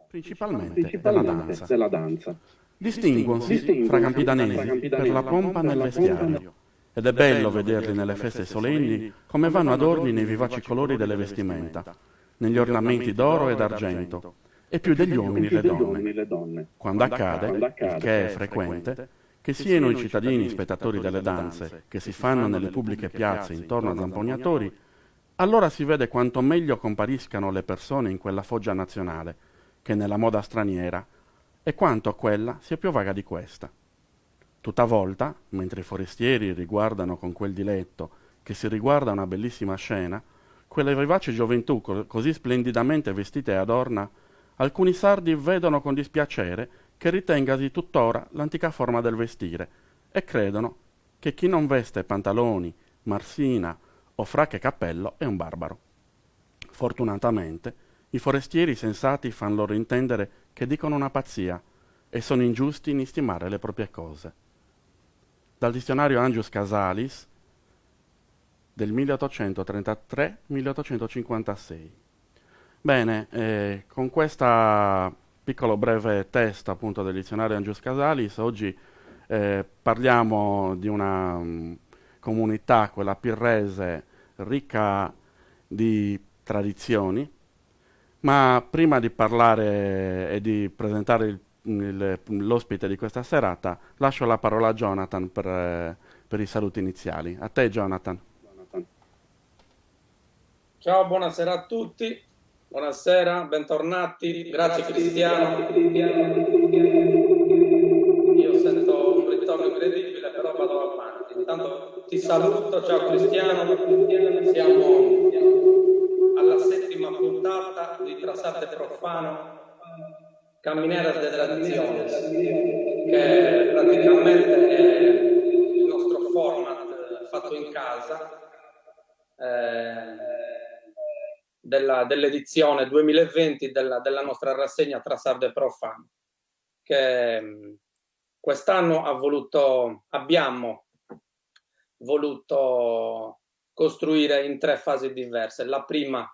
principalmente della danza. Distinguonsi fra campidanesi per la pompa nel vestiario, ed è bello vederli nelle feste solenni come vanno ad ordine i vivaci colori delle vestimenta, negli ornamenti d'oro e d'argento, e più degli uomini le donne. Quando accade, il che è frequente, che siano i cittadini spettatori delle danze che si fanno nelle pubbliche piazze intorno a zampognatori, allora si vede quanto meglio compariscano le persone in quella foggia nazionale che nella moda straniera, e quanto quella sia più vaga di questa. Tuttavolta, mentre i forestieri riguardano con quel diletto che si riguarda una bellissima scena, quella vivace gioventù così splendidamente vestita e adorna, alcuni sardi vedono con dispiacere che ritengasi tuttora l'antica forma del vestire e credono che chi non veste pantaloni, marsina o fracche e cappello è un barbaro. Fortunatamente, i forestieri sensati fan loro intendere che dicono una pazzia e sono ingiusti in istimare le proprie cose. Dal dizionario Angius Casalis del 1833-1856. Bene, con questa piccolo breve test appunto del dizionario Angius Casalis, oggi parliamo di una comunità, quella pirrese, ricca di tradizioni, ma prima di parlare e di presentare l'ospite di questa serata, lascio la parola a Jonathan per i saluti iniziali. A te, Jonathan. Ciao, buonasera a tutti, buonasera, bentornati, grazie Cristiano. Io sento un ritorno incredibile, però vado avanti. Intanto ti saluto, ciao Cristiano, siamo alla settima puntata di Trasarte Profano, Cammineras de Tradiciones, che praticamente è il nostro format fatto in casa dell'edizione 2020 della nostra rassegna Trasarte Profano, che quest'anno abbiamo voluto costruire in 3 fasi diverse. La prima,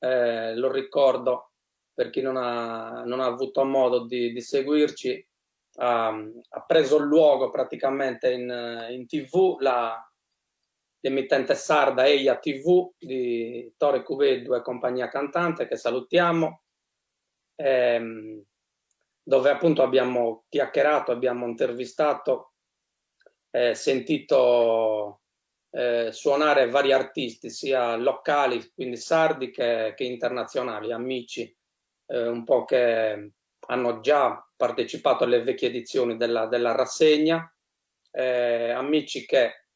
lo ricordo per chi non ha avuto modo di seguirci, ha preso il luogo praticamente in TV, l'emittente sarda Eia TV di Tore Cuveddu e compagnia cantante, che salutiamo, dove appunto abbiamo chiacchierato, abbiamo intervistato, sentito suonare vari artisti, sia locali, quindi sardi, che internazionali, amici un po' che hanno già partecipato alle vecchie edizioni della rassegna, amici che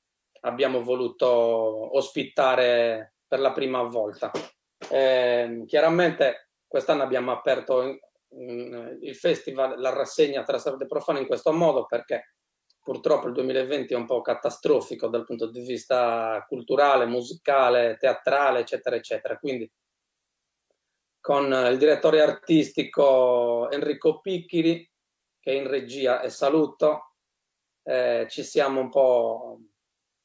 abbiamo voluto ospitare per la prima volta. Chiaramente quest'anno abbiamo aperto il festival, la rassegna tra sardo e profano in questo modo, perché purtroppo il 2020 è un po' catastrofico dal punto di vista culturale, musicale, teatrale, eccetera, eccetera. Quindi con il direttore artistico Enrico Picchiri, che è in regia, e saluto, ci siamo un po'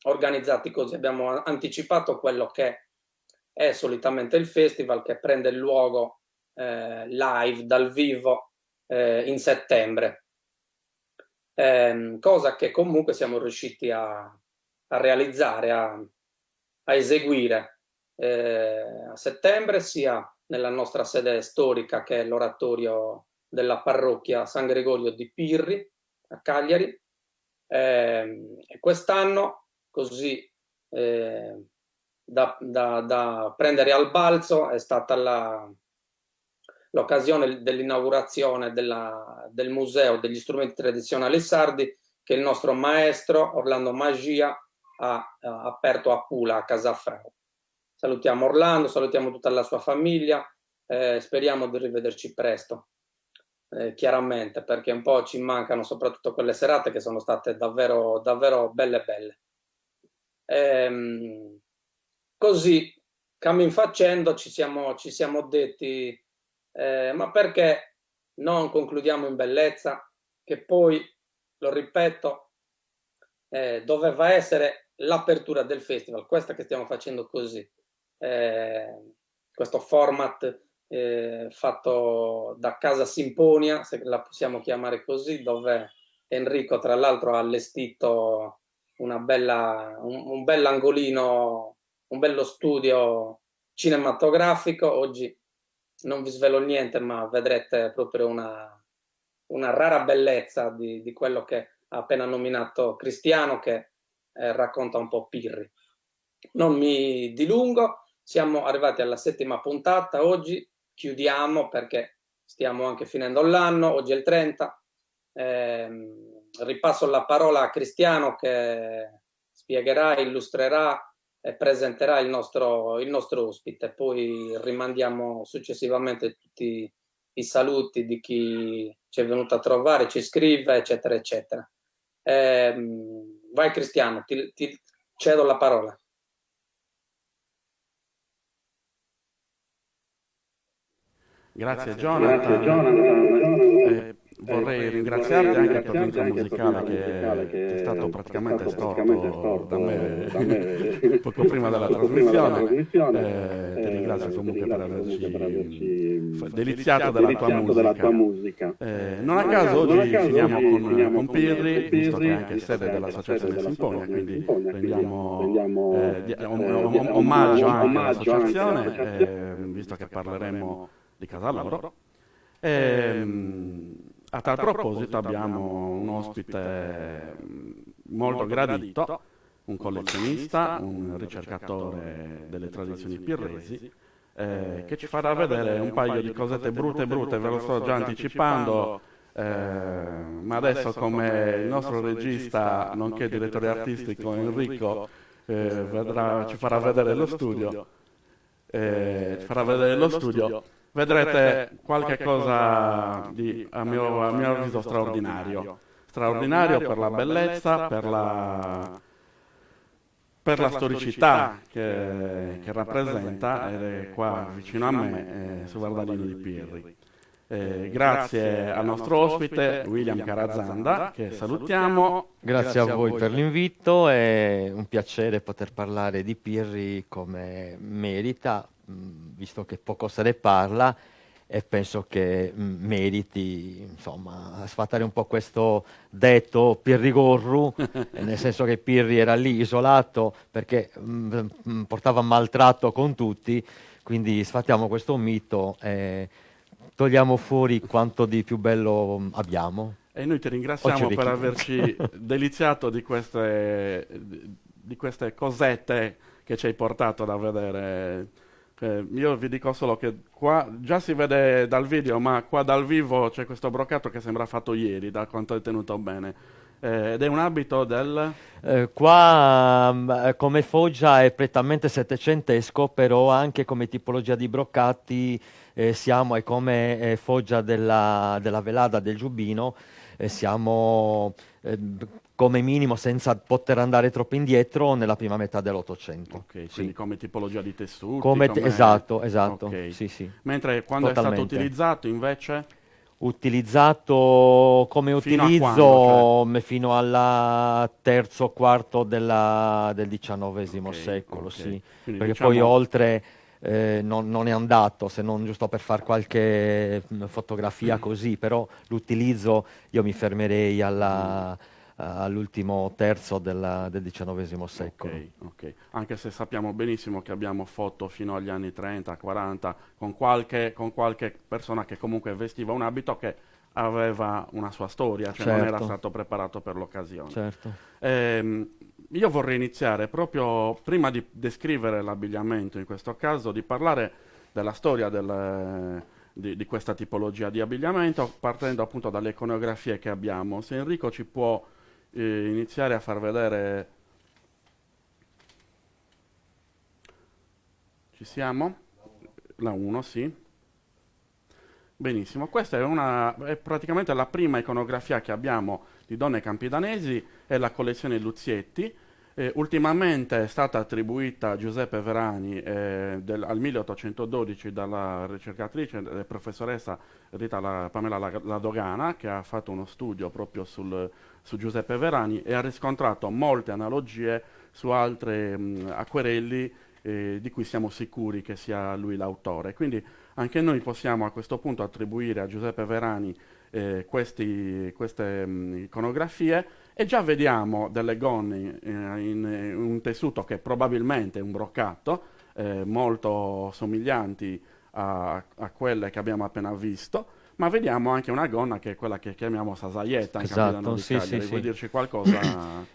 organizzati così. Abbiamo anticipato quello che è solitamente il festival, che prende il luogo live, dal vivo, in settembre. Cosa che comunque siamo riusciti a realizzare, a eseguire a settembre, sia nella nostra sede storica, che è l'oratorio della parrocchia San Gregorio di Pirri a Cagliari, e quest'anno, così da prendere al balzo, è stata l'occasione dell'inaugurazione del Museo degli Strumenti Tradizionali Sardi, che il nostro maestro Orlando Magia ha aperto a Pula, a Casafrao. Salutiamo Orlando, salutiamo tutta la sua famiglia, speriamo di rivederci presto, chiaramente, perché un po' ci mancano soprattutto quelle serate che sono state davvero, davvero belle belle. Così, cammin facendo, ci siamo detti, ma perché non concludiamo in bellezza, che poi, lo ripeto, doveva essere l'apertura del festival, questa che stiamo facendo così, questo format fatto da Casa Simponia, se la possiamo chiamare così, dove Enrico tra l'altro ha allestito un bell'angolino, un bello studio cinematografico. Oggi non vi svelo niente, ma vedrete proprio una rara bellezza di quello che ha appena nominato Cristiano, che racconta un po' Pirri. Non mi dilungo, siamo arrivati alla 7ª puntata, oggi chiudiamo perché stiamo anche finendo l'anno, oggi è il 30. Ripasso la parola a Cristiano, che spiegherà, illustrerà e presenterà il nostro ospite. Poi rimandiamo successivamente tutti i saluti di chi ci è venuto a trovare, ci scrive, eccetera, eccetera. Vai Cristiano, ti cedo la parola. Grazie Jonathan. Vorrei ringraziarti anche per l'intro musicale che è stato praticamente estorto da me poco prima della trasmissione. Ti ringrazio comunque per averci deliziato della tua musica. Non a caso oggi finiamo con Pirri, visto che è anche sede dell'Associazione Simponia, quindi rendiamo omaggio anche all'associazione, visto che parleremo di casa loro. A tal proposito abbiamo un ospite molto gradito, un collezionista, un ricercatore delle tradizioni pirresi, che ci farà vedere un paio di cosette brutte, ve lo sto già anticipando, ma adesso, come il nostro regista, nonché direttore artistico Enrico, ci farà vedere lo studio, vedrete qualche cosa di, a mio avviso, straordinario per la bellezza, per la storicità che rappresenta, ed è qua vicino a me, su Verdalino di Pirri. Grazie al nostro ospite William Carazanda, che salutiamo. Grazie a voi per l'invito, è un piacere poter parlare di Pirri come merita, visto che poco se ne parla, e penso che meriti, insomma, sfatare un po' questo detto Pirrigorru, nel senso che Pirri era lì isolato perché portava maltratto con tutti, quindi sfatiamo questo mito e togliamo fuori quanto di più bello abbiamo. E noi ti ringraziamo per averci deliziato di queste cosette che ci hai portato da vedere Io vi dico solo che qua già si vede dal video, ma qua dal vivo c'è questo broccato che sembra fatto ieri, da quanto è tenuto bene. Ed è un abito del... Qua come foggia è prettamente settecentesco, però anche come tipologia di broccati siamo, e come foggia della velada del Giubbino, siamo come minimo, senza poter andare troppo indietro, nella prima metà dell'Ottocento. Ok, Sì. quindi come tipologia di tessuti? Esatto, Ok. sì, sì. Mentre quando è stato Totalmente. utilizzato invece? Utilizzato come Fino a utilizzo quando, fino al terzo quarto del XIX Ok, secolo, ok. sì, Quindi perché poi diciamo... oltre non è andato, se non giusto per fare qualche fotografia così, però l'utilizzo io mi fermerei all'ultimo terzo del XIX secolo. Ok, ok. Anche se sappiamo benissimo che abbiamo foto fino agli anni 30, 40, con qualche persona che comunque vestiva un abito che aveva una sua storia, cioè non era Certo, stato preparato per l'occasione. certo. Ehm, io vorrei iniziare proprio prima di descrivere l'abbigliamento, in questo caso, di parlare della storia di questa tipologia di abbigliamento, partendo appunto dalle iconografie che abbiamo. Se Enrico ci può iniziare a far vedere. Ci siamo? La 1, sì. Benissimo, questa è praticamente la prima iconografia che abbiamo di donne campidanesi, è la collezione Luzietti. Ultimamente è stata attribuita a Giuseppe Verani al 1812 dalla ricercatrice e professoressa Pamela Ladogana, che ha fatto uno studio proprio su Giuseppe Verani e ha riscontrato molte analogie su altri acquerelli di cui siamo sicuri che sia lui l'autore. Quindi anche noi possiamo a questo punto attribuire a Giuseppe Verani queste iconografie, e già vediamo delle gonne in un tessuto che probabilmente è un broccato, molto somiglianti a quelle che abbiamo appena visto, ma vediamo anche una gonna che è quella che chiamiamo sasaietta in Capitano Esatto, di sì, Cagliari. sì, Vuoi sì. dirci qualcosa?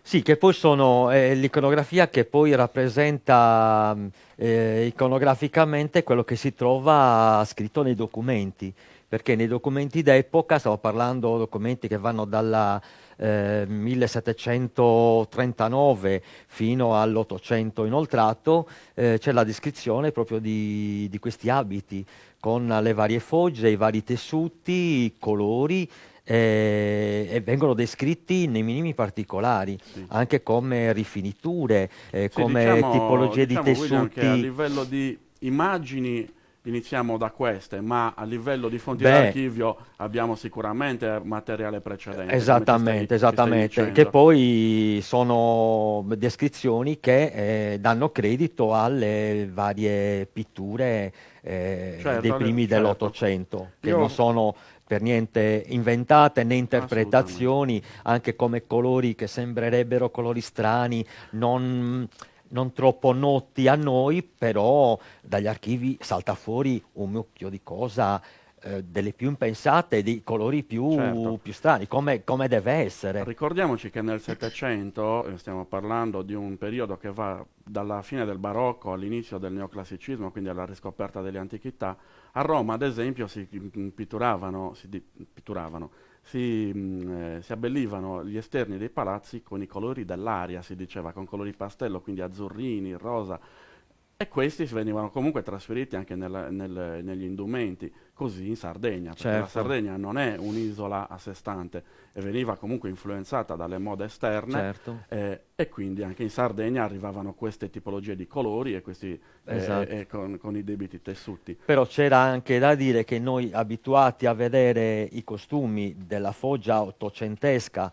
Sì, che poi sono l'iconografia che poi rappresenta iconograficamente quello che si trova scritto nei documenti, perché nei documenti d'epoca, stiamo parlando di documenti che vanno dalla 1739 fino all'800 inoltrato, c'è la descrizione proprio di questi abiti, con le varie fogge, i vari tessuti, i colori, e vengono descritti nei minimi particolari, Sì. anche come rifiniture, Sì, come tipologie di William, che a tessuti. livello di immagini iniziamo da queste, ma a livello di fonti Beh, d'archivio abbiamo sicuramente materiale precedente, come esattamente, ci stai esattamente, che dicendo. poi sono descrizioni che danno credito alle varie pitture dei Certo, primi certo. dell'Ottocento, che non Io sono per niente inventate né assolutamente. interpretazioni, anche come colori che sembrerebbero colori strani, non troppo noti a noi, però dagli archivi salta fuori un mucchio di cosa, delle più impensate, dei colori Certo. più strani, come deve essere. Ricordiamoci che nel Settecento, stiamo parlando di un periodo che va dalla fine del Barocco all'inizio del Neoclassicismo, quindi alla riscoperta delle antichità, a Roma, ad esempio, si abbellivano gli esterni dei palazzi con i colori dell'aria, si diceva, con colori pastello, quindi azzurrini, rosa, e questi venivano comunque trasferiti anche negli indumenti, così in Sardegna, perché la Certo, Sardegna non è un'isola a sé stante e veniva comunque influenzata dalle mode esterne, certo, e quindi anche in Sardegna arrivavano queste tipologie di colori esatto. e con i debiti tessuti. Però c'era anche da dire che noi, abituati a vedere i costumi della foggia ottocentesca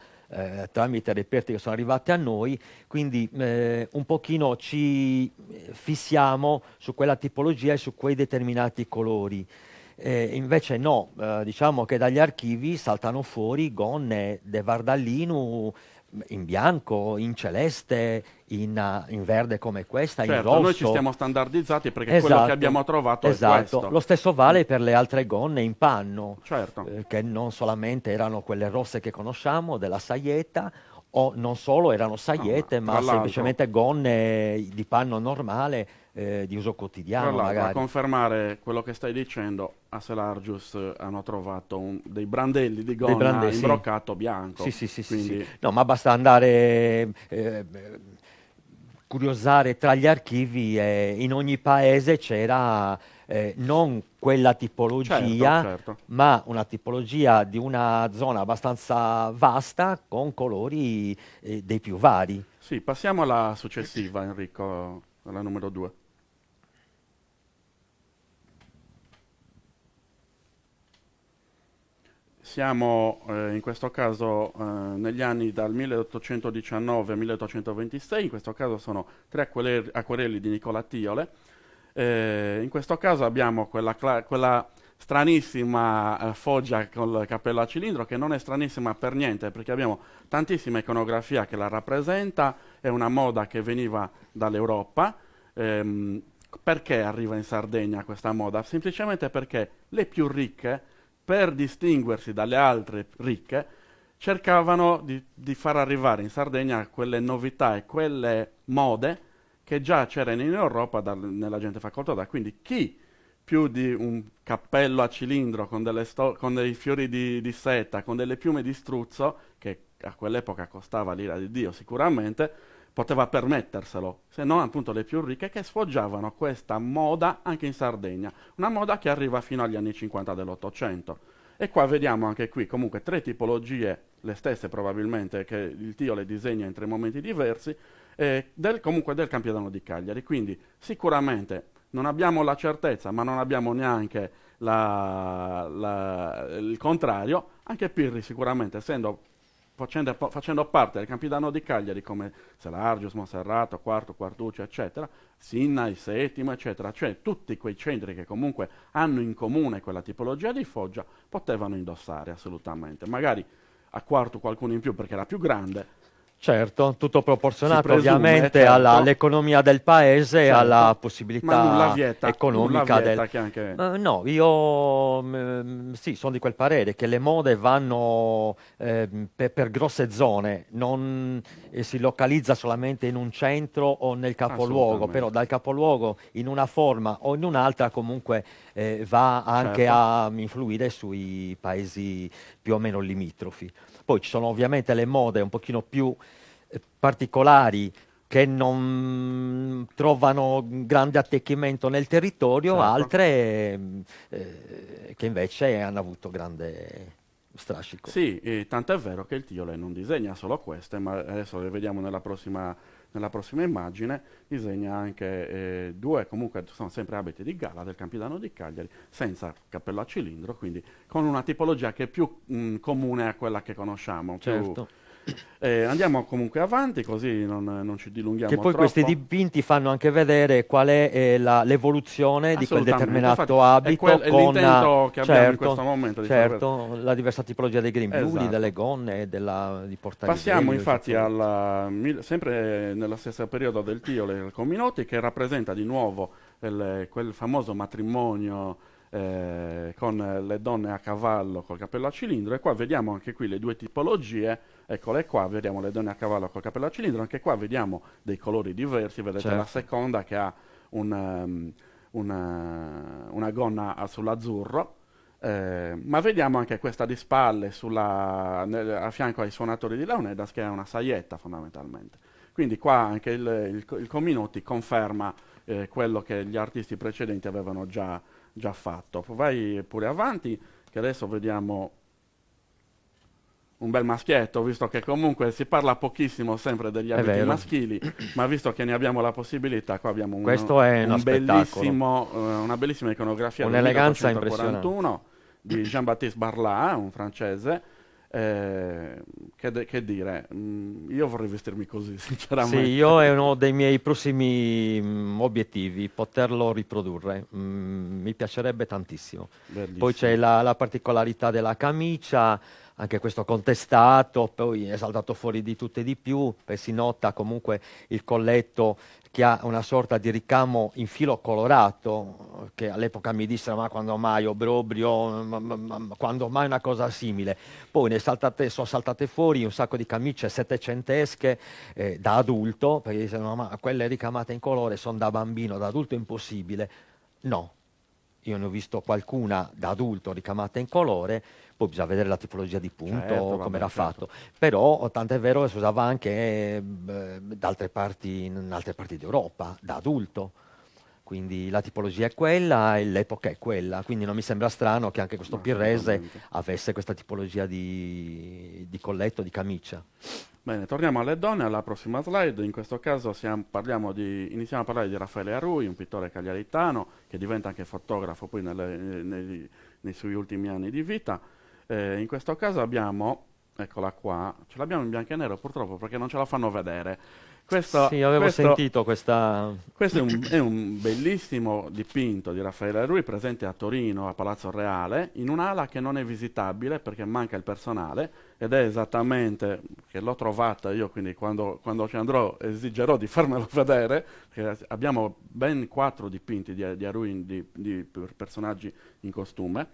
tramite reperti che sono arrivati a noi, quindi un pochino ci fissiamo su quella tipologia e su quei determinati colori. Invece no, diciamo che dagli archivi saltano fuori gonne de Vardallino in bianco, in celeste, in verde come questa, in Certo, noi ci rosso. stiamo standardizzati perché quello che Esatto, abbiamo trovato è esatto. questo. Lo stesso vale per le altre gonne in panno, Certo. che non solamente erano quelle rosse che conosciamo, della saietta, o non solo erano sagliette, No, ma semplicemente gonne di panno normale di uso quotidiano, tra l'altro, a magari. confermare quello che stai dicendo, a Selargius hanno trovato dei brandelli di Dei gonna brandè, in sì. broccato bianco. Sì, sì, sì, sì, sì. Quindi, No, ma basta andare curiosare tra gli archivi e in ogni paese c'era non quella certo, tipologia, certo. ma una tipologia di una zona abbastanza vasta con colori dei più vari. Sì, passiamo alla successiva, Enrico, alla numero 2. Siamo in questo caso negli anni dal 1819 al 1826, in questo caso sono tre acquerelli di Nicola Tiole. In questo caso abbiamo quella stranissima foggia col cappello a cilindro, che non è stranissima per niente, perché abbiamo tantissima iconografia che la rappresenta, è una moda che veniva dall'Europa. Ehm, perché arriva in Sardegna questa moda? Semplicemente perché le più ricche, per distinguersi dalle altre ricche, cercavano di far arrivare in Sardegna quelle novità e quelle mode che già c'erano in Europa nella gente facoltosa. Quindi chi più di un cappello a cilindro con, con dei fiori di seta, con delle piume di struzzo, che a quell'epoca costava l'ira di Dio sicuramente, poteva permetterselo, se no appunto le più ricche che sfoggiavano questa moda anche in Sardegna, una moda che arriva fino agli anni 50 dell'Ottocento. E qua vediamo anche qui comunque tre tipologie, le stesse probabilmente, che il Tio le disegna in tre momenti diversi, comunque del Campiodato di Cagliari. Quindi sicuramente non abbiamo la certezza, ma non abbiamo neanche il contrario. Anche Pirri sicuramente, facendo parte del Campiodato di Cagliari come Selargius, Monserrato, Quarto, Quartuccio, eccetera, Sinna, il Settimo, eccetera, cioè tutti quei centri che comunque hanno in comune quella tipologia di foggia, potevano indossare assolutamente. Magari a Quarto qualcuno in più perché era più grande, Certo, tutto si proporzionato presume, ovviamente certo, all'economia del paese e alla certo, ma possibilità nulla economica del... vieta che anche... No, io sì, sono di quel parere che le mode vanno per grosse zone, non si localizza solamente in un centro o nel capoluogo, però Assolutamente, dal capoluogo in una forma o in un'altra comunque va anche certo, a influire sui paesi più o meno limitrofi. Poi ci sono ovviamente le mode un pochino più particolari che non trovano grande attecchimento nel territorio, certo. altre che invece hanno avuto grande strascico. Sì, e tant'è vero che il Tiole non disegna solo queste, ma adesso le vediamo nella prossima immagine, disegna anche due, comunque sono sempre abiti di gala del Campidano di Cagliari, senza cappello a cilindro, quindi con una tipologia che è più comune a quella che conosciamo. Certo. Andiamo comunque avanti, così non ci Che dilunghiamo poi questi troppo. dipinti fanno anche vedere qual è l'evoluzione di quel Assolutamente, infatti determinato abito è con, l'intento che abbiamo in questo certo, momento di far vedere. certo, la diversa tipologia dei grembiuli, delle Esatto. gonne, di Passiamo portalivelli o i infatti fazzoletti. sempre nello stesso periodo del Tiole il Cominotti, che rappresenta di nuovo quel famoso matrimonio con le donne a cavallo col cappello a cilindro, e qua vediamo anche qui le due tipologie. Eccole qua, vediamo le donne a cavallo col cappello a cilindro, anche qua vediamo dei colori diversi, vedete la Certo. seconda che ha una gonna sull'azzurro, ma vediamo anche questa di spalle a fianco ai suonatori di Leonidas, che è una saietta fondamentalmente. Quindi qua anche il Cominotti conferma quello che gli artisti precedenti avevano già fatto. Vai pure avanti, che adesso vediamo un bel maschietto, visto che comunque si parla pochissimo sempre degli È abiti vero. maschili, ma visto che ne abbiamo la possibilità, qua abbiamo Questo è uno spettacolo, una bellissima iconografia del un'eleganza impressionante. 1841 di Jean-Baptiste Barlas, un francese. Che dire, io vorrei vestirmi così, Sì, sinceramente. io è uno dei miei prossimi obiettivi, poterlo riprodurre. Mi piacerebbe tantissimo. Poi c'è Bellissimo. la particolarità della camicia, anche questo contestato, poi è saltato fuori di tutto e di più, e si nota comunque il colletto che ha una sorta di ricamo in filo colorato, che all'epoca mi dissero ma quando mai obbrobrio, quando mai una cosa simile. Poi sono saltate fuori un sacco di camicie settecentesche da adulto, perché dicevano ma quelle ricamate in colore sono da bambino, da adulto è impossibile. No, io ne ho visto qualcuna da adulto ricamata in colore, poi bisogna vedere la tipologia di punto, Certo, come era certo. fatto. Però, tant'è vero che si usava anche da altre parti, in altre parti d'Europa, da adulto. Quindi la tipologia è quella e l'epoca è quella. Quindi non mi sembra strano che anche questo Pirrese avesse questa tipologia di colletto, di camicia. Bene, torniamo alle donne, alla prossima slide. In questo caso iniziamo a parlare di Raffaele Arrui, un pittore cagliaritano che diventa anche fotografo poi nei suoi ultimi anni di vita. In questo caso abbiamo, eccola qua, ce l'abbiamo in bianco e nero purtroppo perché non ce la fanno vedere. Sì, avevo sentito questa... Questo è un bellissimo dipinto di Raffaele Arrui presente a Torino, a Palazzo Reale, in un'ala che non è visitabile perché manca il personale ed è esattamente, che l'ho trovata io, quindi quando ci andrò esigerò di farmelo vedere, perché abbiamo ben 4 dipinti di Arrui di personaggi in costume.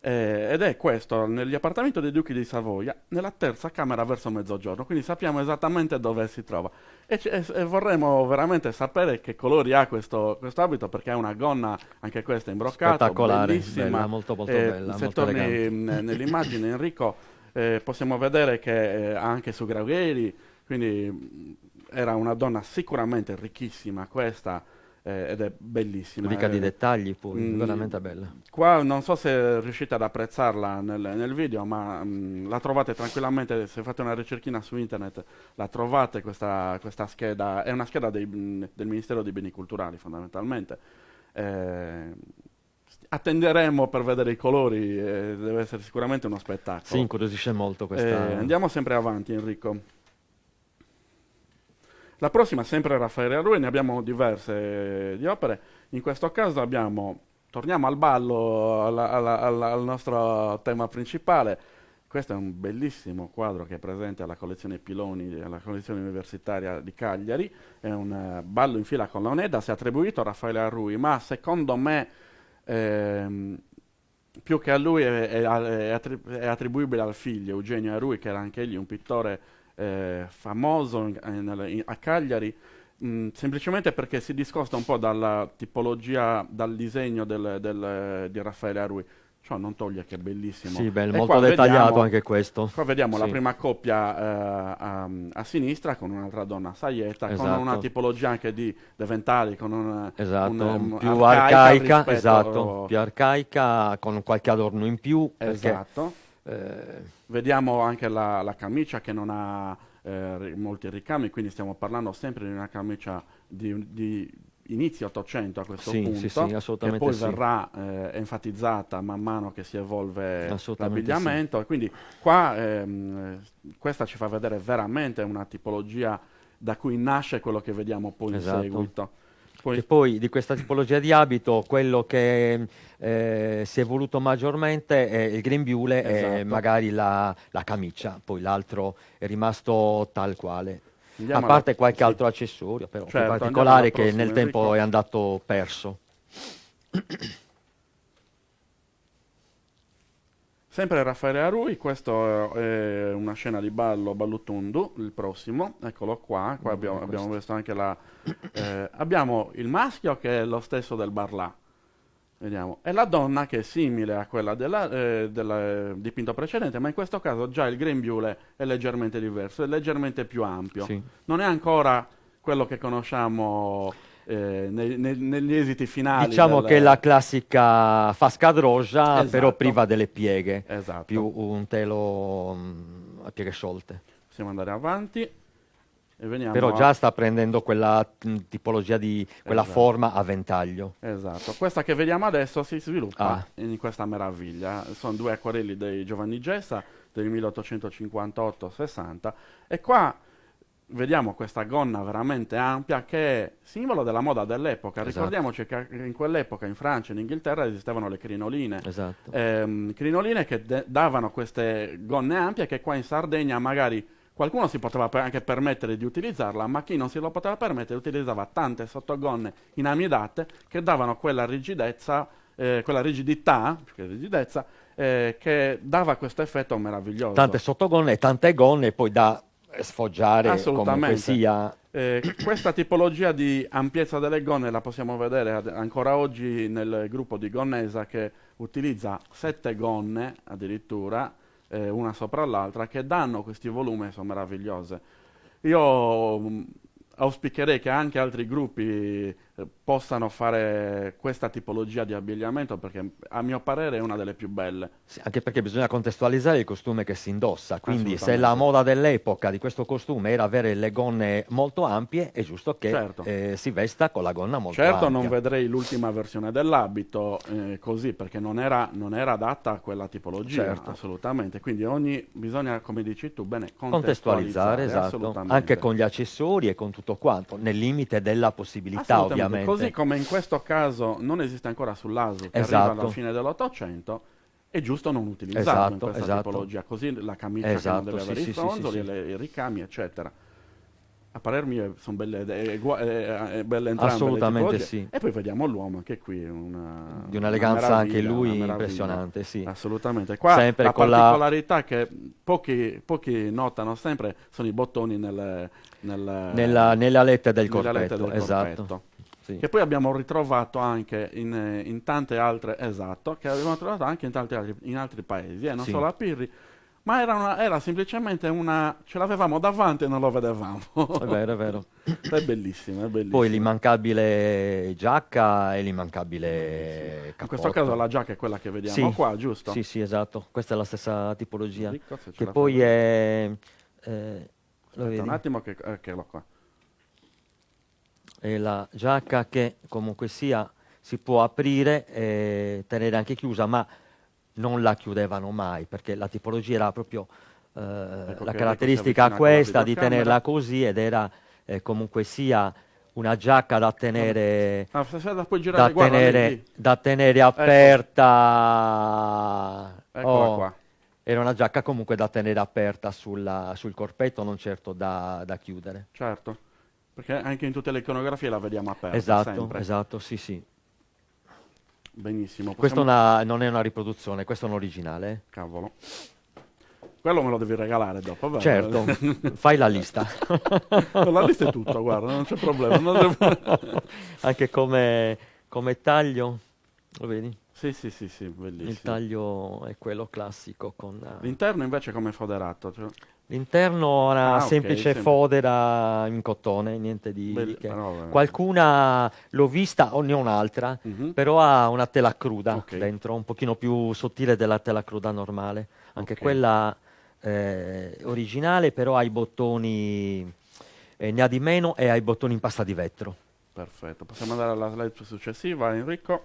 Ed è questo negli appartamenti dei Duchi di Savoia, nella terza camera verso mezzogiorno, quindi sappiamo esattamente dove si trova e vorremmo veramente sapere che colori ha questo abito, perché è una gonna, anche questa in broccato, spettacolare, bellissima, bella, molto bella, se molto torni elegante. nell'immagine, Enrico, possiamo vedere che ha anche su Graughieri, quindi era una donna sicuramente ricchissima questa, ed è bellissima. Ricca di dettagli poi, veramente bella. Qua non so se riuscite ad apprezzarla nel video, ma la trovate tranquillamente, se fate una ricerchina su internet, la trovate questa scheda, è una scheda del Ministero dei Beni Culturali fondamentalmente. Attenderemo per vedere i colori, deve essere sicuramente uno spettacolo. Sì, incuriosisce molto questa... Andiamo sempre avanti, Enrico. La prossima sempre Raffaele Arrui, ne abbiamo diverse di opere. In questo caso torniamo al ballo, al nostro tema principale. Questo è un bellissimo quadro che è presente alla collezione Piloni, alla collezione universitaria di Cagliari. È un ballo in fila con l'Oneda, si è attribuito a Raffaele Arrui, ma secondo me più che a lui è attribuibile al figlio Eugenio Arrui, che era anche egli un pittore famoso a Cagliari, semplicemente perché si discosta un po' dalla tipologia, dal disegno di Raffaele Arrui. Ciò non toglie che è bellissimo. Sì, molto dettagliato anche questo. Qua vediamo sì. La prima coppia a sinistra con un'altra donna a saietta, esatto. con una tipologia anche di ventali, con più arcaica, più arcaica, con qualche adorno in più. Esatto. Vediamo anche la camicia che non ha molti ricami, quindi stiamo parlando sempre di una camicia di inizio 800 a questo punto, che poi verrà enfatizzata man mano che si evolve l'abbigliamento. Quindi qua questa ci fa vedere veramente una tipologia da cui nasce quello che vediamo poi in seguito. E poi di questa tipologia di abito quello che si è voluto maggiormente è il grembiule e magari la camicia, poi l'altro è rimasto tal quale. A parte qualche altro accessorio, però in particolare che nel tempo è andato perso. Sempre Raffaele Arrui, questo è una scena di Ballutundu, il prossimo, eccolo qua abbiamo visto anche abbiamo il maschio che è lo stesso del Barlà, vediamo, e la donna che è simile a quella del dipinto precedente, ma in questo caso già il grembiule è leggermente diverso, è leggermente più ampio. Sì. Non è ancora quello che conosciamo negli esiti finali. Diciamo che è la classica fasca droggia, però priva delle pieghe, più un telo a pieghe sciolte. Possiamo andare avanti. E veniamo però già sta prendendo quella tipologia di quella forma a ventaglio. Esatto, questa che vediamo adesso si sviluppa in questa meraviglia. Sono 2 acquarelli di Giovanni Gessa del 1858-60 e qua vediamo questa gonna veramente ampia che è simbolo della moda dell'epoca. Esatto. Ricordiamoci che in quell'epoca in Francia e in Inghilterra esistevano le crinoline. Esatto. Crinoline che davano queste gonne ampie che qua in Sardegna magari qualcuno si poteva anche permettere di utilizzarla, ma chi non se lo poteva permettere utilizzava tante sottogonne inamidate che davano quella rigidezza, quella rigidità, più che rigidezza, che dava questo effetto meraviglioso. Tante sottogonne e tante gonne poi da sfoggiare comunque sia. Questa tipologia di ampiezza delle gonne la possiamo vedere ancora oggi nel gruppo di Gonnesa, che utilizza 7 gonne addirittura, una sopra l'altra, che danno questi volumi, sono meravigliose. Io auspicherei che anche altri gruppi possano fare questa tipologia di abbigliamento, perché a mio parere è una delle più belle. Sì, anche perché bisogna contestualizzare il costume che si indossa, quindi se la moda dell'epoca di questo costume era avere le gonne molto ampie, è giusto che Certo. Si vesta con la gonna molto ampia. Certo, non vedrei l'ultima versione dell'abito così, perché non era adatta a quella tipologia, Certo. assolutamente. Quindi bisogna, come dici tu, bene, Contestualizzare, esatto, assolutamente. anche con gli accessori e con tutto quanto, nel limite della possibilità, Assolutamente. ovviamente. Così come in questo caso non esiste ancora sull'ASU, che Esatto. arriva alla fine dell'Ottocento, è giusto non utilizzarlo in questa Esatto. tipologia, così la camicia che non deve avere i sì, fronzoli, i ricami, eccetera. A parer mio sono belle belle entrambe assolutamente le sì. E poi vediamo l'uomo, che qui è Di un'eleganza anche lui una meraviglia. Impressionante, sì. Assolutamente. Qua Sempre la con particolarità che pochi notano sempre sono i bottoni nelle alette del nelle alette corpetto, del esatto. corpetto. Sì. Che poi abbiamo ritrovato anche in tante altre, esatto, che abbiamo trovato anche in altri paesi, non Sì. solo a Pirri, ma era semplicemente ce l'avevamo davanti e non lo vedevamo. È vero, è vero. È bellissimo, è bellissimo. Poi l'immancabile giacca e l'immancabile In cappotto. questo caso la giacca è quella che vediamo Sì. qua, giusto? Sì, sì, esatto. Questa è la stessa tipologia. Ricco, se ce Che la poi fai è... lo Aspetta vedi? un attimo che l'ho qua. È la giacca che comunque sia si può aprire e tenere anche chiusa, ma non la chiudevano mai, perché la tipologia era proprio la caratteristica questa di tenerla così, ed era comunque sia una giacca da tenere, La puoi girare, guarda, lì. da tenere aperta. Eccola qua. Era una giacca comunque da tenere aperta sul corpetto, non certo da chiudere. Certo, perché anche in tutte le iconografie la vediamo aperta, Esatto, sempre. esatto, sì, sì. Benissimo. Questo non è una riproduzione, questo è un originale. Cavolo. Quello me lo devi regalare dopo, vero? Certo, fai la lista. No, la lista è tutto, guarda, non c'è problema. Anche come taglio, lo vedi? Sì, bellissimo. Il taglio è quello classico con... L'interno invece come foderato? Cioè... L'interno era ok, semplice fodera in cotone, niente di che. però, Qualcuna l'ho vista, o ne ho un'altra, però ha una tela cruda dentro, un pochino più sottile della tela cruda normale. Anche quella originale, però ha i bottoni, ne ha di meno e ha i bottoni in pasta di vetro. Perfetto, possiamo andare alla slide successiva, Enrico.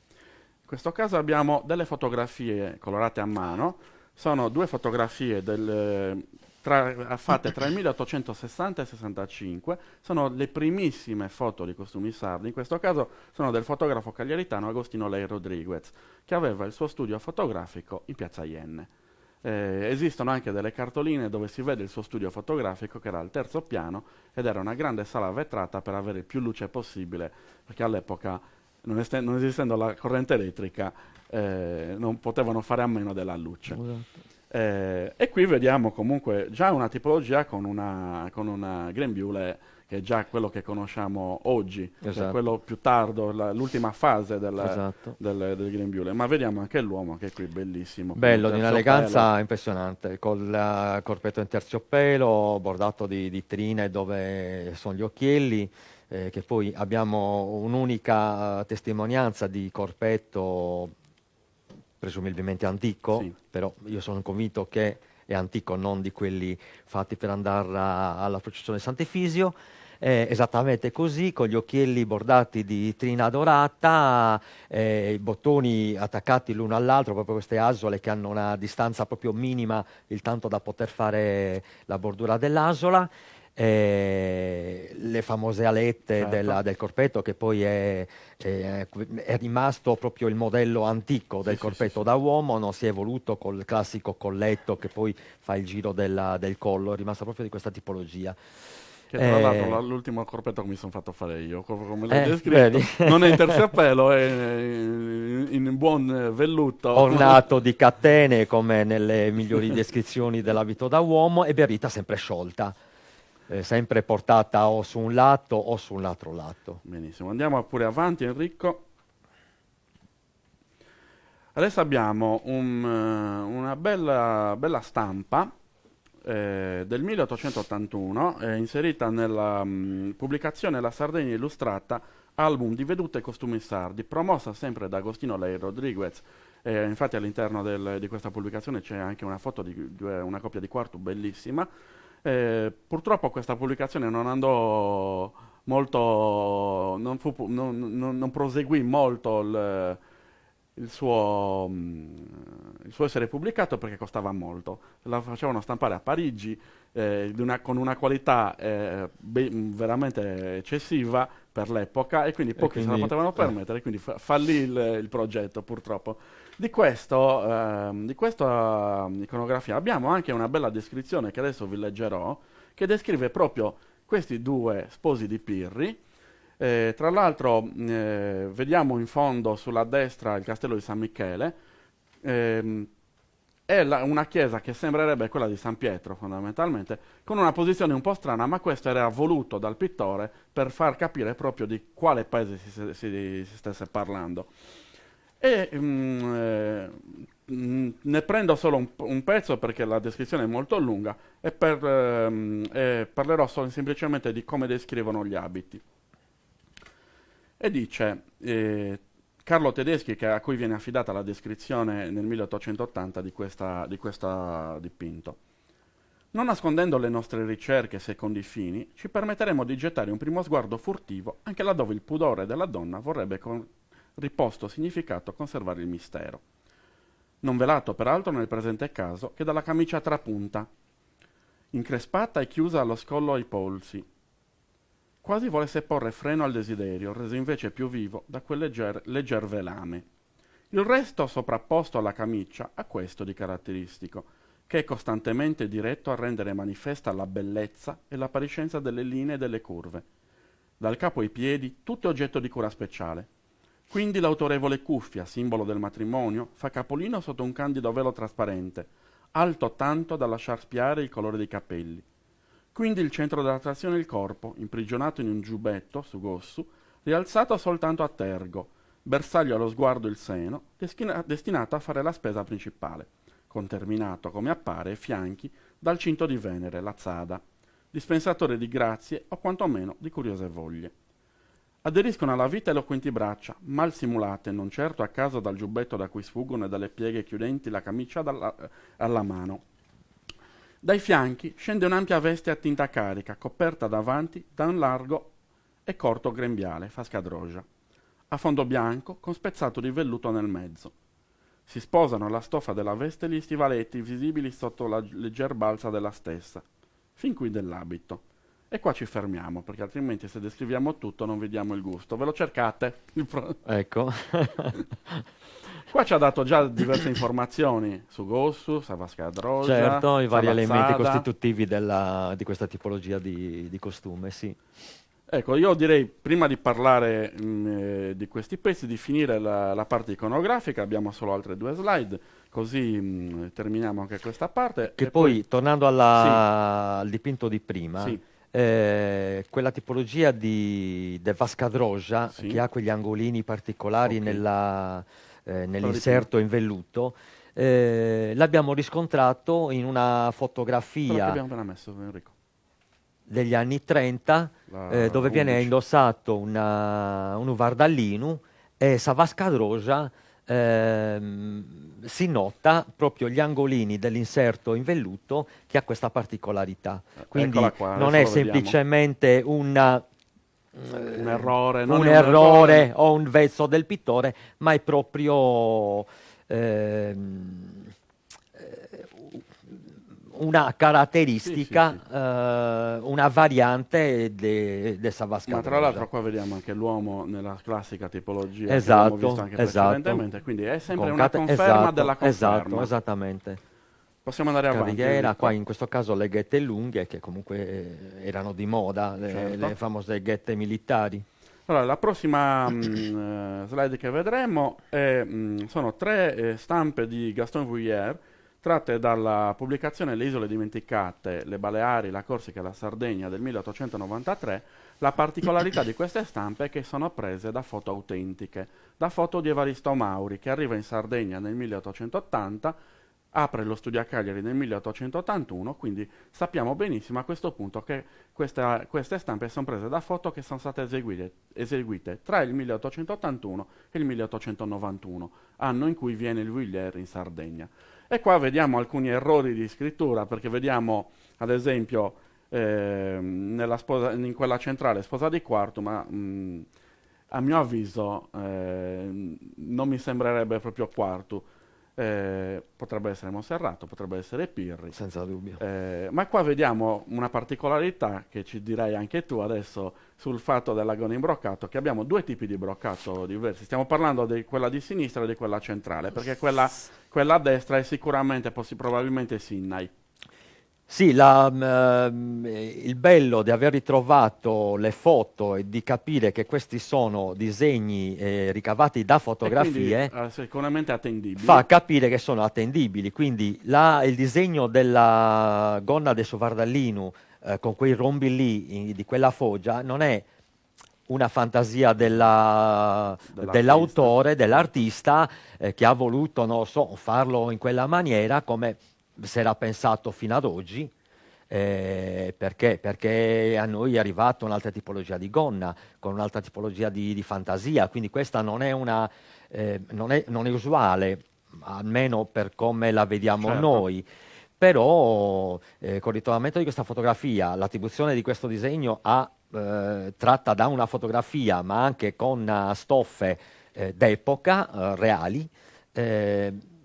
In questo caso abbiamo delle fotografie colorate a mano. Sono 2 fotografie fatte tra il 1860 e il 65. Sono le primissime foto di costumi sardi. In questo caso sono del fotografo cagliaritano Agostino Lei Rodriguez, che aveva il suo studio fotografico in Piazza Ienne. Esistono anche delle cartoline dove si vede il suo studio fotografico, che era al 3° piano, ed era una grande sala vetrata per avere più luce possibile, perché all'epoca, non esistendo la corrente elettrica, non potevano fare a meno della luce. E qui vediamo comunque già una tipologia con una grembiule, che è già quello che conosciamo oggi, cioè quello più tardo, l'ultima fase del grembiule. Ma vediamo anche l'uomo, che è qui bellissimo. Bello, di un'eleganza impressionante, col corpetto in terziopelo, bordato di trine dove sono gli occhielli, che poi abbiamo un'unica testimonianza di corpetto presumibilmente antico, sì. Però io sono convinto che è antico, non di quelli fatti per andare alla processione Sant'Efisio. Esattamente così, con gli occhielli bordati di trina dorata, i bottoni attaccati l'uno all'altro, proprio queste asole che hanno una distanza proprio minima, il tanto da poter fare la bordura dell'asola. le famose alette del corpetto, che poi è rimasto proprio il modello antico del corpetto da uomo, non si è evoluto col classico colletto che poi fa il giro del collo, è rimasto proprio di questa tipologia. Che tra l'altro l'ultimo corpetto che mi sono fatto fare io, come l'hai descritto, non è in terciopelo, è in buon velluto. Ornato di catene, come nelle migliori descrizioni dell'abito da uomo, e berrita sempre sciolta, sempre portata o su un lato o su un altro lato. Benissimo, andiamo pure avanti, Enrico. Adesso abbiamo una bella stampa del 1881, inserita nella pubblicazione La Sardegna Illustrata, album di vedute e costumi sardi, promossa sempre da Agostino Lei Rodriguez. Infatti all'interno di questa pubblicazione c'è anche una foto di una coppia di quarto bellissima. Purtroppo questa pubblicazione non andò molto, non proseguì molto il suo essere pubblicato, perché costava molto. La facevano stampare a Parigi con una qualità veramente eccessiva per l'epoca, e quindi pochi se la potevano permettere, quindi fallì il progetto, purtroppo. Di questa iconografia abbiamo anche una bella descrizione che adesso vi leggerò, che descrive proprio questi due sposi di Pirri. Tra l'altro vediamo in fondo sulla destra il castello di San Michele, è una chiesa che sembrerebbe quella di San Pietro fondamentalmente, con una posizione un po' strana, ma questo era voluto dal pittore per far capire proprio di quale paese si stesse parlando. E ne prendo solo un pezzo perché la descrizione è molto lunga, e parlerò semplicemente di come descrivono gli abiti. E dice Carlo Tedeschi, a cui viene affidata la descrizione nel 1880 di questo dipinto: non nascondendo le nostre ricerche secondo i fini, ci permetteremo di gettare un primo sguardo furtivo anche laddove il pudore della donna vorrebbe con riposto significato conservare il mistero, non velato peraltro nel presente caso che dalla camicia trapunta, increspata e chiusa allo scollo ai polsi. Quasi volesse porre freno al desiderio, reso invece più vivo da quel legger velame. Il resto, sovrapposto alla camicia, ha questo di caratteristico, che è costantemente diretto a rendere manifesta la bellezza e l'appariscenza delle linee e delle curve. Dal capo ai piedi, tutto è oggetto di cura speciale. Quindi l'autorevole cuffia, simbolo del matrimonio, fa capolino sotto un candido velo trasparente, alto tanto da lasciar spiare il colore dei capelli. Quindi il centro dell'attrazione è il corpo, imprigionato in un giubbetto, su gossu, rialzato soltanto a tergo, bersaglio allo sguardo il seno, destinato a fare la spesa principale, conterminato, come appare, ai fianchi dal cinto di Venere, la Zada, dispensatore di grazie o quantomeno di curiose voglie. Aderiscono alla vita eloquenti braccia, mal simulate, non certo a caso dal giubbetto da cui sfuggono e dalle pieghe chiudenti la camicia alla mano. Dai fianchi scende un'ampia veste a tinta carica, coperta davanti da un largo e corto grembiale, fascadroja, a fondo bianco con spezzato di velluto nel mezzo. Si sposano la stoffa della veste e gli stivaletti visibili sotto la legger balza della stessa, fin qui dell'abito. E qua ci fermiamo, perché altrimenti se descriviamo tutto non vediamo il gusto. Ve lo cercate? Ecco. Qua ci ha dato già diverse informazioni su Gossu, Savascadroja, certo, i vari elementi Zada costitutivi di questa tipologia di costume, sì. Ecco, io direi, prima di parlare di questi pezzi, di finire la parte iconografica. Abbiamo solo altre 2 slide, così terminiamo anche questa parte. Che poi, tornando sì, al dipinto di prima, sì, quella tipologia di Vascadroja, sì, che ha quegli angolini particolari ok, nell'inserto in velluto, l'abbiamo riscontrato in una quello che fotografia abbiamo appena messo, Enrico. degli anni 30, dove viene 11. indossato un vardallino, e Savascadroja si nota proprio gli angolini dell'inserto in velluto, che ha questa particolarità. Quindi Qua, non è semplicemente un errore, errore o un vezzo del pittore, ma è proprio una caratteristica, una variante del Savasca. Ma tra l'altro qua vediamo anche l'uomo nella classica tipologia che esatto, abbiamo visto anche precedentemente, quindi è sempre una conferma della conferma. Esatto, esattamente. Possiamo andare avanti. Carriera, qua in questo caso le ghette lunghe che comunque erano di moda, le famose ghette militari. Allora, la prossima slide che vedremo sono 3 stampe di Gaston Vuillard tratte dalla pubblicazione Le isole dimenticate, le Baleari, la Corsica e la Sardegna del 1893. La particolarità di queste stampe è che sono prese da foto autentiche, da foto di Evaristo Mauri, che arriva in Sardegna nel 1880, apre lo studio a Cagliari nel 1881, quindi sappiamo benissimo a questo punto che queste stampe sono prese da foto che sono state eseguite tra il 1881 e il 1891, anno in cui viene il Vuillard in Sardegna. E qua vediamo alcuni errori di scrittura, perché vediamo ad esempio in quella centrale Sposa di quarto, ma a mio avviso non mi sembrerebbe proprio quarto. Potrebbe essere Monserrato, potrebbe essere Pirri, senza dubbio. Ma qua vediamo una particolarità che ci direi anche tu adesso sul fatto della gonna in broccato, che abbiamo 2 tipi di broccato diversi. Stiamo parlando di quella di sinistra e di quella centrale, perché quella a destra è sicuramente probabilmente Sinnai. Sì, il bello di aver ritrovato le foto e di capire che questi sono disegni ricavati da fotografie, quindi, sicuramente attendibili, fa capire che sono attendibili. Quindi il disegno della gonna de Sovardallinu con quei rombi lì di quella foggia non è una fantasia dell'autore, dell'artista che ha voluto, non so, farlo in quella maniera come si era pensato fino ad oggi, perché a noi è arrivata un'altra tipologia di gonna, con un'altra tipologia di fantasia, quindi questa non è non è usuale, almeno per come la vediamo noi. Però con il ritrovamento di questa fotografia, l'attribuzione di questo disegno tratta da una fotografia, ma anche con stoffe d'epoca reali,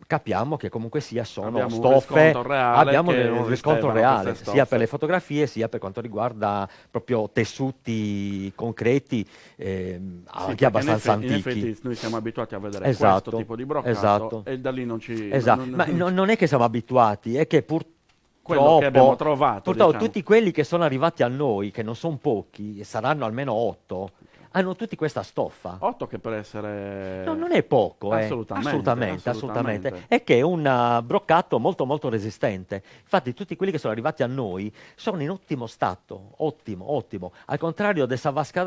capiamo che comunque sono stoffe, abbiamo un riscontro reale sia per le fotografie sia per quanto riguarda proprio tessuti concreti, anche abbastanza antichi. In effetti noi siamo abituati a vedere questo tipo di broccato e da lì non ci... Ma non è che siamo abituati, è che quello che abbiamo trovato, purtroppo tutti quelli che sono arrivati a noi, che non sono pochi, saranno almeno 8, hanno tutti questa stoffa. 8 che per essere... No, non è poco, assolutamente. È che è un broccato molto molto resistente. Infatti tutti quelli che sono arrivati a noi sono in ottimo stato, ottimo. Al contrario del Savasca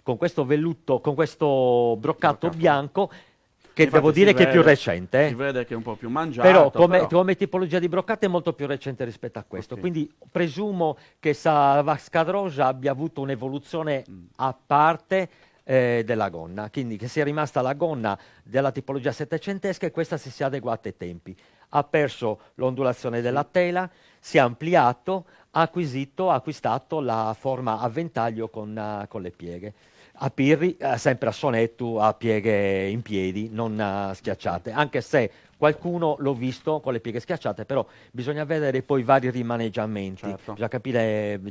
con questo velluto, con questo broccato bianco, che devo dire che è più recente. Si vede che è un po' più mangiato. Però come tipologia di broccato è molto più recente rispetto a questo. Quindi presumo che Savasca abbia avuto un'evoluzione a parte della gonna. Quindi che sia rimasta la gonna della tipologia settecentesca e questa si sia adeguata ai tempi. Ha perso l'ondulazione della tela, si è ampliato, ha acquistato la forma a ventaglio con le pieghe. A Pirri, sempre a sonetto, a pieghe in piedi, non schiacciate, anche se qualcuno l'ho visto con le pieghe schiacciate, però bisogna vedere poi i vari rimaneggiamenti, bisogna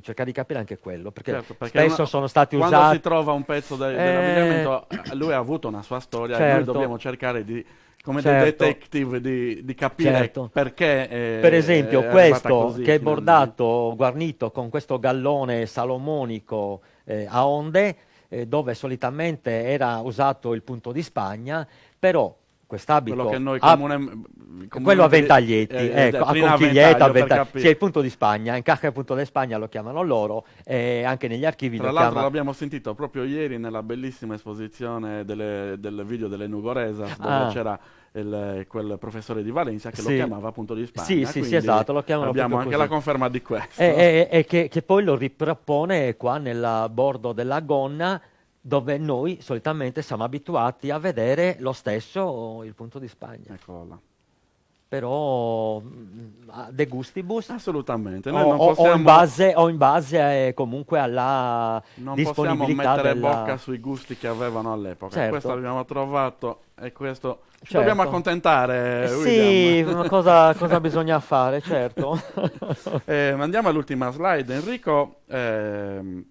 cercare di capire anche quello, perché spesso sono stati usati... Quando si trova un pezzo dell'abbigliamento, lui ha avuto una sua storia, e noi dobbiamo cercare di... come dei detective di capire perché per esempio questo che è bordato, guarnito con questo gallone salomonico a onde, dove solitamente era usato il punto di Spagna, però quest'abito, quello che noi quello a ventaglietti, a conchiglietta, il punto di Spagna, in Caja punto di Spagna lo chiamano loro, e anche negli archivi tra l'altro l'abbiamo sentito proprio ieri nella bellissima esposizione del video delle Nugoresas, dove c'era quel professore di Valencia che lo chiamava punto di Spagna. Sì, esatto, lo chiamano. Abbiamo anche così. la conferma di questo. E che poi lo ripropone qua nel bordo della gonna, dove noi solitamente siamo abituati a vedere lo stesso il punto di Spagna. Eccolo là. Però de gustibus, assolutamente. Noi in base comunque alla non disponibilità possiamo mettere bocca sui gusti che avevano all'epoca. Questo l'abbiamo trovato e questo ci Certo. dobbiamo accontentare, Sì, William. cosa bisogna fare, certo. Andiamo all'ultima slide, Enrico.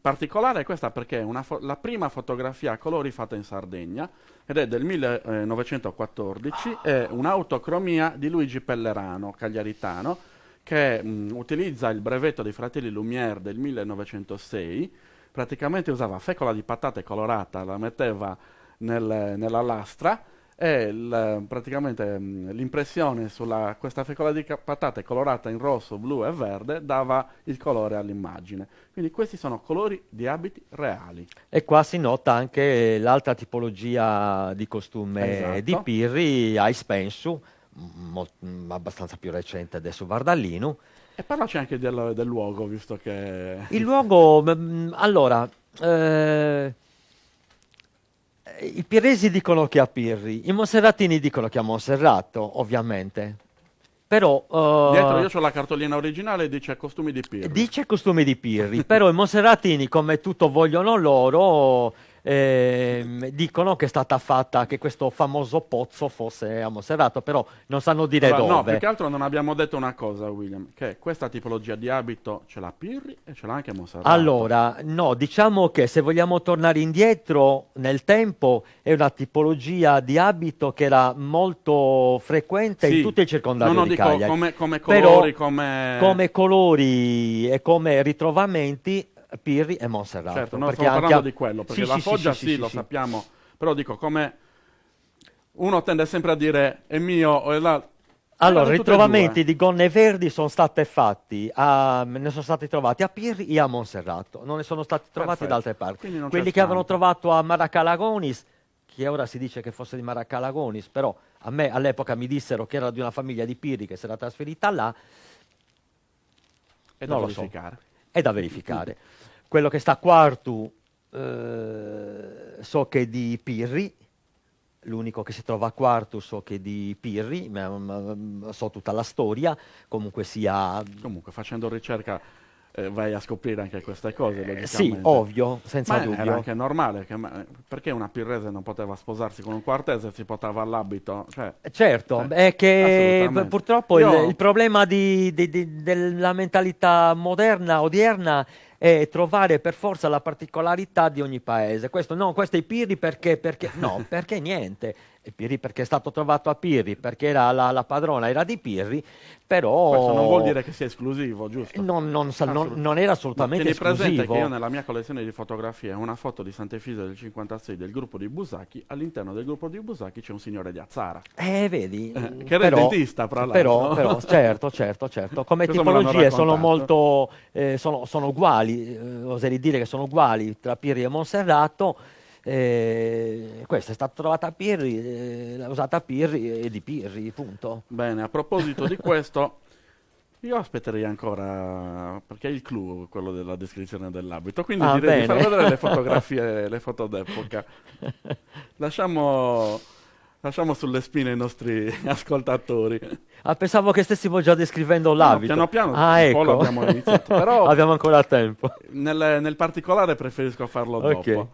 Particolare è questa perché è la prima fotografia a colori fatta in Sardegna ed è del 1914, è un'autocromia di Luigi Pellerano, cagliaritano, che utilizza il brevetto dei fratelli Lumière del 1906. Praticamente usava fecola di patate colorata, la metteva nella lastra e praticamente l'impressione su questa fecola di patate colorata in rosso, blu e verde dava il colore all'immagine. Quindi questi sono colori di abiti reali. E qua si nota anche l'altra tipologia di costume di Esatto. Pirri, Ice Pensu, abbastanza più recente adesso Vardallino. E parlaci anche del luogo, visto che... Il luogo, allora, i pirresi dicono che è a Pirri, i monserratini dicono che è a Monserrato, ovviamente. Però Dietro io ho la cartolina originale e dice costumi di Pirri. dice costumi di Pirri, però i monserratini, come tutto vogliono loro, dicono che è stata fatta, che questo famoso pozzo fosse a Monserrato, però non sanno dire Allora, no, dove. più che altro non abbiamo detto una cosa, William, che questa tipologia di abito ce l'ha Pirri e ce l'ha anche Monserrato. Allora, no, diciamo che se vogliamo tornare indietro nel tempo, è una tipologia di abito che era molto frequente Sì, in tutto il circondario no, di dico Cagliari. come Però, colori, come colori e come ritrovamenti, Pirri e Monserrato. Certo, non perché stiamo anche parlando di quello, perché Sì, la sì, foggia sì, sì, sì, lo sì. sappiamo, però dico come uno tende sempre a dire è mio o è là. Allora, Erano i tutte e ritrovamenti due. di gonne verdi sono stati fatti ne sono stati trovati a Pirri e a Monserrato, non ne sono stati trovati da Perfetto. altre parti. Quindi non c'è Quelli che avevano scampo. trovato a Maracalagonis, che ora si dice che fosse di Maracalagonis, però a me all'epoca mi dissero che era di una famiglia di Pirri che si era trasferita là, È da non lo so, verificare. è da verificare. Quello che sta a Quartu, so che è di Pirri, l'unico che si trova a Quartu so che è di Pirri, so tutta la storia, comunque sia... Comunque, facendo ricerca vai a scoprire anche queste cose, logicamente. Sì, ovvio, senza Ma era dubbio. anche normale, perché una pirrese non poteva sposarsi con un quartese e si portava all'abito? Cioè, Certo, cioè, è che assolutamente. purtroppo Io- il problema della mentalità moderna, odierna, è trovare per forza la particolarità di ogni paese. Questo è Pirri perché no, perché niente. È Pirri perché è stato trovato a Pirri, perché era la padrona era di Pirri, però Questo non vuol dire che sia esclusivo, giusto? non era assolutamente Tieni presente esclusivo. che io nella mia collezione di fotografie ho una foto di Sant'Efisio del 56 del gruppo di Busacchi, all'interno del gruppo di Busacchi c'è un signore di Azzara. Vedi, Che era il dentista, fra l'altro. però, certo. Come Questo me l'hanno tipologie sono raccontato. molto, sono uguali, oserei dire che sono uguali tra Pirri e Monserrato. Questa è stata trovata a Pirri, l'ha usata a Pirri e di Pirri, punto. Bene, a proposito di questo, io aspetterei ancora, perché è il clou quello della descrizione dell'abito, quindi direi di far bene. vedere le fotografie, le foto d'epoca. Lasciamo sulle spine i nostri ascoltatori. Pensavo che stessimo già descrivendo l'abito. Piano piano, Ah, un po' ecco. l'abbiamo iniziato, però Abbiamo ancora tempo. nel particolare preferisco farlo Ok. dopo.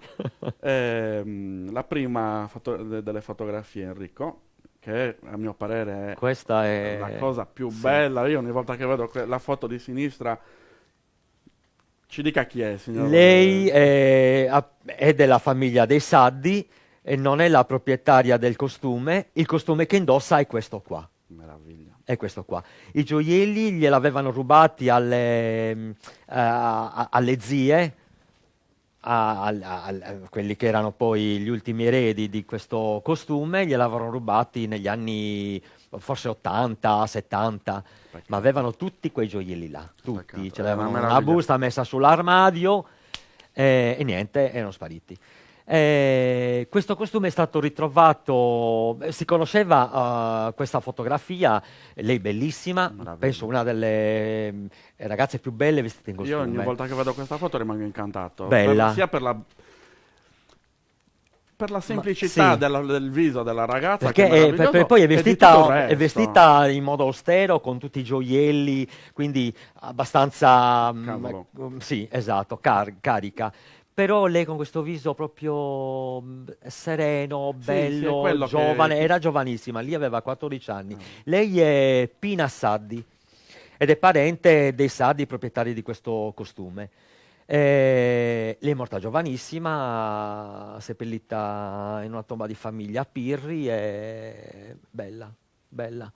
La prima delle fotografie, Enrico, che a mio parere è Questa è la cosa più sì. bella. Io ogni volta che vedo la foto di sinistra, ci dica chi è, signor. Lei è della famiglia dei Saddi e non è la proprietaria del costume. Il costume che indossa è questo qua. Meraviglia. È questo qua. I gioielli gliel'avevano rubati alle zie, quelli che erano poi gli ultimi eredi di questo costume, gliel'avevano rubati negli anni forse 80, 70, ma avevano tutti quei gioielli là, tutti. Peccato, Ce l'avevano una una meraviglia. busta messa sull'armadio e niente, erano spariti. Questo costume è stato ritrovato, si conosceva questa fotografia, lei bellissima, Meraviglia. penso una delle ragazze più belle vestite in Io costume. ogni volta che vedo questa foto rimango incantato. Bella. Sia per la semplicità sì. del viso della ragazza, Perché che è meraviglioso, poi e di tutto il è resto. vestita in modo austero, con tutti i gioielli, quindi abbastanza, Cavolo. sì, esatto, carica. però lei con questo viso proprio sereno, Sì, bello, quello giovane, che... era giovanissima, lì aveva 14 anni. Lei è Pina Saddi ed è parente dei Saddi, proprietari di questo costume. Lei è morta giovanissima, seppellita in una tomba di famiglia a Pirri, è bella, bella.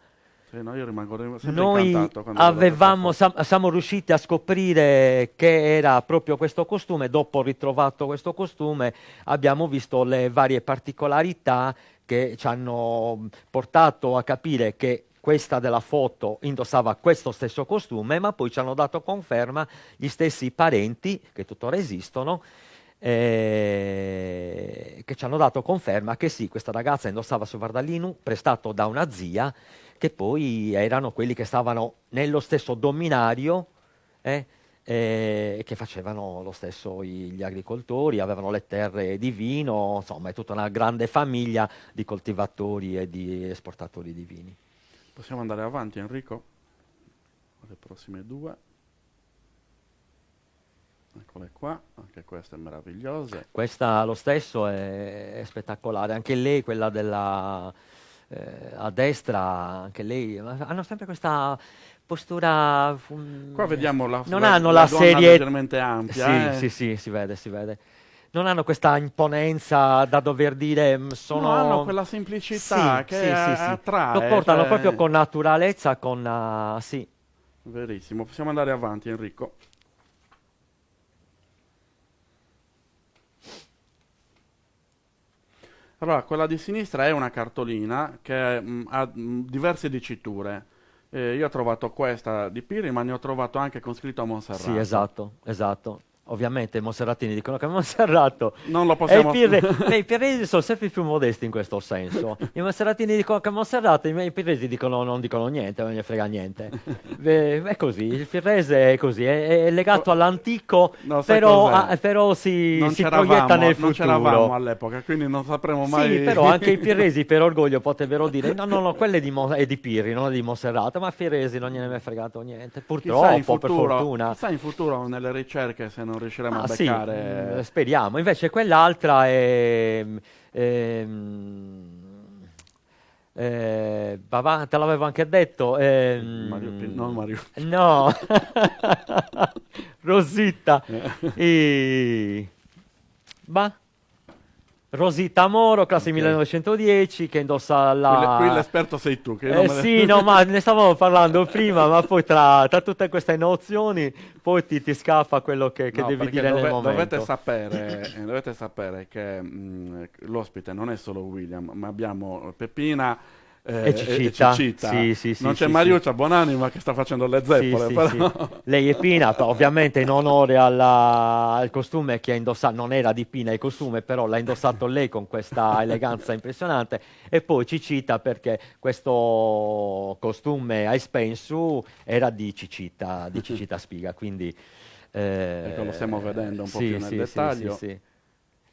Sì, no, io rimango sempre Noi incantato quando vedo questa foto. siamo riusciti a scoprire che era proprio questo costume. Dopo ritrovato questo costume, abbiamo visto le varie particolarità che ci hanno portato a capire che questa della foto indossava questo stesso costume, ma poi ci hanno dato conferma gli stessi parenti, che tuttora esistono, che ci hanno dato conferma che sì, questa ragazza indossava su Vardalinu, prestato da una zia, che poi erano quelli che stavano nello stesso dominario, che facevano lo stesso gli agricoltori, avevano le terre di vino, insomma è tutta una grande famiglia di coltivatori e di esportatori di vini. Possiamo andare avanti, Enrico? Le prossime due. Eccole qua, anche queste meravigliose. Questa lo stesso è spettacolare, anche lei, quella della a destra, anche lei, hanno sempre questa postura. Qua vediamo Non hanno la donna serie. leggermente ampia. Sì, si vede, si vede. Non hanno questa imponenza da dover dire sono. No, hanno quella semplicità che attrae. Lo portano cioè... proprio con naturalezza, sì. Verissimo, possiamo andare avanti, Enrico. Allora, quella di sinistra è una cartolina che ha diverse diciture. Io ho trovato questa di Pirri, ma ne ho trovato anche con scritto a Monserrato. Sì, esatto. Ovviamente i monserratini dicono che Monserrato non lo possiamo i pirresi sono sempre più modesti in questo senso. I monserratini dicono che Monserrato, i pirresi non dicono niente, non gli frega niente. È così, il pirrese è così, è legato all'antico, però si proietta nel futuro. Non c'eravamo all'epoca, quindi non sapremo mai. Sì, però anche i pirresi per orgoglio potrebbero dire no, quello è di Pirri, non è di Monserrato, ma i pirresi non gliene è mai fregato niente. Purtroppo, per fortuna. Chissà in futuro nelle ricerche se non riusciremo a beccare. Sì, speriamo. Invece quell'altra è te l'avevo anche detto. Non Mario. No, Rosita. Rosita Moro, classe 1910, che indossa Qui l'esperto sei tu. Che sì, no, ma ne stavamo parlando prima, ma poi tra tutte queste nozioni poi ti scappa quello che devi dire nel momento. Dovete sapere che l'ospite non è solo William, ma abbiamo Peppina e Cicita. Sì, non c'è Mariuccia, buonanima, che sta facendo le zeppole. Sì. Lei è Pina, ovviamente in onore al costume che ha indossato. Non era di Pina il costume, però l'ha indossato lei con questa eleganza impressionante. E poi Cicita perché questo costume a Spensu era di Cicita Spiga, quindi ecco, lo stiamo vedendo un po' più nel dettaglio. Sì.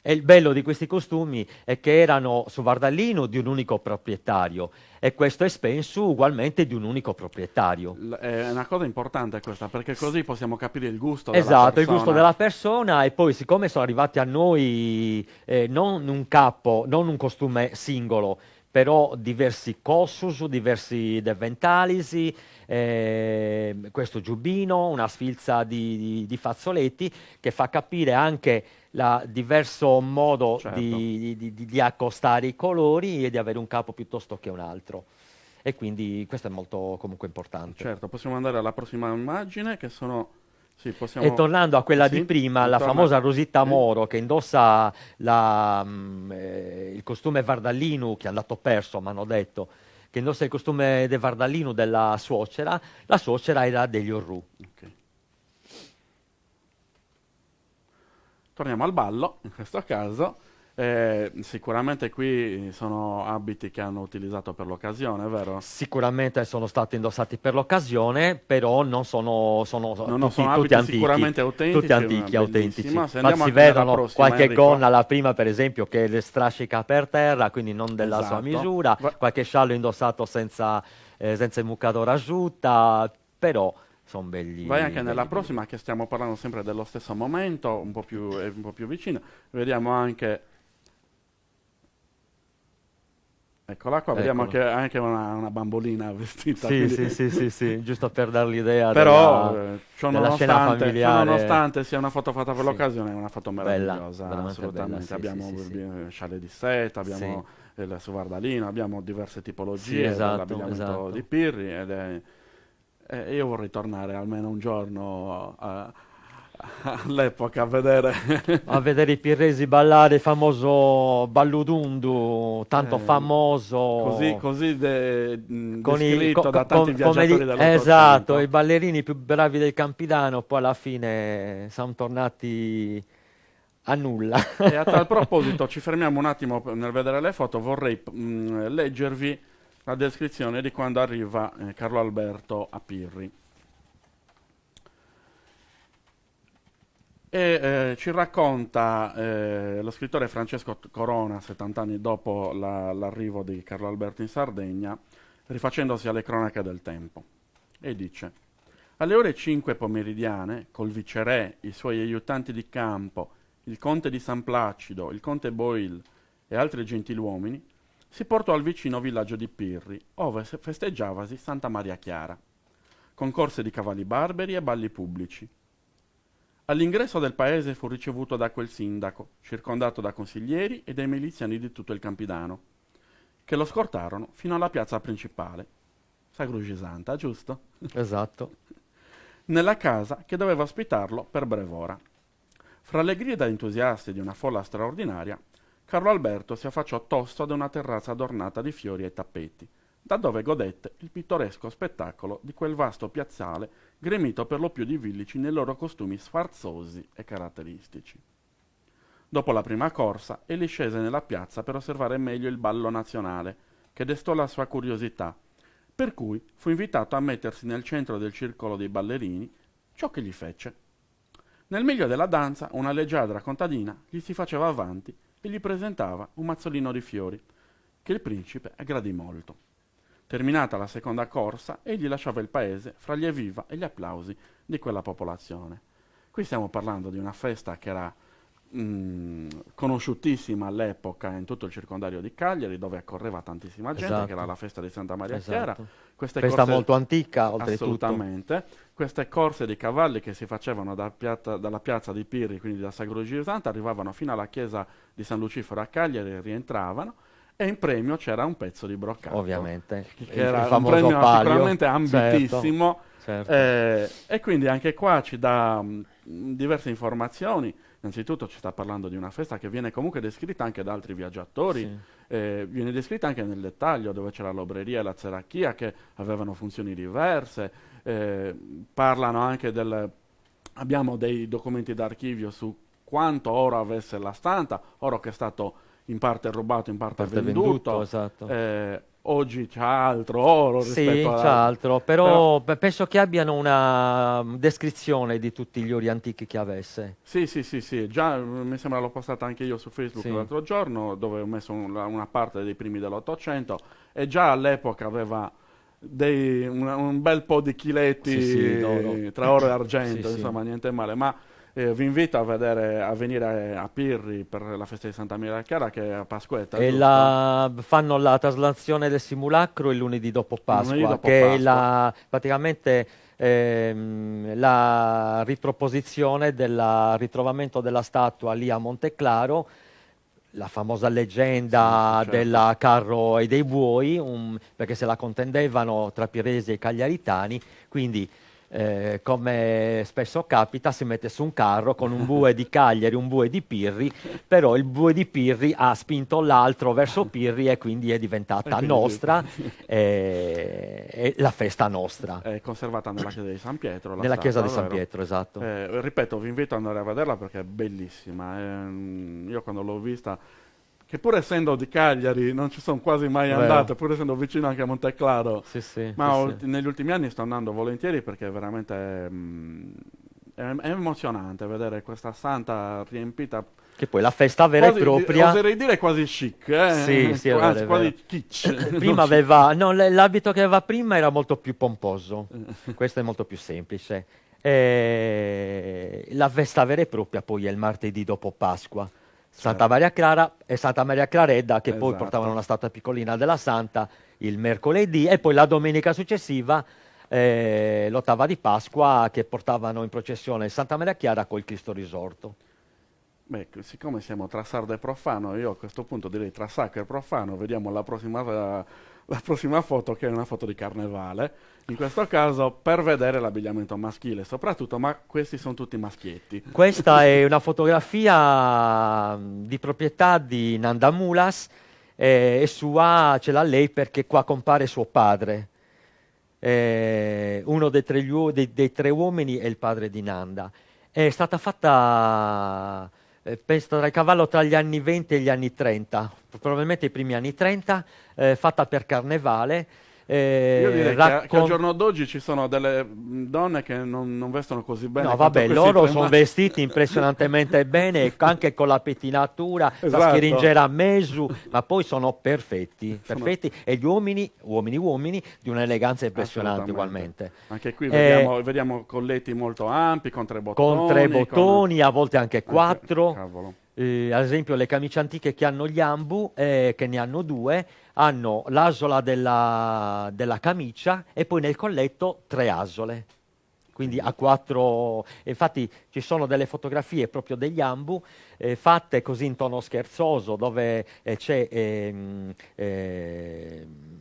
E il bello di questi costumi è che erano su Vardalino di un unico proprietario e questo è Spensu ugualmente di un unico proprietario. È una cosa importante questa, perché così possiamo capire il gusto della persona. Esatto, il gusto della persona, e poi siccome sono arrivati a noi non un capo, non un costume singolo, però diversi cossus, diversi deventalisi, questo giubbino, una sfilza di fazzoletti che fa capire anche diverso modo di accostare i colori e di avere un capo piuttosto che un altro. E quindi questo è molto comunque importante. Certo, possiamo andare alla prossima immagine che sono... Sì, E tornando a quella di prima, la famosa Rosita Moro che indossa il costume Vardalinu, che è andato perso, mi hanno detto, che indossa il costume de Vardalinu della suocera, la suocera era degli Orrù. Okay. Torniamo al ballo, in questo caso. Sicuramente qui sono abiti che hanno utilizzato per l'occasione, vero? Sicuramente sono stati indossati per l'occasione, però non sono tutti antichi. Sicuramente autentici. Tutti autentici. Ma si vedono qualche gonna, la prima per esempio, che le strascica per terra, quindi non della sua misura, qualche sciallo indossato senza il mucador asciutta, però sono belli. Vai anche nella belli. prossima, che stiamo parlando sempre dello stesso momento, un po' più vicino. Vediamo anche, eccola qua, vediamo Eccola. che anche una bambolina vestita. Sì, quindi- sì, giusto per dar l'idea Però, della scena familiare. nonostante sia una foto fatta per Sì. l'occasione, è una foto Bella, meravigliosa, veramente assolutamente. bella, sì, Abbiamo sì, sì, sì. il scialle di seta, abbiamo il suvardalino, abbiamo diverse tipologie Sì, esatto, dell'abbigliamento esatto. di Pirri io vorrei tornare almeno un giorno all'epoca a vedere. A vedere i pirresi ballare il famoso Balludundu, tanto famoso, Così con descritto da tanti viaggiatori dell'Ottocento. esatto, i ballerini più bravi del Campidano, poi alla fine sono tornati a nulla. E a tal proposito, ci fermiamo un attimo nel vedere le foto. Vorrei leggervi la descrizione di quando arriva Carlo Alberto a Pirri. Ci racconta lo scrittore Francesco Corona, 70 anni dopo l'arrivo di Carlo Alberto in Sardegna, rifacendosi alle cronache del tempo. E dice: alle ore 5 pomeridiane, col viceré, i suoi aiutanti di campo, il conte di San Placido, il conte Boil e altri gentiluomini, si portò al vicino villaggio di Pirri, ove festeggiavasi Santa Maria Chiara, con corse di cavalli barberi e balli pubblici. All'ingresso del paese fu ricevuto da quel sindaco, circondato da consiglieri e dai miliziani di tutto il Campidano, che lo scortarono fino alla piazza principale, Sagrugisanta, giusto? Esatto. Nella casa che doveva ospitarlo per brev'ora. Fra le grida entusiasti di una folla straordinaria, Carlo Alberto si affacciò tosto ad una terrazza adornata di fiori e tappeti, da dove godette il pittoresco spettacolo di quel vasto piazzale gremito per lo più di villici nei loro costumi sfarzosi e caratteristici. Dopo la prima corsa, egli scese nella piazza per osservare meglio il ballo nazionale, che destò la sua curiosità, per cui fu invitato a mettersi nel centro del circolo dei ballerini, ciò che gli fece. Nel meglio della danza, una leggiadra contadina gli si faceva avanti e gli presentava un mazzolino di fiori, che il principe aggradì molto. Terminata la seconda corsa, egli lasciava il paese fra gli evviva e gli applausi di quella popolazione. Qui stiamo parlando di una festa che era conosciutissima all'epoca in tutto il circondario di Cagliari, dove accorreva tantissima gente, Esatto. che era la festa di Santa Maria Esatto. Chiara. Queste Festa corse, molto antica, oltretutto. assolutamente. Queste corse di cavalli che si facevano dalla piazza di Pirri, quindi da Sagrugisanta, arrivavano fino alla chiesa di San Lucifero a Cagliari e rientravano. E in premio c'era un pezzo di broccato. Ovviamente. Che era un famoso premio palio. sicuramente ambitissimo. Certo. E quindi anche qua ci dà diverse informazioni. Innanzitutto ci sta parlando di una festa che viene comunque descritta anche da altri viaggiatori. Sì. Viene descritta anche nel dettaglio, dove c'era l'obreria e la zeracchia che avevano funzioni diverse. Parlano anche abbiamo dei documenti d'archivio su quanto oro avesse la stanta, oro che è stato in parte rubato, in parte venduto. Esatto. Oggi c'ha altro oro rispetto Sì, c'è altro, però penso che abbiano una descrizione di tutti gli ori antichi che avesse. Sì, già mi sembra l'ho postata anche io su Facebook Sì. l'altro giorno, dove ho messo una parte dei primi dell'Ottocento, e già all'epoca aveva un bel po' di chiletti Sì, d'oro. tra oro e argento, Sì, insomma, niente male, ma vi invito a venire a Pirri per la festa di Santa Maria Chiara, che è a Pasquetta. E giusto? fanno la traslazione del simulacro il lunedì dopo Pasqua, Lunedì dopo che è Pasqua. praticamente la riproposizione del ritrovamento della statua lì a Monteclaro, la famosa leggenda Sì, certo. del carro e dei buoi, perché se la contendevano tra piresi e cagliaritani, quindi come spesso capita, si mette su un carro con un bue di Cagliari, un bue di Pirri, però il bue di Pirri ha spinto l'altro verso Pirri e quindi è diventata nostra, e la festa nostra. È conservata nella chiesa di San Pietro. Nella chiesa di San vero? Pietro, esatto. Ripeto, vi invito ad andare a vederla perché è bellissima. Io quando l'ho vista, che pur essendo di Cagliari non ci sono quasi mai Vero. andato, pur essendo vicino anche a Monteclaro, Sì, ma sì. negli ultimi anni sto andando volentieri perché veramente è emozionante vedere questa santa riempita. Che poi la festa vera quasi, e propria. Oserei dire quasi chic, Sì, anzi, quasi kitsch. Prima aveva, no, l'abito che aveva prima era molto più pomposo, questo è molto più semplice. La festa vera e propria poi è il martedì dopo Pasqua. Santa Maria Clara e Santa Maria Claredda, che poi portavano una statua piccolina della Santa il mercoledì, e poi la domenica successiva, l'ottava di Pasqua, che portavano in processione Santa Maria Chiara col Cristo risorto. Beh, siccome siamo tra sardo e profano, io a questo punto direi tra sacro e profano, vediamo la prossima foto, che è una foto di carnevale, in questo caso per vedere l'abbigliamento maschile soprattutto, ma questi sono tutti maschietti. Questa è una fotografia di proprietà di Nanda Mulas, e sua ce l'ha lei perché qua compare suo padre. Uno dei tre uomini è il padre di Nanda. È stata fatta, penso, tra il cavallo tra gli anni 20 e gli anni 30, probabilmente i primi anni 30, fatta per carnevale. Io direi che al giorno d'oggi ci sono delle donne che non vestono così bene. No, vabbè, loro sono vestiti impressionantemente bene, anche con la pettinatura, la schiringera a mesu, ma poi sono perfetti, e gli uomini di un'eleganza impressionante ugualmente. Anche qui vediamo colletti molto ampi, con tre bottoni, a volte anche 4. Ad esempio le camicie antiche che hanno gli ambu, che ne hanno 2, hanno l'asola della camicia e poi nel colletto 3 asole, quindi a 4. Infatti ci sono delle fotografie proprio degli ambu fatte così in tono scherzoso, dove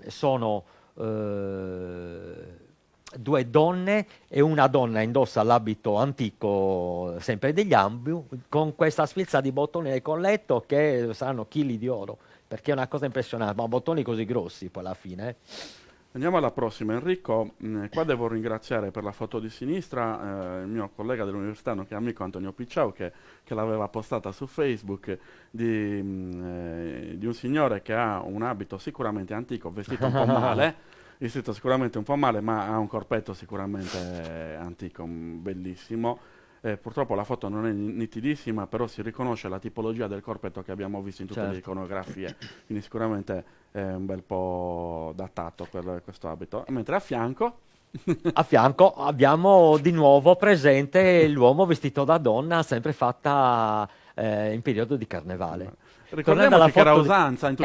sono 2 donne, e una donna indossa l'abito antico sempre degli ambu, con questa sfilza di bottoni nel colletto che saranno chili di oro, perché è una cosa impressionante, ma bottoni così grossi poi alla fine. Andiamo alla prossima, Enrico. Qua devo ringraziare per la foto di sinistra il mio collega dell'università, che è amico Antonio Picciau, che l'aveva postata su Facebook, di un signore che ha un abito sicuramente antico, vestito un po' male, vestito sicuramente un po' male, ma ha un corpetto sicuramente antico, bellissimo. Purtroppo la foto non è nitidissima, però si riconosce la tipologia del corpetto che abbiamo visto in tutte le iconografie, quindi sicuramente è un bel po' datato per questo abito. Mentre a fianco abbiamo di nuovo presente l'uomo vestito da donna, sempre fatta in periodo di carnevale. Ricordiamoci che era usanza in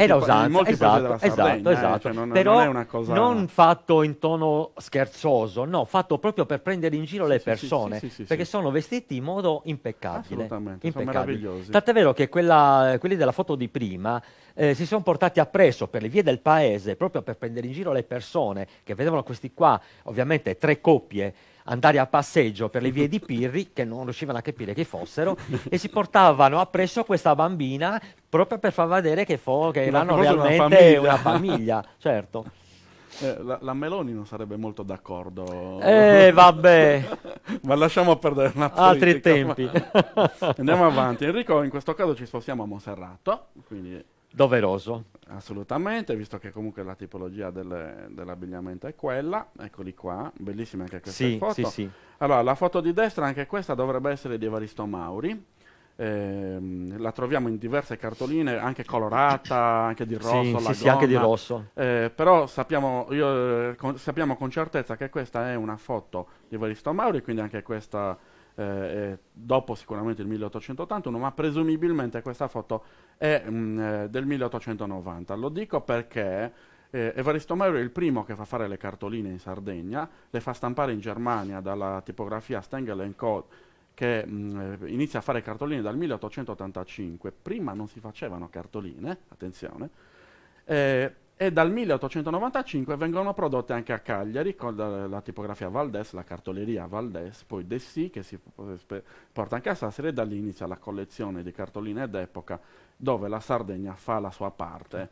molti paesi della Sardegna, cioè però non è una cosa... non fatto in tono scherzoso, no, fatto proprio per prendere in giro le persone, perché sono vestiti in modo impeccabile. Assolutamente, sono meravigliosi. Tant'è vero che quelli della foto di prima si sono portati appresso per le vie del paese, proprio per prendere in giro le persone che vedevano questi qua, ovviamente 3 coppie, andare a passeggio per le vie di Pirri, che non riuscivano a capire chi fossero, e si portavano appresso questa bambina proprio per far vedere che erano realmente una famiglia, certo. La Meloni non sarebbe molto d'accordo. Vabbè. Ma lasciamo perdere la politica. Altri tempi. Andiamo avanti. Enrico, in questo caso ci spostiamo a Monserrato, quindi... Doveroso. Assolutamente, visto che comunque la tipologia dell'abbigliamento è quella. Eccoli qua, bellissime anche queste foto. Sì. Allora, la foto di destra, anche questa dovrebbe essere di Evaristo Mauri. La troviamo in diverse cartoline, anche colorata, anche di rosso, sì, anche di rosso. Però sappiamo con certezza che questa è una foto di Evaristo Mauri, quindi anche questa dopo sicuramente il 1881, ma presumibilmente questa foto è del 1890. Lo dico perché Evaristo Mauri è il primo che fa fare le cartoline in Sardegna, le fa stampare in Germania dalla tipografia Stengel & Co., che inizia a fare cartoline dal 1885. Prima non si facevano cartoline, attenzione, e dal 1895 vengono prodotte anche a Cagliari con la tipografia Valdés, la cartoleria Valdés, poi Dessì, che si porta anche a Sassari, e da lì inizia la collezione di cartoline d'epoca, dove la Sardegna fa la sua parte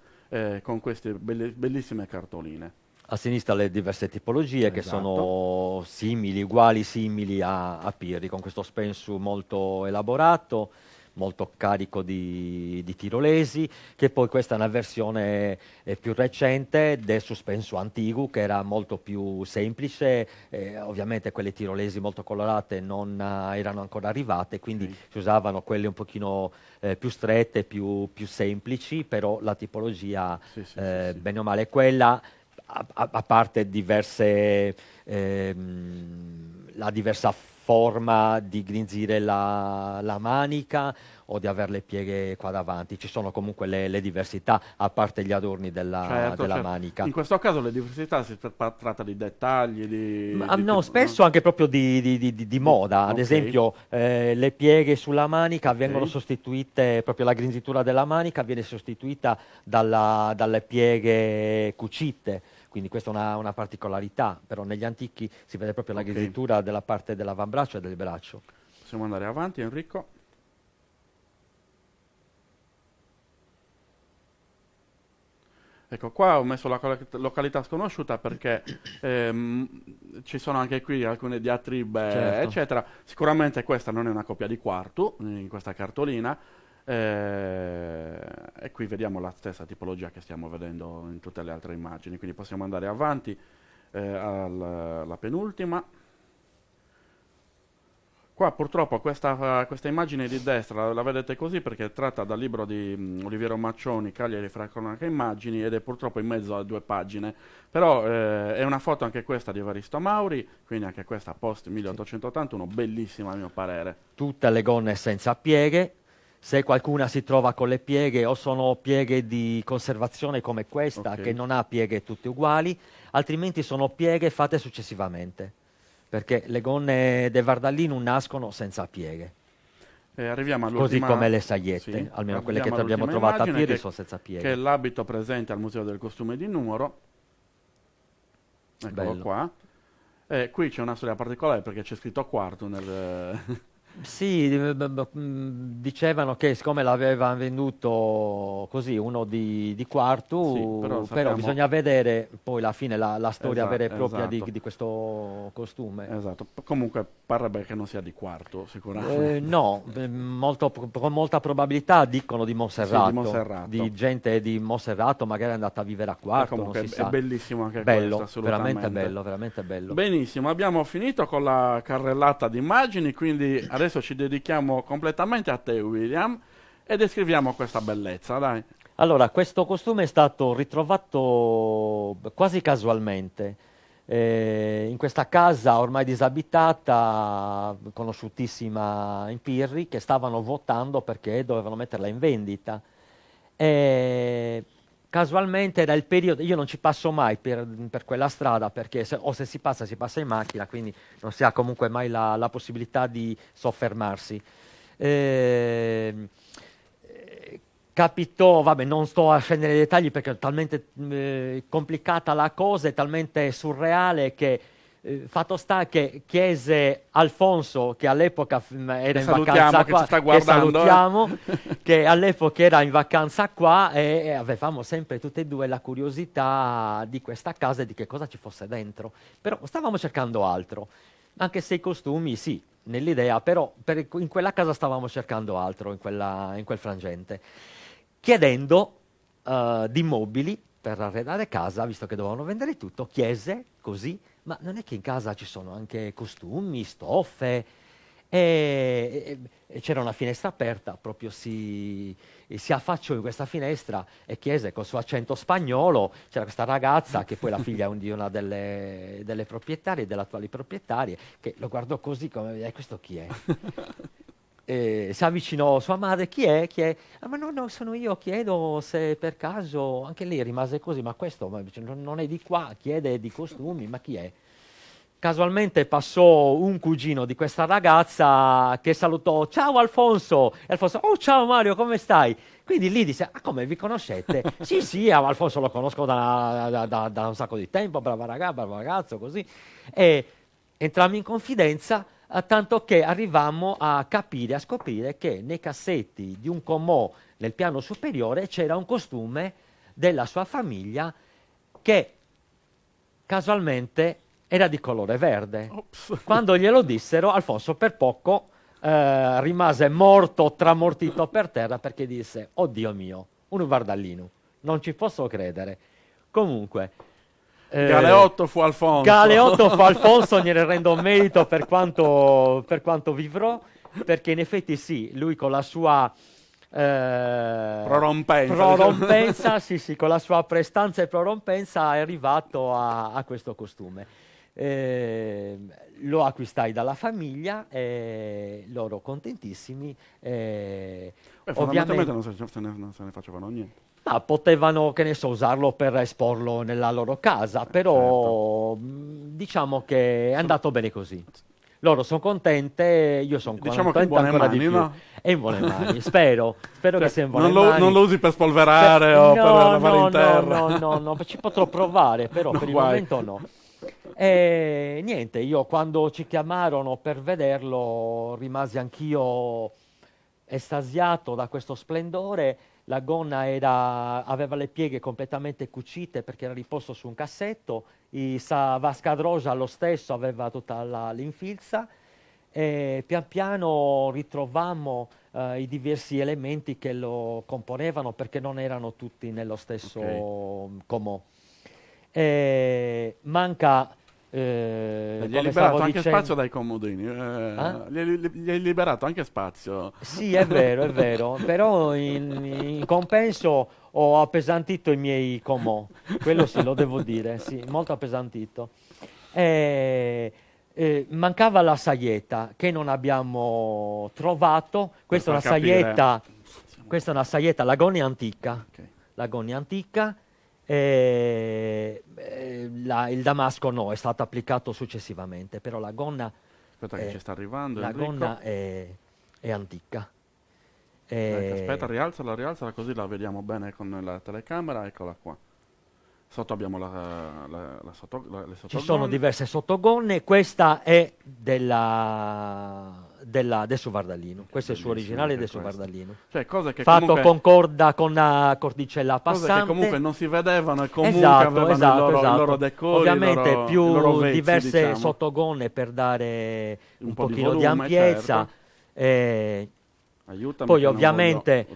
con queste bellissime cartoline. A sinistra le diverse tipologie che sono simili a Pirri, con questo spensu molto elaborato, molto carico di tirolesi, che poi questa è una versione più recente del suspenso antico, che era molto più semplice, ovviamente quelle tirolesi molto colorate non erano ancora arrivate, quindi si usavano quelle un pochino più strette, più semplici, però la tipologia bene o male è quella, a parte la diversa forma di grinzire la manica o di avere le pieghe qua davanti. Ci sono comunque le diversità, a parte gli adorni della manica. In questo caso le diversità si tratta di dettagli, no, spesso anche proprio di moda. Ad esempio, le pieghe sulla manica vengono sostituite, proprio la grinzitura della manica viene sostituita dalle pieghe cucite. Quindi questa è una particolarità, però negli antichi si vede proprio la grinzitura della parte dell'avambraccio e del braccio. Possiamo andare avanti, Enrico? Ecco, qua ho messo la località sconosciuta perché ci sono anche qui alcune diatribe, eccetera. Sicuramente questa non è una copia di quarto, in questa cartolina, e qui vediamo la stessa tipologia che stiamo vedendo in tutte le altre immagini, quindi possiamo andare avanti alla penultima. Qua purtroppo questa immagine di destra la vedete così perché tratta dal libro di Oliviero Maccioni, Cagliari fra cronache e immagini, ed è purtroppo in mezzo a 2 pagine, però è una foto anche questa di Evaristo Mauri, quindi anche questa post 1881, bellissima a mio parere. Tutte le gonne senza pieghe. Se qualcuna si trova con le pieghe, o sono pieghe di conservazione come questa, che non ha pieghe tutte uguali, altrimenti sono pieghe fatte successivamente, perché le gonne del Vardallino nascono senza pieghe. Arriviamo all'ultima, così come le saiette, almeno quelle che abbiamo trovato a Pirri sono senza pieghe. Che è l'abito presente al Museo del Costume di Nuoro. Eccolo qua. Qui c'è una storia particolare perché c'è scritto quarto nel... Sì, dicevano che siccome l'aveva venduto così uno di quarto, però bisogna vedere poi alla fine la storia vera e propria di questo costume. Esatto, comunque parrebbe che non sia di quarto sicuramente. No, con molta probabilità dicono di Monserrato, di di gente di Monserrato magari è andata a vivere a quarto, comunque non si è sa. bellissimo anche bello, questo, assolutamente. veramente bello. Benissimo, abbiamo finito con la carrellata di immagini, quindi adesso ci dedichiamo completamente a te, William, e descriviamo questa bellezza, dai. Allora, questo costume è stato ritrovato quasi casualmente in questa casa ormai disabitata, conosciutissima in Pirri, che stavano votando perché dovevano metterla in vendita. Casualmente era il periodo, io non ci passo mai per quella strada perché se si passa in macchina, quindi non si ha comunque mai la possibilità di soffermarsi. Capitò, vabbè, non sto a scendere nei dettagli perché è talmente complicata la cosa, è talmente surreale che fatto sta che chiese Alfonso, che all'epoca era in vacanza qua, che salutiamo, che all'epoca era in vacanza qua, e avevamo sempre tutte e due la curiosità di questa casa e di che cosa ci fosse dentro. Però stavamo cercando altro, anche se i costumi sì, nell'idea, però in quella casa stavamo cercando altro, in quel frangente, chiedendo di mobili per arredare casa, visto che dovevano vendere tutto, chiese così: ma non è che in casa ci sono anche costumi, stoffe? E c'era una finestra aperta, proprio si affacciò in questa finestra e chiese col suo accento spagnolo. C'era questa ragazza che poi è la figlia di una delle proprietarie, delle attuali proprietarie, che lo guardò così come: questo chi è? Si avvicinò a sua madre: chi è? Ah, ma no, sono io, chiedo se per caso. Anche lei rimase così: ma questo non è di qua, chiede di costumi, ma chi è? Casualmente passò un cugino di questa ragazza che salutò: ciao Alfonso! E Alfonso: oh, ciao Mario, come stai? Quindi lì disse: ah, come, vi conoscete? sì, Alfonso lo conosco da un sacco di tempo, bravo ragazzo, così. E entrammo in confidenza, tanto che arrivammo a scoprire che nei cassetti di un comò nel piano superiore c'era un costume della sua famiglia che casualmente era di colore verde. Ops. Quando glielo dissero, Alfonso per poco rimase morto, tramortito per terra perché disse: "Oddio mio, un Vardallino, non ci posso credere". Comunque, Galeotto fu Alfonso. Galeotto fu Alfonso, gliene rendo merito per quanto vivrò, perché in effetti sì, lui con la sua prorompenza, sì, con la sua prestanza e prorompenza è arrivato a questo costume. Lo acquistai dalla famiglia, loro contentissimi. Fondamentalmente non se ne facevano niente. Potevano, che ne so, usarlo per esporlo nella loro casa, però diciamo che è andato bene così. Loro sono contente, io sono contenta ancora di più. No? È in buone mani, spero che sia in buone mani. Non lo usi per spolverare o per lavare in terra? No, ci potrò provare, però per il momento no. E niente, io quando ci chiamarono per vederlo rimasi anch'io estasiato da questo splendore. La gonna aveva le pieghe completamente cucite perché era riposto su un cassetto, sa vasca rosa lo stesso aveva tutta l'infilza, e pian piano ritrovammo i diversi elementi che lo componevano perché non erano tutti nello stesso comò. Manca gli hai liberato anche spazio dai comodini, gli hai liberato anche spazio. Sì, è vero, però in compenso ho appesantito i miei comò, quello sì, lo devo dire, sì, molto appesantito. Mancava la saietta che non abbiamo trovato. Questa è una saietta Lagonia antica, okay. Lagonia antica. Il damasco no, è stato applicato successivamente, però la gonna, che ci sta arrivando, la gonna è antica. Aspetta, rialzala così la vediamo bene con la telecamera. Eccola qua. Sotto abbiamo le sottogonne. Ci sono diverse sottogonne. Questa è del suo Vardallino. Questo è il suo originale del suo Vardallino. Cioè, cose che fatto con corda, con una cordicella passante. Cose che comunque non si vedevano e comunque avevano il loro decori. Ovviamente i loro, più i loro vezzi, diverse diciamo. Sottogonne per dare un pochino volume, di ampiezza. Certo. Poi ovviamente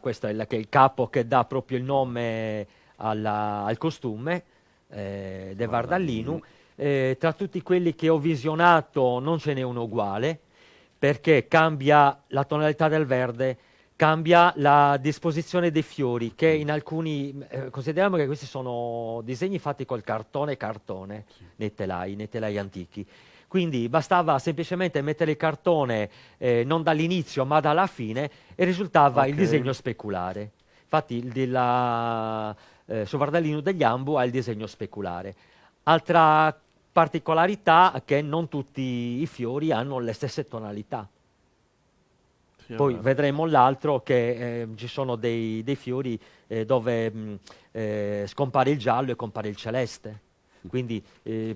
questo è il capo che dà proprio il nome al costume del Vardallino. Tra tutti quelli che ho visionato non ce n'è uno uguale, perché cambia la tonalità del verde, cambia la disposizione dei fiori, che in alcuni consideriamo che questi sono disegni fatti col cartone sì, nei telai antichi. Quindi bastava semplicemente mettere il cartone non dall'inizio ma dalla fine e risultava il disegno speculare. Infatti su Vardallino degli Ambu ha il disegno speculare. Altra particolarità è che non tutti i fiori hanno le stesse tonalità. Sì, poi vedremo l'altro che ci sono dei fiori dove scompare il giallo e compare il celeste. Quindi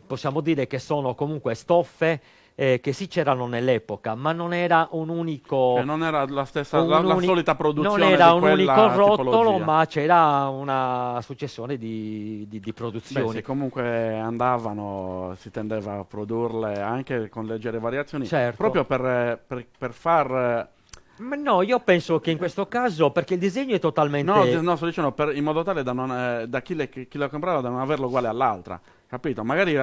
possiamo dire che sono comunque stoffe che sì c'erano nell'epoca, ma non era un unico... non era la stessa, la solita produzione. Non era di un unico rottolo, tipologia. ma c'era una successione di produzioni. Se comunque andavano, si tendeva a produrle anche con leggere variazioni, certo. Proprio per far... Ma no, io penso che in questo caso, perché il disegno è totalmente... No, sto dicendo in modo tale da chi lo comprava da non averlo uguale all'altra, capito? Magari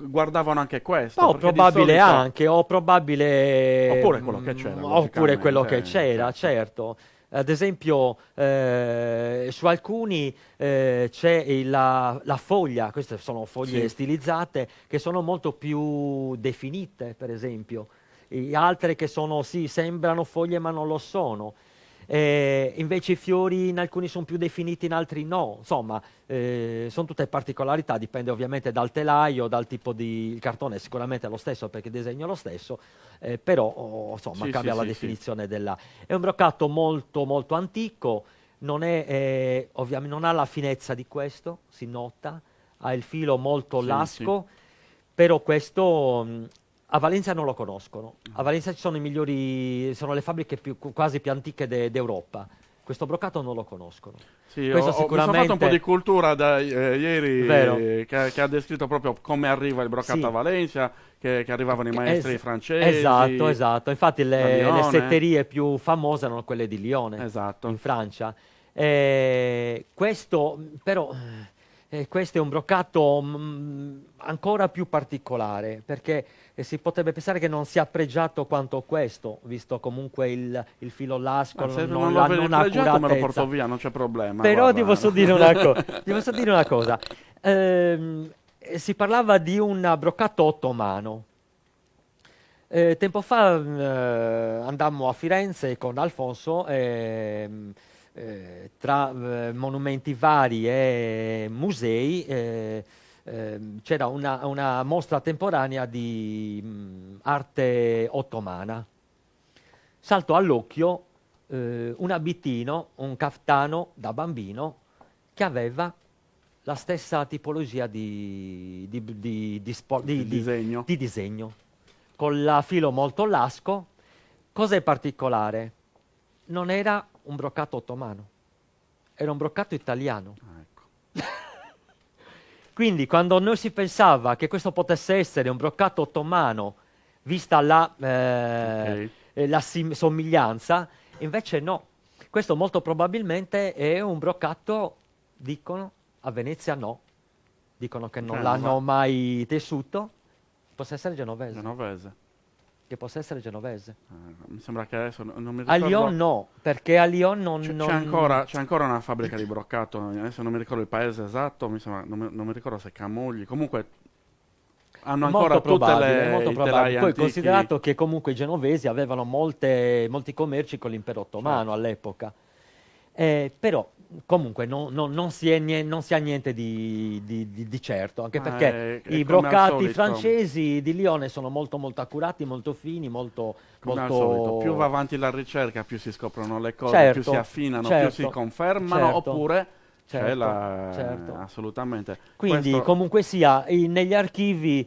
guardavano anche questo. Probabile anche, o probabile... Oppure quello che c'era. Oppure quello che c'era, certo. Ad esempio, su alcuni c'è la foglia, queste sono foglie stilizzate, che sono molto più definite, per esempio. Altre che sembrano foglie ma non lo sono. Invece i fiori in alcuni sono più definiti, in altri no. Insomma, sono tutte particolarità, dipende ovviamente dal telaio, dal tipo il cartone sicuramente è lo stesso perché il disegno è lo stesso, però cambia la definizione della... È un broccato molto molto antico, ovviamente non ha la finezza di questo, si nota, ha il filo molto lasco, però questo... A Valencia non lo conoscono. A Valencia ci sono sono le fabbriche quasi più antiche d'Europa. questo broccato non lo conoscono. Sì, Questo mi sono fatto un po' di cultura ieri che ha descritto proprio come arriva il broccato a Valencia, che arrivavano i maestri francesi. Esatto. Infatti le setterie più famose erano quelle di Lione, in Francia. Questo però... questo è un broccato ancora più particolare, perché si potrebbe pensare che non sia pregiato quanto questo, visto comunque il filo lasco, se non lo ha pregiato accuratezza. me lo porto via, non c'è problema. Però ti posso dire una cosa. Si parlava di un broccato ottomano. Tempo fa andammo a Firenze con Alfonso tra monumenti vari e musei c'era una mostra temporanea di arte ottomana. Saltò all'occhio un abitino, un caftano da bambino che aveva la stessa tipologia di disegno, con la filo molto lasco. Cos'è particolare? Non era un broccato ottomano, era un broccato italiano. Quindi quando noi si pensava che questo potesse essere un broccato ottomano, vista la somiglianza, invece no. Questo molto probabilmente è un broccato, dicono, a Venezia no. Dicono che non l'hanno mai tessuto. Possa essere genovese. Che possa essere genovese. Mi sembra che adesso non mi ricordo. A Lyon no, perché a Lyon non... C'è ancora una fabbrica di broccato, adesso non mi ricordo il paese esatto, non mi ricordo se Camogli, comunque hanno ancora tutte le molto probabile. Poi antichi. Considerato che comunque i genovesi avevano molti commerci con l'impero ottomano all'epoca. Però comunque non si ha niente di certo, anche perché i broccati francesi di Lione sono molto accurati, molto fini, molto... Al solito, più va avanti la ricerca, più si scoprono le cose, più si affinano, più si confermano, oppure assolutamente. Quindi comunque sia, negli archivi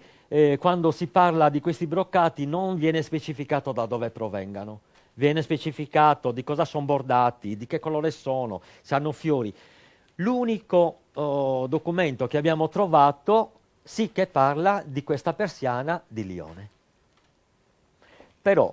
quando si parla di questi broccati non viene specificato da dove provengano. Viene specificato di cosa sono bordati, di che colore sono, se hanno fiori. L'unico documento che abbiamo trovato sì che parla di questa persiana di Lione. Però,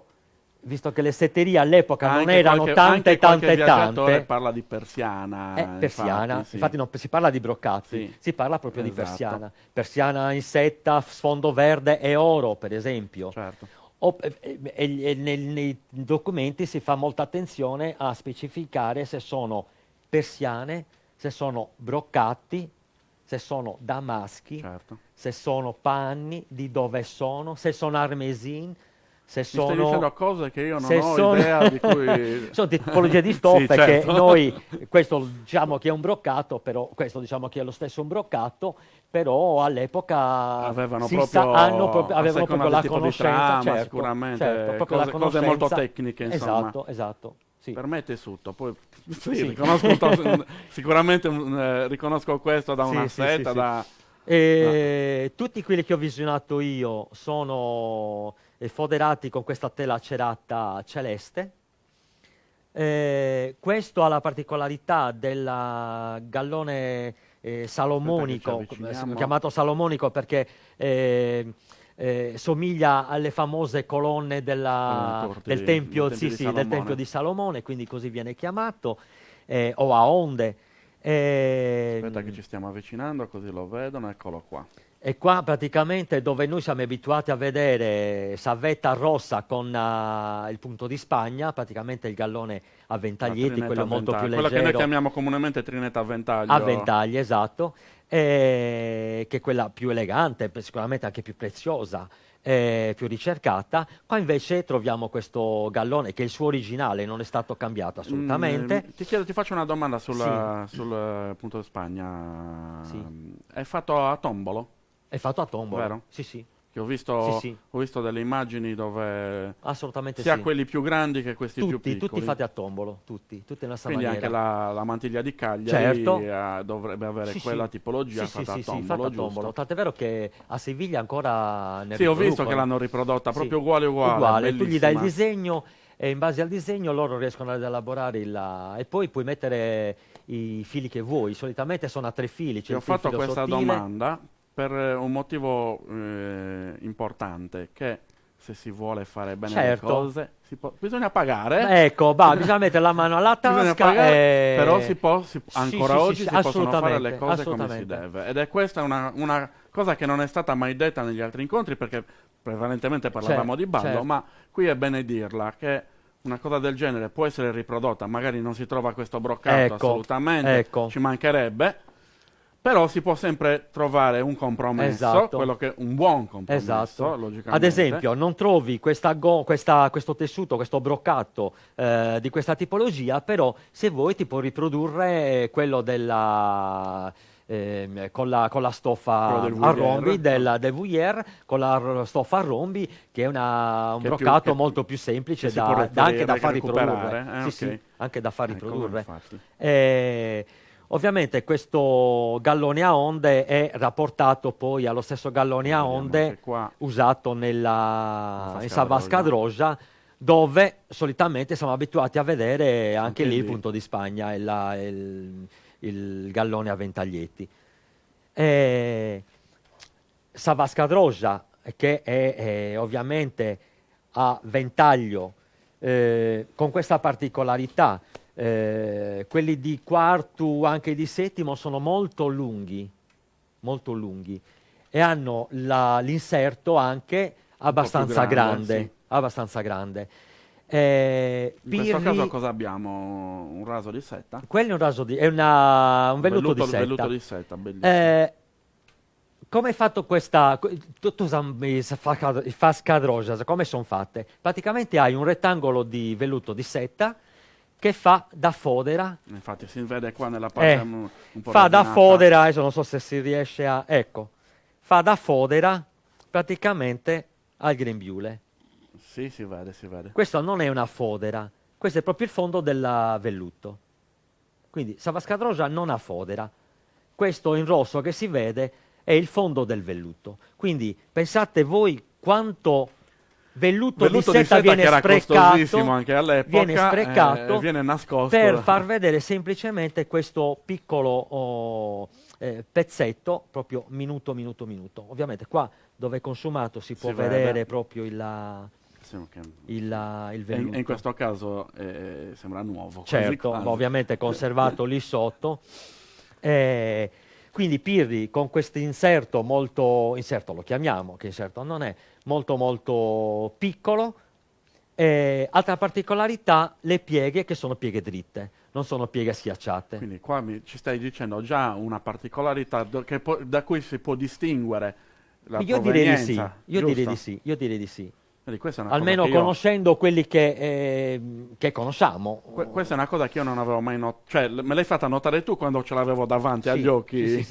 visto che le setterie all'epoca non erano tante, parla di persiana. Infatti non si parla di broccati, si parla proprio di persiana. Persiana in setta, sfondo verde e oro, per esempio. Certo. Nei documenti si fa molta attenzione a specificare se sono persiane, se sono broccati, se sono damaschi, se sono panni, di dove sono, se sono armesin, se sono... stai dicendo cose che io non ho idea di cui... Sono tipologie di stoffe che noi, questo diciamo che è un broccato, però questo diciamo che è lo stesso un broccato, però all'epoca avevano proprio la conoscenza, trama, sicuramente, cose molto tecniche, insomma. Esatto. Sì. Per me è tessuto, poi riconosco sicuramente riconosco questo da una seta. Tutti quelli che ho visionato io sono foderati con questa tela cerata celeste. Questo ha la particolarità del gallone salomonico, chiamato salomonico perché somiglia alle famose colonne del tempio di Salomone, quindi così viene chiamato, o a onde. Aspetta che ci stiamo avvicinando così lo vedono, eccolo qua. E qua praticamente dove noi siamo abituati a vedere savetta rossa con il punto di Spagna, praticamente il gallone a ventaglietti, quello molto più leggero. Quella che noi chiamiamo comunemente trinetta a ventaglio. A ventagli, esatto, che è quella più elegante, sicuramente anche più preziosa, più ricercata. Qua invece troviamo questo gallone che è il suo originale, non è stato cambiato assolutamente. Ti faccio una domanda sul punto di Spagna. È fatto a tombolo? È fatto a tombolo, vero? Sì. Che ho visto delle immagini dove assolutamente sia quelli più grandi che questi più piccoli. Tutti fatti a tombolo, tutti nella stessa maniera. Quindi anche la mantiglia di Cagliari dovrebbe avere quella tipologia fatta a tombolo, giusto? Tant'è vero che a Siviglia ancora ne ho visto che l'hanno riprodotta proprio uguale. Tu gli dai il disegno e in base al disegno loro riescono ad elaborare e poi puoi mettere i fili che vuoi, solitamente sono a 3 fili. Ti ho fatto questa domanda per un motivo importante, che se si vuole fare bene le cose bisogna pagare. Ecco, bisogna mettere la mano alla tasca. Però ancora oggi si possono fare le cose come si deve. Ed è questa una cosa che non è stata mai detta negli altri incontri, perché prevalentemente parlavamo di ballo, ma qui è bene dirla, che una cosa del genere può essere riprodotta, magari non si trova questo broccato assolutamente, ci mancherebbe, però si può sempre trovare un compromesso, quello che un buon compromesso, logicamente. Ad esempio, non trovi questo tessuto, questo broccato di questa tipologia, però se vuoi ti può riprodurre quello con la stoffa a rombi del Vuillère, con la stoffa a rombi, che è un broccato molto più semplice anche da far riprodurre. Sì, anche da far riprodurre. Ovviamente questo gallone a onde è rapportato poi allo stesso gallone a onde usato in Savasca-Droggia, dove solitamente siamo abituati a vedere anche lì il punto di Spagna, il gallone a ventaglietti. Savasca-Droggia, che è ovviamente a ventaglio, con questa particolarità. Quelli di quarto, anche di settimo, sono molto lunghi e hanno l'inserto anche abbastanza grande. In questo caso cosa abbiamo? Un raso di setta? Quello è un velluto di setta. Velluto di setta, bellissimo. Come è fatto questa? Tu usi Savasca-Droggia, come sono fatte? Praticamente hai un rettangolo di velluto di setta che fa da fodera. Infatti si vede qua nella parte un po' fa da fodera, adesso non so se si riesce a... Ecco, fa da fodera praticamente al grembiule. Sì, si vede. Questo non è una fodera, questo è proprio il fondo del velluto. Quindi Savasca-Droggia non ha fodera. Questo in rosso che si vede è il fondo del velluto. Quindi pensate voi quanto... Velluto di setta viene sprecato, anche all'epoca, viene nascosto per far vedere semplicemente questo piccolo pezzetto, proprio minuto. Ovviamente qua dove è consumato si può vedere proprio il velluto. In questo caso sembra nuovo. Certo, ma ovviamente conservato lì sotto. Quindi Pirri con questo inserto lo chiamiamo, che inserto non è, molto piccolo. Altra particolarità, le pieghe, che sono pieghe dritte, non sono pieghe schiacciate. Quindi qua ci stai dicendo già una particolarità da cui si può distinguere la provenienza. Io direi di sì. Almeno conoscendo quelli che conosciamo. Questa è una cosa che io non avevo mai notato, cioè me l'hai fatta notare tu quando ce l'avevo davanti agli occhi,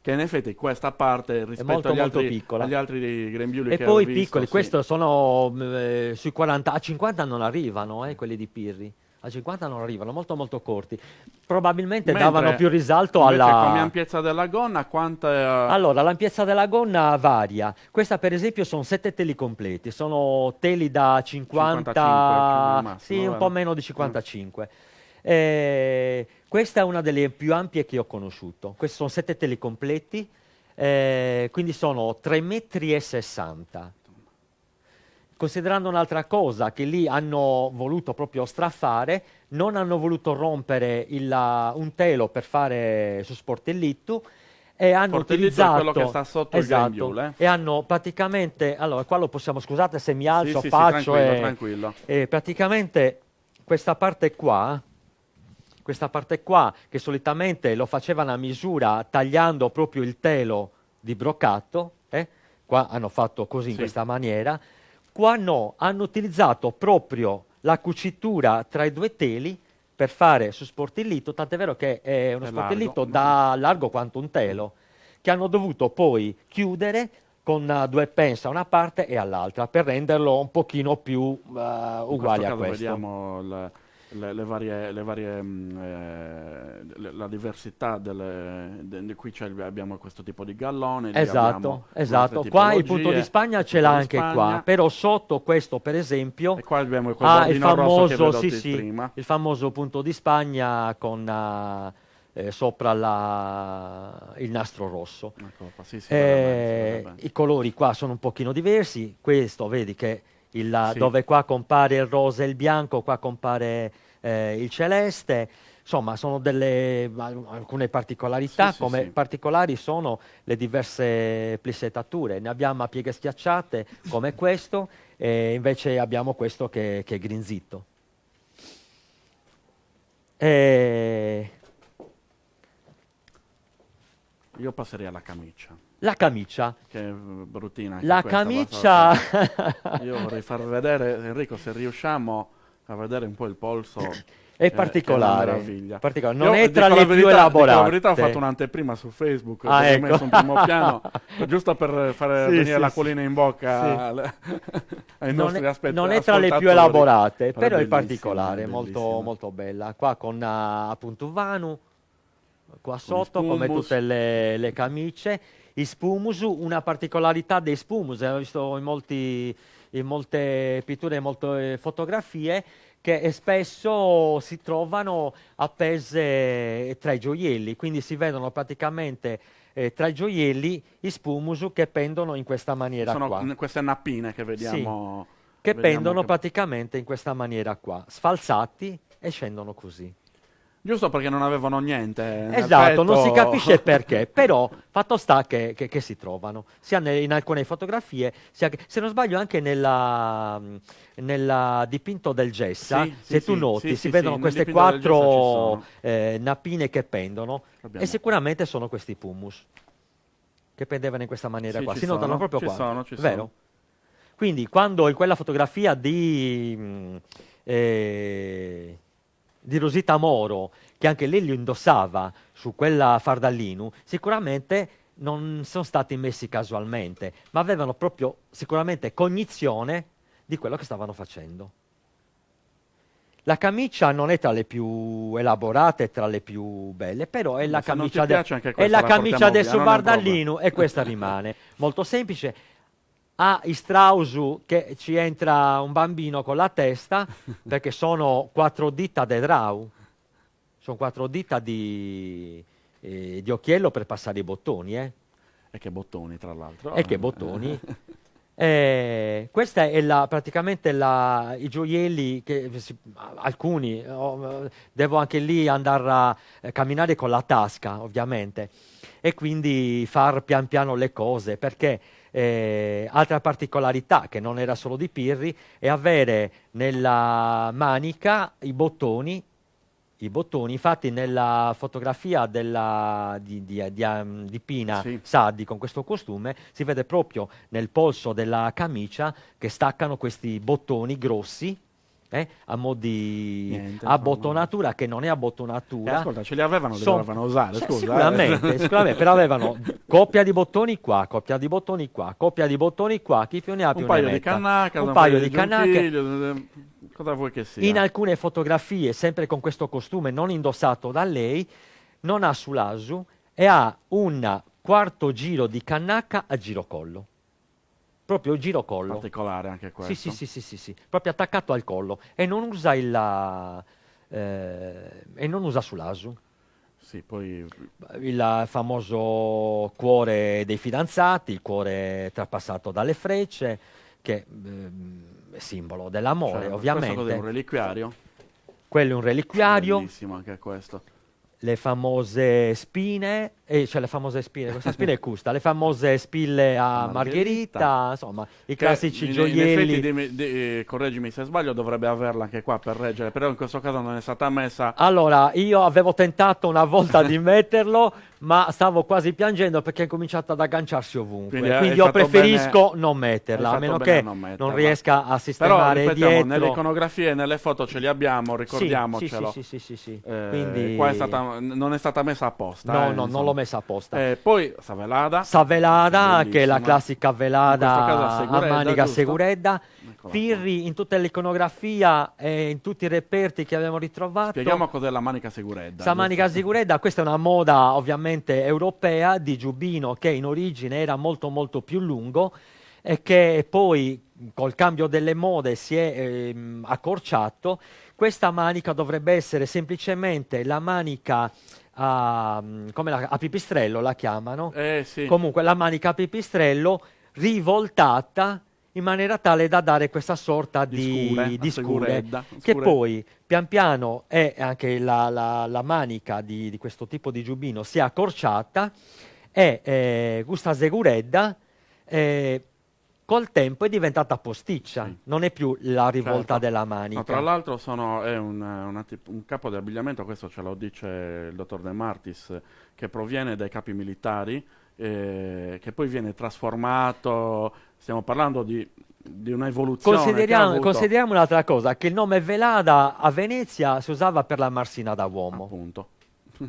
che in effetti questa parte rispetto agli altri grembiuli e che poi ho visto, piccoli, questo sono sui 40, a 50 non arrivano quelli di Pirri. A 50 non arrivano, molto corti. Probabilmente davano più risalto alla... Come ampiezza della gonna, quanta... Allora, l'ampiezza della gonna varia. Questa, per esempio, sono 7 teli completi. Sono teli da 50... 55, massimo, sì, un po' meno di 55. Questa è una delle più ampie che ho conosciuto. Questi sono 7 teli completi, quindi sono 3,60 m. Considerando un'altra cosa, che lì hanno voluto proprio strafare, non hanno voluto rompere un telo per fare su sportellito e hanno utilizzato quello che sta sotto il grembiule. E hanno praticamente, allora qua lo possiamo, scusate se mi alzo, sì, faccio tranquillo. Praticamente questa parte qua, che solitamente lo facevano a misura tagliando proprio il telo di broccato, qua hanno fatto così in questa maniera. Qua no, hanno utilizzato proprio la cucitura tra i due teli per fare su sportellito, tant'è vero che è uno sportellito da largo quanto un telo, che hanno dovuto poi chiudere con 2 pence a una parte e all'altra per renderlo un pochino più uguale a questo. Vediamo la diversità qui abbiamo questo tipo di gallone. Esatto. Qua il punto di Spagna ce l'ha anche qua, però sotto questo, per esempio, e qua abbiamo il famoso, rosso che prima. Il famoso punto di Spagna con sopra il nastro rosso. I colori qua sono un pochino diversi. Questo vedi che dove qua compare il rosa e il bianco, qua compare il celeste. Insomma, sono alcune particolarità. Particolari sono le diverse plissettature. Ne abbiamo a pieghe schiacciate come questo, e invece abbiamo questo che è grinzito. Io passerei alla camicia. La camicia. Che è bruttina. La camicia. Io vorrei far vedere, Enrico, se riusciamo a vedere un po' il polso. È particolare. Non è tra le più elaborate. La verità, ho fatto un'anteprima su Facebook, ho messo un primo piano, giusto per fare venire l'acquolina in bocca ai nostri aspettatori. Non è tra le più elaborate, però è particolare, molto, molto bella. Qua con appunto Vanu, qua sotto, come tutte le camicie. I spumus, una particolarità dei spumus, l'ho visto in molte pitture, in molte fotografie, che spesso si trovano appese tra i gioielli, quindi si vedono praticamente tra i gioielli i spumus che pendono in questa maniera qua. Sono queste nappine che vediamo. Che pendono praticamente in questa maniera qua, sfalsati e scendono così. Giusto perché non avevano niente. Esatto, non si capisce perché, però fatto sta che si trovano, sia in alcune fotografie, sia se non sbaglio anche nella dipinto del Gessa, se tu noti, si vedono queste 4 nappine che pendono, e sicuramente sono questi pumus, che pendevano in questa maniera qua, si notano proprio qua, vero? Quindi quando in quella fotografia di Rosita Moro, che anche lei li indossava su quella fardallino, sicuramente non sono stati messi casualmente, ma avevano proprio sicuramente cognizione di quello che stavano facendo. La camicia non è tra le più elaborate, tra le più belle, però è la camicia del suo fardallino, e questa rimane molto semplice. Strausu che ci entra un bambino con la testa, perché sono 4 dita di drau, sono 4 dita di occhiello per passare i bottoni. E che bottoni, tra l'altro. E che bottoni. Questa è praticamente i gioielli che alcuni devo anche lì andare a camminare con la tasca, ovviamente, e quindi far pian piano le cose, perché altra particolarità che non era solo di Pirri è avere nella manica i bottoni. Infatti nella fotografia di Pina Saddi con questo costume si vede proprio nel polso della camicia che staccano questi bottoni grossi a mo' di abbottonatura, che non è abbottonatura. Ascolta, ce li avevano, li dovevano usare, scusa. Sicuramente, però avevano coppia di bottoni qua, coppia di bottoni qua, coppia di bottoni qua, chi più ne ha più ne metta. Un paio di cannache. Cosa vuoi che sia? In alcune fotografie, sempre con questo costume non indossato da lei, non ha sulasu e ha un quarto giro di cannaca a girocollo. Proprio girocollo. Particolare anche questo. Sì, proprio attaccato al collo, e non usa sulasu. Sì, poi il famoso cuore dei fidanzati, il cuore trapassato dalle frecce, che è simbolo dell'amore, ovviamente. Questo è un reliquiario? Quello è un reliquiario. Bellissimo anche questo. Le famose spine, questa spina è custa, le famose spille a Margherita, insomma, i classici gioielli. In effetti, correggimi se sbaglio, dovrebbe averla anche qua per reggere, però in questo caso non è stata messa. Allora, io avevo tentato una volta di metterlo, ma stavo quasi piangendo perché è cominciato ad agganciarsi ovunque. Quindi io preferisco non metterla, a meno che non riesca a sistemare. Però, ripetiamo, dietro. nelle iconografie e nelle foto ce li abbiamo, ricordiamocelo. Sì. Quindi qua non è stata messa apposta. No, non l'ho messa apposta. Poi Savelada, che è la classica velada a manica seguredda, Pirri in tutta l'iconografia e in tutti i reperti che abbiamo ritrovato. Spieghiamo cos'è la manica siguredda. La manica siguredda, questa è una moda ovviamente europea di giubbino che in origine era molto molto più lungo e che poi col cambio delle mode si è accorciato. Questa manica dovrebbe essere semplicemente la manica a pipistrello, la chiamano. Sì. Comunque la manica a pipistrello rivoltata in maniera tale da dare questa sorta di scure, che poi pian piano è anche la manica di questo tipo di giubbino si è accorciata e questa seguredda col tempo è diventata posticcia, sì. Non è più la rivolta della manica. Tra l'altro è un capo di abbigliamento, questo ce lo dice il dottor De Martis, che proviene dai capi militari, che poi viene trasformato, stiamo parlando di un'evoluzione. Consideriamo un'altra cosa, che il nome Velada a Venezia si usava per la marsina da uomo. Appunto.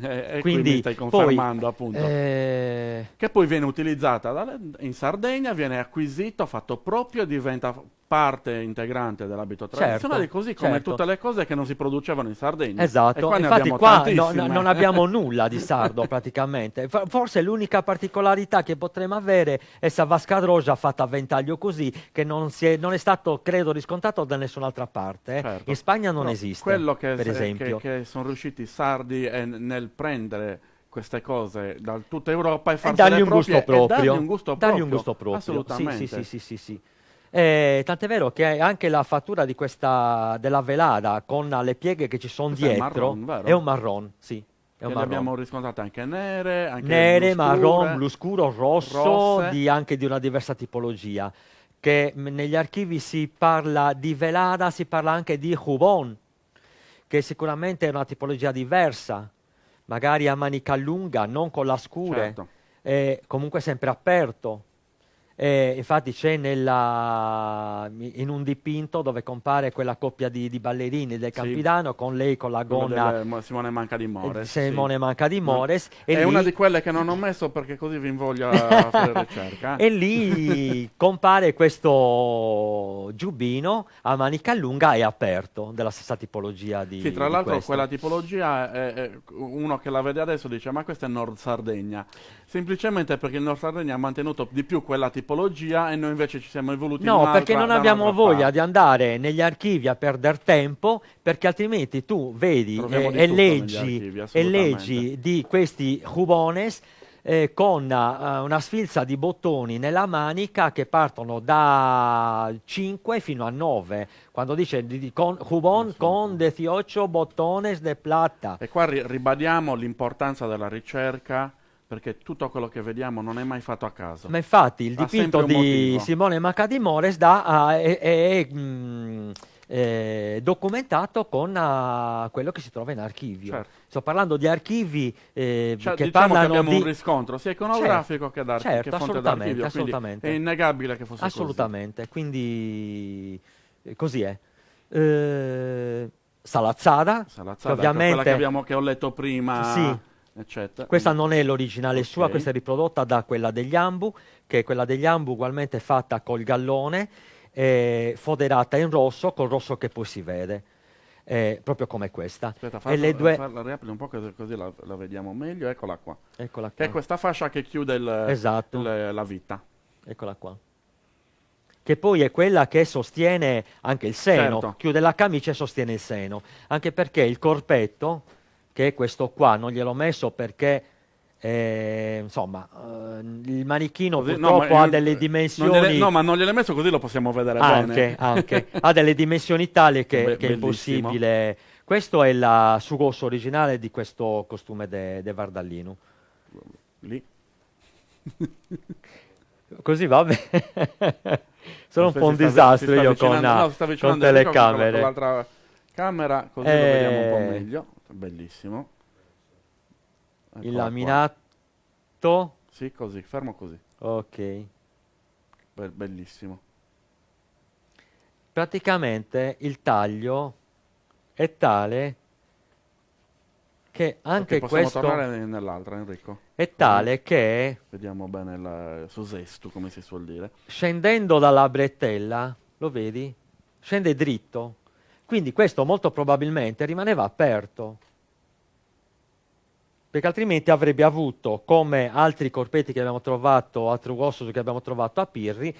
E quindi mi stai confermando, appunto, che poi viene utilizzata in Sardegna, viene acquisito, fatto proprio, diventa parte integrante dell'abito tradizionale, così come tutte le cose che non si producevano in Sardegna. Esatto, infatti qua non abbiamo nulla di sardo praticamente. Forse l'unica particolarità che potremmo avere è Savascadroja fatta a ventaglio così, che non è stato, credo, riscontrato da nessun'altra parte. In Spagna non esiste, quello che per esempio. Che sono riusciti i sardi nel prendere queste cose da tutta Europa e farsele proprie, dargli un gusto proprio. Assolutamente. Sì. Tant'è vero che anche la fattura di della velada con le pieghe che ci sono dietro è un marron, sì. Le abbiamo riscontrate anche nere, marron, blu scuro, rosso, anche di una diversa tipologia. Che negli archivi si parla di velada, si parla anche di jubón, che sicuramente è una tipologia diversa, magari a manica lunga, non con la scure, comunque sempre aperto. Infatti c'è in un dipinto dove compare quella coppia di ballerini del Campidano, con lei con la gonna Simone Manca di Mores. Manca di Mores. È una di quelle che non ho messo perché così vi invoglio a fare ricerca. E lì compare questo giubbino a manica lunga e aperto, della stessa tipologia di Sì, tra l'altro questo. quella tipologia, uno che la vede adesso dice ma questa è Nord Sardegna. Semplicemente perché il Nord Sardegna ha mantenuto di più quella tipologia e noi invece ci siamo evoluti in un'altra, perché non abbiamo voglia di andare negli archivi a perdere tempo, perché altrimenti tu vedi e leggi di questi jubones con una sfilza di bottoni nella manica che partono da 5 fino a 9, quando dice jubón con 18 botones de plata. E qua ribadiamo l'importanza della ricerca, perché tutto quello che vediamo non è mai fatto a caso. Ma infatti il dipinto di Simone Manca di Mores è documentato con quello che si trova in archivio. Certo. Sto parlando di archivi che diciamo parlano che abbiamo un riscontro sia iconografico che fonte d'archivio, assolutamente. È innegabile che fosse assolutamente, quindi così è. Salazzada, ovviamente quella che ho letto prima. Sì. Eccetera. Questa non è l'originale sua, questa è riprodotta da quella degli Ambu, che è quella degli Ambu ugualmente fatta col gallone, foderata in rosso, col rosso che poi si vede, proprio come questa. Aspetta, la riapri un po' così la vediamo meglio, eccola qua. Che è questa fascia che chiude la vita. Eccola qua. Che poi è quella che sostiene anche il seno, chiude la camicia e sostiene il seno, anche perché il corpetto, che è questo qua, non gliel'ho messo perché il manichino così, purtroppo ha delle dimensioni... ma non gliel'hai messo così lo possiamo vedere bene. Anche, ha delle dimensioni tali che è impossibile. Questo è il sugosso originale di questo costume de Vardallino. Lì. Così va bene. Sono un po' un disastro io con telecamere. Con l'altra camera, così lo vediamo un po' meglio. Bellissimo. Il laminato. Sì, così, fermo così. Ok. Bellissimo. Praticamente il taglio è tale che anche questo... Possiamo tornare nell'altra, Enrico. È tale che... Vediamo bene su sesto, come si suol dire. Scendendo dalla bretella, lo vedi? scende dritto, quindi questo molto probabilmente rimaneva aperto, perché altrimenti avrebbe avuto, come altri corpetti che abbiamo trovato, altro osso che abbiamo trovato a Pirri,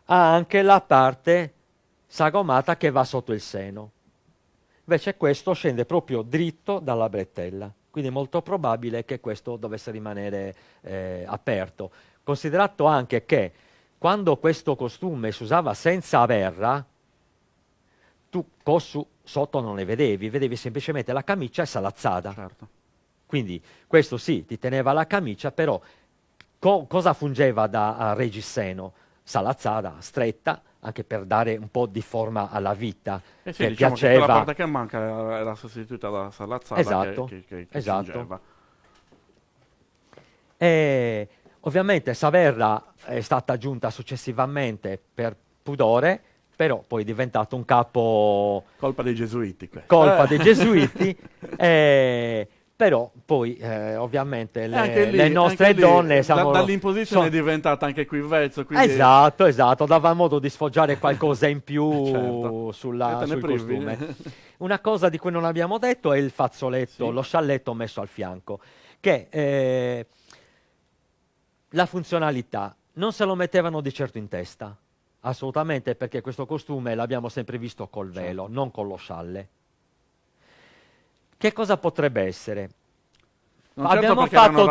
ha anche la parte sagomata che va sotto il seno. Invece questo scende proprio dritto dalla bretella, quindi è molto probabile che questo dovesse rimanere aperto. Considerato anche che quando questo costume si usava senza averra, tu sotto non le vedevi semplicemente la camicia e salazzata. Certo. Quindi questo sì, ti teneva la camicia, però cosa fungeva da reggiseno? Salazzata, stretta, anche per dare un po' di forma alla vita, Sì, che diciamo piaceva. che quella parte che manca era sostituita dalla salazzata Esatto, che esatto. fungeva. E ovviamente Saverra è stata aggiunta successivamente per pudore, però poi è diventato un capo... Colpa dei gesuiti. Colpa dei gesuiti, però poi ovviamente le nostre donne... dall'imposizione è diventata anche qui vezzo. Quindi... Esatto, dava modo di sfoggiare qualcosa in più certo. sul costume. Una cosa di cui non abbiamo detto è il fazzoletto, lo scialletto messo al fianco, che... la funzionalità non se lo mettevano di certo in testa, assolutamente, perché questo costume l'abbiamo sempre visto col velo, non con lo scialle. Che cosa potrebbe essere? Non abbiamo fatto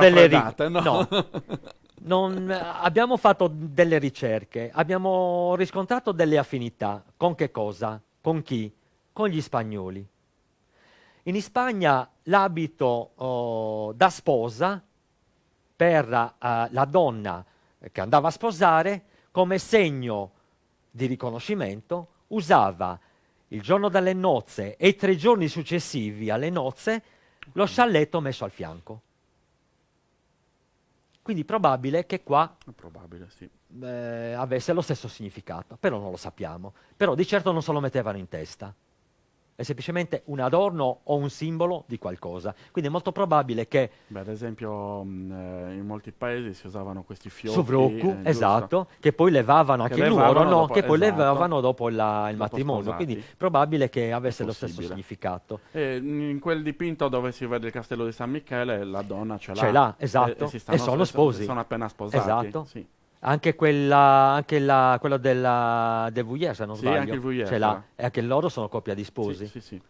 abbiamo fatto delle ricerche, abbiamo riscontrato delle affinità. Con che cosa? Con chi? Con gli spagnoli. In Spagna l'abito da sposa per la donna che andava a sposare, come segno di riconoscimento, usava il giorno delle nozze e i 3 giorni successivi alle nozze lo scialletto messo al fianco. Quindi probabile che qua sì. avesse lo stesso significato, però non lo sappiamo. Però di certo non se lo mettevano in testa. È semplicemente un adorno o un simbolo di qualcosa. Quindi è molto probabile che... ad esempio in molti paesi si usavano questi fiocchi. Sovruccu, esatto, che poi levavano anche loro, che poi levavano dopo il matrimonio. Sposati. Quindi probabile che avesse lo stesso significato. E in quel dipinto dove si vede il castello di San Michele, la donna ce l'ha. Esatto, e sono sposi. Sono appena sposati. Esatto. Sì. Anche quella del Vuillers, se non sbaglio. Sì, anche il Vuillers. Ce l'ha. E anche loro sono coppia di sposi. Sì.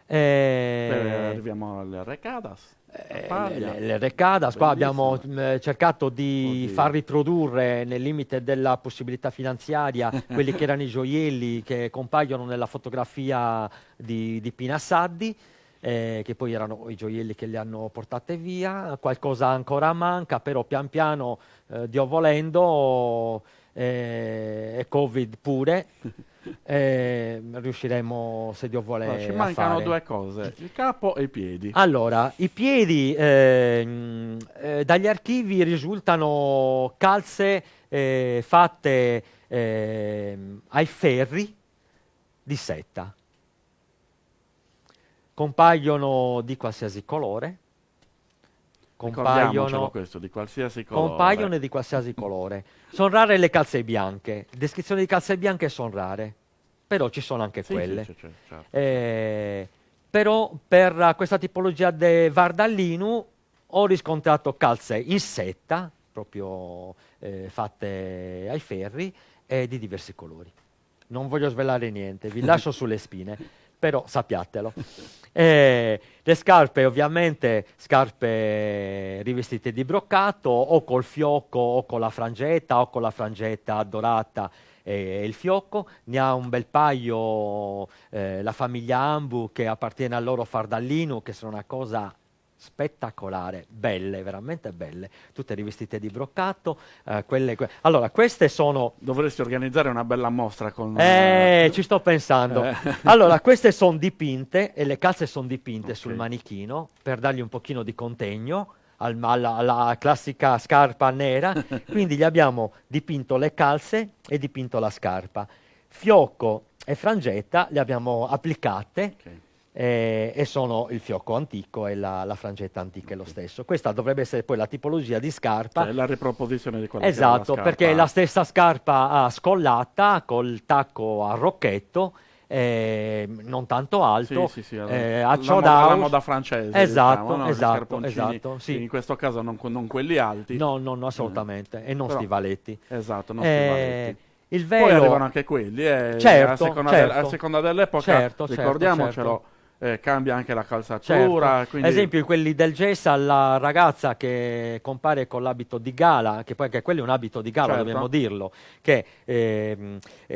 Arriviamo alle Recadas. Le Recadas, qua abbiamo cercato di far riprodurre nel limite della possibilità finanziaria quelli che erano i gioielli che compaiono nella fotografia di Pina Saddi. Che poi erano i gioielli che li hanno portate via, qualcosa ancora manca, però pian piano, Dio volendo, e Covid pure, riusciremo, se Dio vuole, ci mancano fare 2 cose, il capo e i piedi. Allora, i piedi, dagli archivi risultano calze fatte ai ferri di setta. Compaiono di qualsiasi colore. Ricordiamocelo questo, di qualsiasi colore. Compaiono di qualsiasi colore. Sono rare le calze bianche. Descrizioni di calze bianche sono rare, però ci sono anche quelle. Sì, certo. Però per questa tipologia di Vardallinu ho riscontrato calze in setta, proprio fatte ai ferri, e di diversi colori. Non voglio svelare niente, vi lascio sulle spine. Però sappiatelo. Le scarpe, ovviamente, scarpe rivestite di broccato, o col fiocco o con la frangetta dorata e il fiocco. Ne ha un bel paio la famiglia Ambu, che appartiene al loro Fardallino, che sono una cosa spettacolare, belle, veramente belle, tutte rivestite di broccato. Allora, queste sono... Dovresti organizzare una bella mostra con... ci sto pensando. Allora, queste sono dipinte, e le calze sono dipinte sul manichino, per dargli un pochino di contegno alla classica scarpa nera. Quindi gli abbiamo dipinto le calze e dipinto la scarpa. Fiocco e frangetta le abbiamo applicate, e sono il fiocco antico e la frangetta antica è lo stesso. Questa dovrebbe essere poi la tipologia di scarpa. Cioè, la riproposizione di quella Esatto, che era la scarpa. perché è la stessa scarpa scollata col tacco a rocchetto, non tanto alto, la moda francese, esatto, diciamo, no? esatto, sì. In questo caso non quelli alti. No, assolutamente, e non stivaletti. Esatto, non stivaletti. Il velo... Poi arrivano anche quelli, certo, a seconda dell'epoca, ricordiamocelo. Certo. Cambia anche la calzatura. Certo. Quindi... Esempio, quelli del Gessa, la ragazza che compare con l'abito di gala, che poi anche quello è un abito di gala, dobbiamo dirlo, che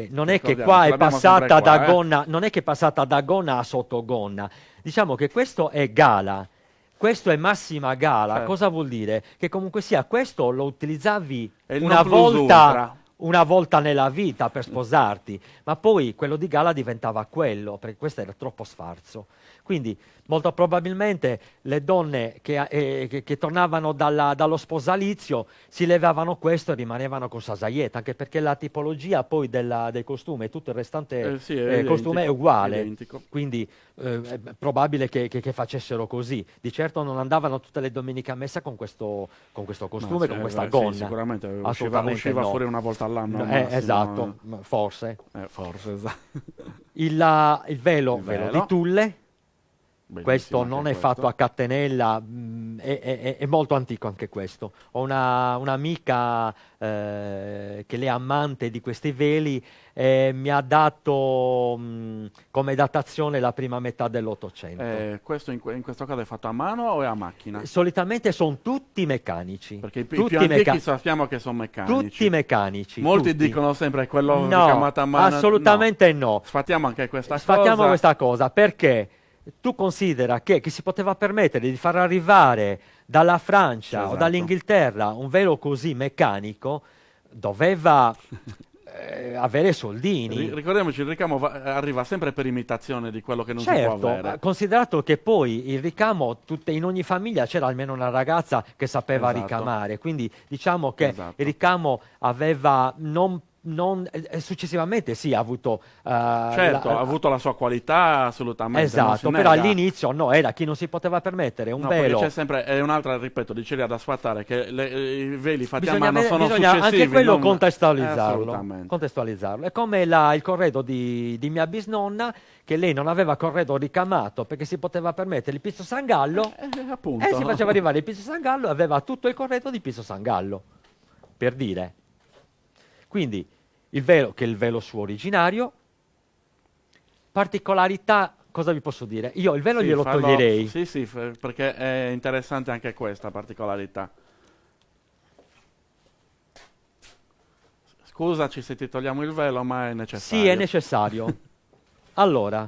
non è che qua è passata da gonna, non è che è passata da gonna a sottogonna. Diciamo che questo è gala. Questo è massima gala. Certo. Cosa vuol dire? Che comunque sia, questo lo utilizzavi una volta nella vita per sposarti, ma poi quello di gala diventava quello, perché questo era troppo sfarzo. Quindi molto probabilmente le donne che tornavano dallo sposalizio si levavano questo e rimanevano con Sasaietta, anche perché la tipologia poi del costume, tutto il restante costume è uguale. Identico. Quindi è probabile che facessero così. Di certo non andavano tutte le domeniche a messa con questo costume, con questa gonna. Sì, sicuramente usciva no. Fuori una volta all'anno. Esatto, forse. Forse, esatto. Il velo di tulle. Bellissimo, questo non è fatto a catenella, è molto antico anche questo. Ho un'amica che lei è amante di questi veli e mi ha dato come datazione la prima metà dell'Ottocento. Questo in questo caso è fatto a mano o è a macchina? Solitamente sono tutti meccanici. Perché i più antichi sappiamo che sono meccanici. Tutti meccanici. Molti dicono sempre quello ricamato a mano. Assolutamente no. Sfatiamo anche questa cosa. Sfatiamo questa cosa perché tu considera che chi si poteva permettere di far arrivare dalla Francia o dall'Inghilterra un velo così meccanico doveva avere soldini. Ricordiamoci, il ricamo arriva sempre per imitazione di quello che non si può avere. Considerato che poi il ricamo, in ogni famiglia c'era almeno una ragazza che sapeva ricamare, quindi diciamo che il ricamo aveva successivamente ha avuto ha avuto la sua qualità assolutamente, esatto, però all'inizio no, era chi non si poteva permettere un velo. C'è sempre, è un'altra, ripeto, diceria da sfatare che i veli fatti a mano sono bisogna successivi, anche quello non... contestualizzarlo. È come il corredo di mia bisnonna, che lei non aveva corredo ricamato perché si poteva permettere il Pizzo Sangallo e si faceva arrivare il Pizzo Sangallo e aveva tutto il corredo di Pizzo Sangallo, per dire. Quindi il velo, che è il velo suo originario, particolarità, cosa vi posso dire? Io il velo glielo toglierei. Sì, perché è interessante anche questa particolarità. Scusaci se ti togliamo il velo, ma è necessario. Sì, è necessario. Allora,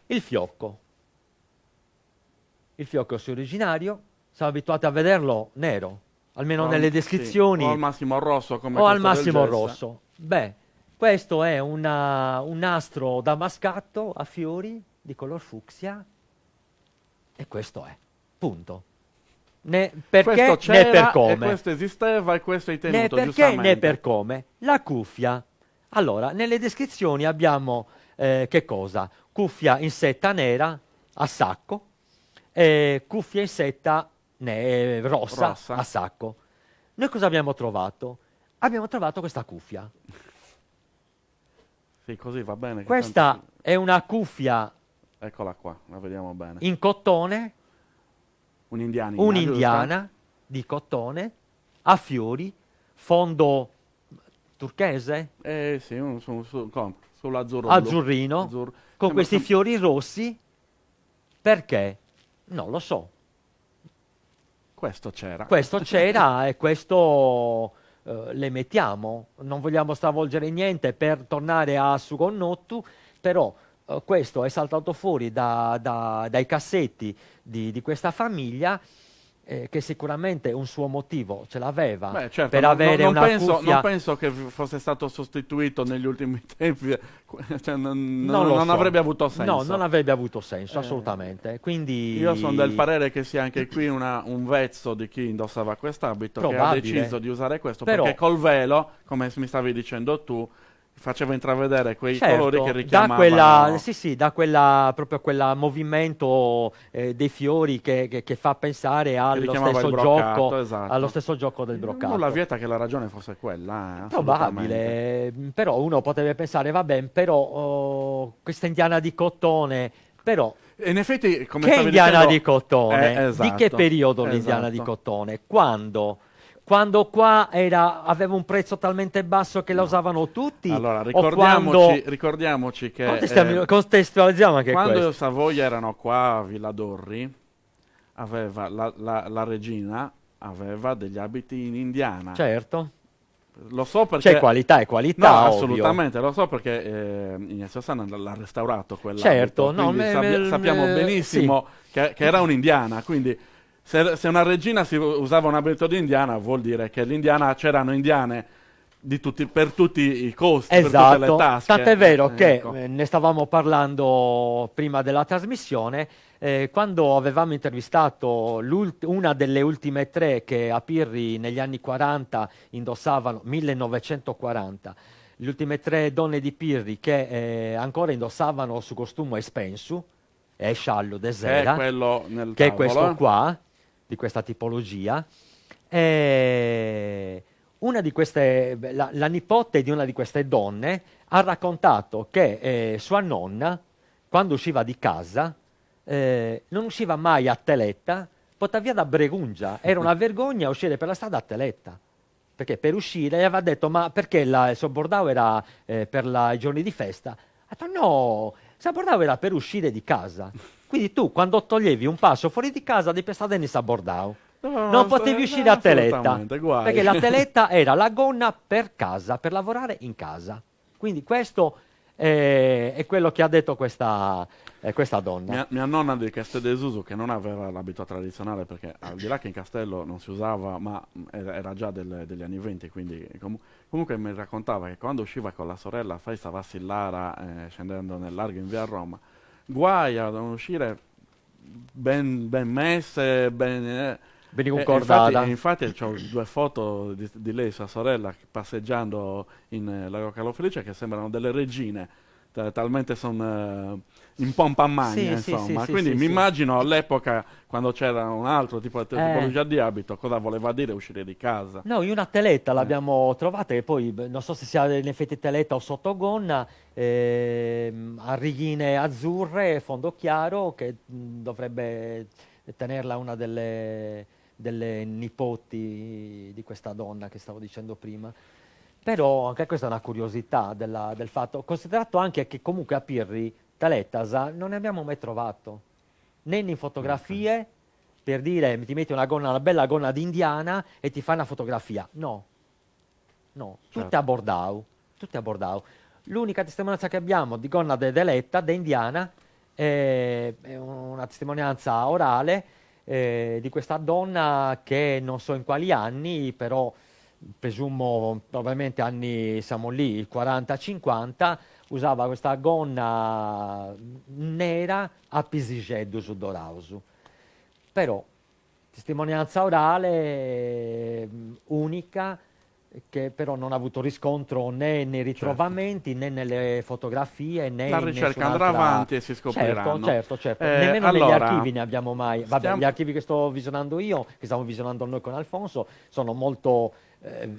il fiocco. Il fiocco suo originario, siamo abituati a vederlo nero. Almeno nelle descrizioni. O al massimo rosso. O al massimo rosso. Beh, questo è un nastro damascato a fiori di color fucsia. E questo è. Punto. Né perché né per come. E questo esisteva e questo è tenuto, né perché né per come. La cuffia. Allora, nelle descrizioni abbiamo che cosa? Cuffia in setta nera a sacco e cuffia in setta rossa a sacco. Noi cosa abbiamo trovato? Abbiamo trovato questa cuffia. Sì, così va bene. Questa è una cuffia. Eccola qua, la vediamo bene. In cotone. Un'indiana di cotone a fiori, fondo turchese? Sì, sull'azzurro. Azzurrino, con questi fiori rossi. Perché? Non lo so. Questo c'era e questo le mettiamo. Non vogliamo stravolgere niente per tornare a Sugonnottu, però questo è saltato fuori dai cassetti di questa famiglia, che sicuramente un suo motivo ce l'aveva. Beh, certo, per avere una cuffia. Non penso che fosse stato sostituito negli ultimi tempi, cioè, non avrebbe avuto senso. No, non avrebbe avuto senso, assolutamente. Quindi io sono del parere che sia anche qui un vezzo di chi indossava quest'abito, che ha deciso di usare questo, perché col velo, come mi stavi dicendo tu, faceva intravedere quei certo, colori che richiamavano... da proprio quel movimento dei fiori che fa pensare allo stesso gioco, esatto. allo stesso gioco del broccato. Nulla vieta che la ragione fosse quella, probabile, però uno potrebbe pensare, vabbè, però questa indiana di cottone, però... In effetti, come che stavi indiana dicendo, di cottone? esatto, di che periodo l'indiana di cottone? Quando? Quando qua aveva un prezzo talmente basso che la usavano tutti? Allora, ricordiamoci che contestualizziamo anche quando questo. i Savoia erano qua a Villa Dorri, aveva la regina aveva degli abiti in indiana. Certo. Lo so perché... C'è qualità e qualità, no, ovvio. assolutamente, lo so perché Ignazio Sanna l'ha restaurato quell'abito. Certo, sappiamo benissimo che era un'indiana, quindi se una regina usava un abito di indiana vuol dire che l'Indiana c'erano indiane per tutti i costi, per tutte le tasche. Tant'è vero che ne stavamo parlando prima della trasmissione, quando avevamo intervistato una delle ultime 3 che a Pirri negli anni 40 indossavano, 1940, le ultime 3 donne di Pirri che ancora indossavano su costume e spensu, e sciallo de sera, che è questo qua, di questa tipologia. Una di queste, la nipote di una di queste donne ha raccontato che sua nonna, quando usciva di casa, non usciva mai a teletta, portava via da Bregungia. Era una vergogna uscire per la strada a teletta, perché per uscire gli aveva detto, ma perché il sobordao era per i giorni di festa? Ha detto no, il sobordao era per uscire di casa. Quindi tu, quando toglievi un passo fuori di casa, devi stare in sabordao. Non potevi uscire a teletta, perché la teletta era la gonna per casa, per lavorare in casa. Quindi questo è quello che ha detto questa donna. Mia nonna di Castedesuso, che non aveva l'abito tradizionale, perché al di là che in castello non si usava, ma era già degli anni 20, quindi comunque mi raccontava che quando usciva con la sorella a festa Vassillara, scendendo nel largo in via Roma, guai a non uscire ben messe, ben concordata. Infatti ho 2 foto di lei e sua sorella passeggiando in Lago Carlo Felice che sembrano delle regine, talmente sono in pompa magna, insomma. Quindi mi immagino all'epoca, quando c'era un altro tipologia di abito, cosa voleva dire uscire di casa. Noi una teletta l'abbiamo trovata, che poi non so se sia in effetti teletta o sottogonna, a righine azzurre, fondo chiaro, che dovrebbe tenerla una delle nipoti di questa donna che stavo dicendo prima. Però anche questa è una curiosità del fatto, considerato anche che comunque a Pirri Talettasa non ne abbiamo mai trovato, né in fotografie, per dire ti metti una bella gonna d'indiana e ti fai una fotografia. No, tutte a Bordau, L'unica testimonianza che abbiamo di gonna deletta, de indiana, è una testimonianza orale di questa donna che non so in quali anni, però presumo probabilmente anni, siamo lì, il 40-50, usava questa gonna nera a pisigeddu su dorausu. Però testimonianza orale unica, che però non ha avuto riscontro né nei ritrovamenti, né nelle fotografie, né la ricerca andrà avanti e si scopriranno. Certo. Nemmeno negli archivi ne abbiamo mai. Vabbè, gli archivi che sto visionando io, che stiamo visionando noi con Alfonso, sono molto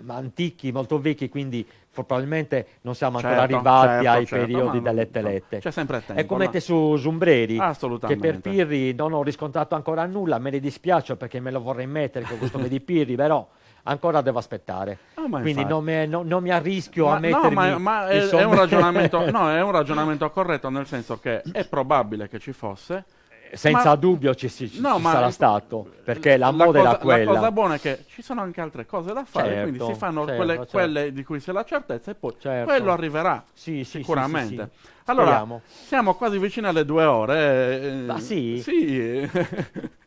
antichi, molto vecchi, quindi probabilmente non siamo ancora arrivati ai periodi delle telette. C'è sempre tempo. È come te su Zumbreri, che per Assolutamente. Pirri non ho riscontrato ancora nulla, me ne dispiace perché me lo vorrei mettere con questo di Pirri, però ancora devo aspettare. Quindi non mi arrischio a mettermi ma è un ragionamento, no, è un ragionamento corretto, nel senso che è probabile che ci fosse. Senza dubbio ci sarà stato, perché la moda era quella. La cosa buona è che ci sono anche altre cose da fare, quindi si fanno quelle di cui si ha la certezza e poi quello arriverà sicuramente. Sì. Allora, siamo quasi vicini alle 2 ore. Sì? Sì.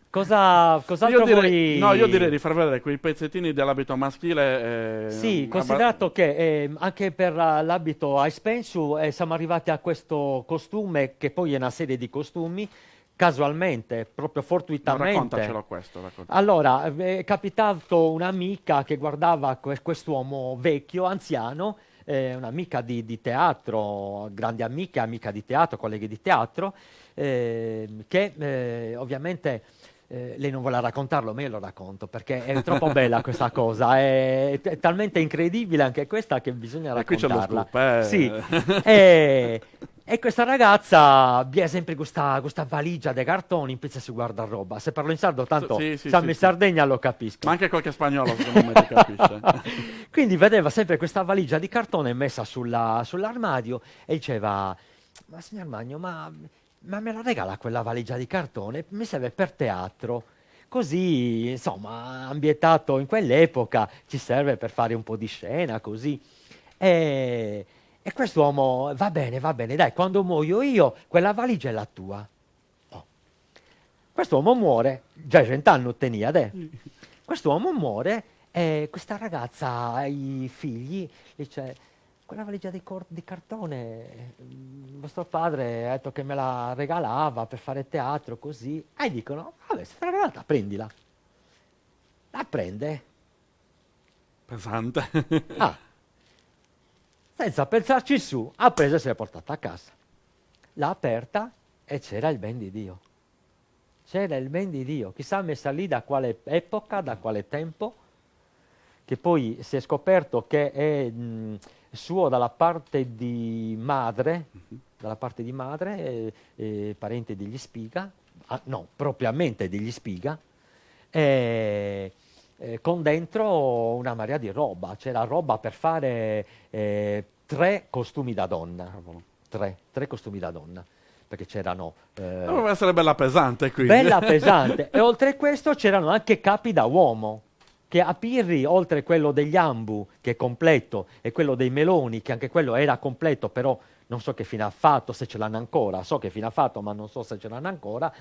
Cos'altro vuoi... No, io direi di far vedere quei pezzettini dell'abito maschile. Sì, considerato che anche per l'abito a Spensu siamo arrivati a questo costume, che poi è una serie di costumi, casualmente, proprio fortuitamente. Raccontacelo questo. Allora, è capitato un'amica che guardava quest'uomo vecchio, anziano, un'amica di teatro, grande amica di teatro, colleghi di teatro, che ovviamente lei non vuole raccontarlo, ma io lo racconto perché è troppo bella questa cosa, è talmente incredibile anche questa che bisogna E qui c'è lo raccontarla. scoop, Sì, e questa ragazza ha sempre questa valigia di cartoni, inizia a guardare roba. Se parlo in sardo, tanto Sì, sì, siamo sì, in sì. Sardegna, lo capisco. Ma anche qualche spagnolo secondo me ti capisce. Quindi vedeva sempre questa valigia di cartone messa sull'armadio e diceva: ma signor Magno, ma me la regala quella valigia di cartone? Mi serve per teatro. Così, insomma, ambientato in quell'epoca, ci serve per fare un po' di scena, così. E quest'uomo, va bene, dai, quando muoio io, quella valigia è la tua. Oh. Quest'uomo muore, già 100 anni tenia, Quest'uomo muore e questa ragazza ha i figli, dice: quella valigia di cartone, vostro padre ha detto che me la regalava per fare teatro, così. E dicono: vabbè, se te l'ha regalata, prendila. La prende. Pesante. Ah, senza pensarci su, ha preso e se l'è portata a casa. L'ha aperta e c'era il ben di Dio. C'era il ben di Dio. Chissà messa lì da quale epoca, da quale tempo, che poi si è scoperto che è suo dalla parte di madre, parente degli Spiga, no, propriamente degli Spiga, con dentro una marea di roba. C'era roba per fare 3 costumi da donna. Tre costumi da donna. Perché c'erano... Doveva essere bella pesante, quindi. Bella pesante. E oltre a questo c'erano anche capi da uomo. Che a Pirri, oltre quello degli Ambu, che è completo, e quello dei Meloni, che anche quello era completo, però non so che fine ha fatto, se ce l'hanno ancora. So che fine ha fatto, ma non so se ce l'hanno ancora.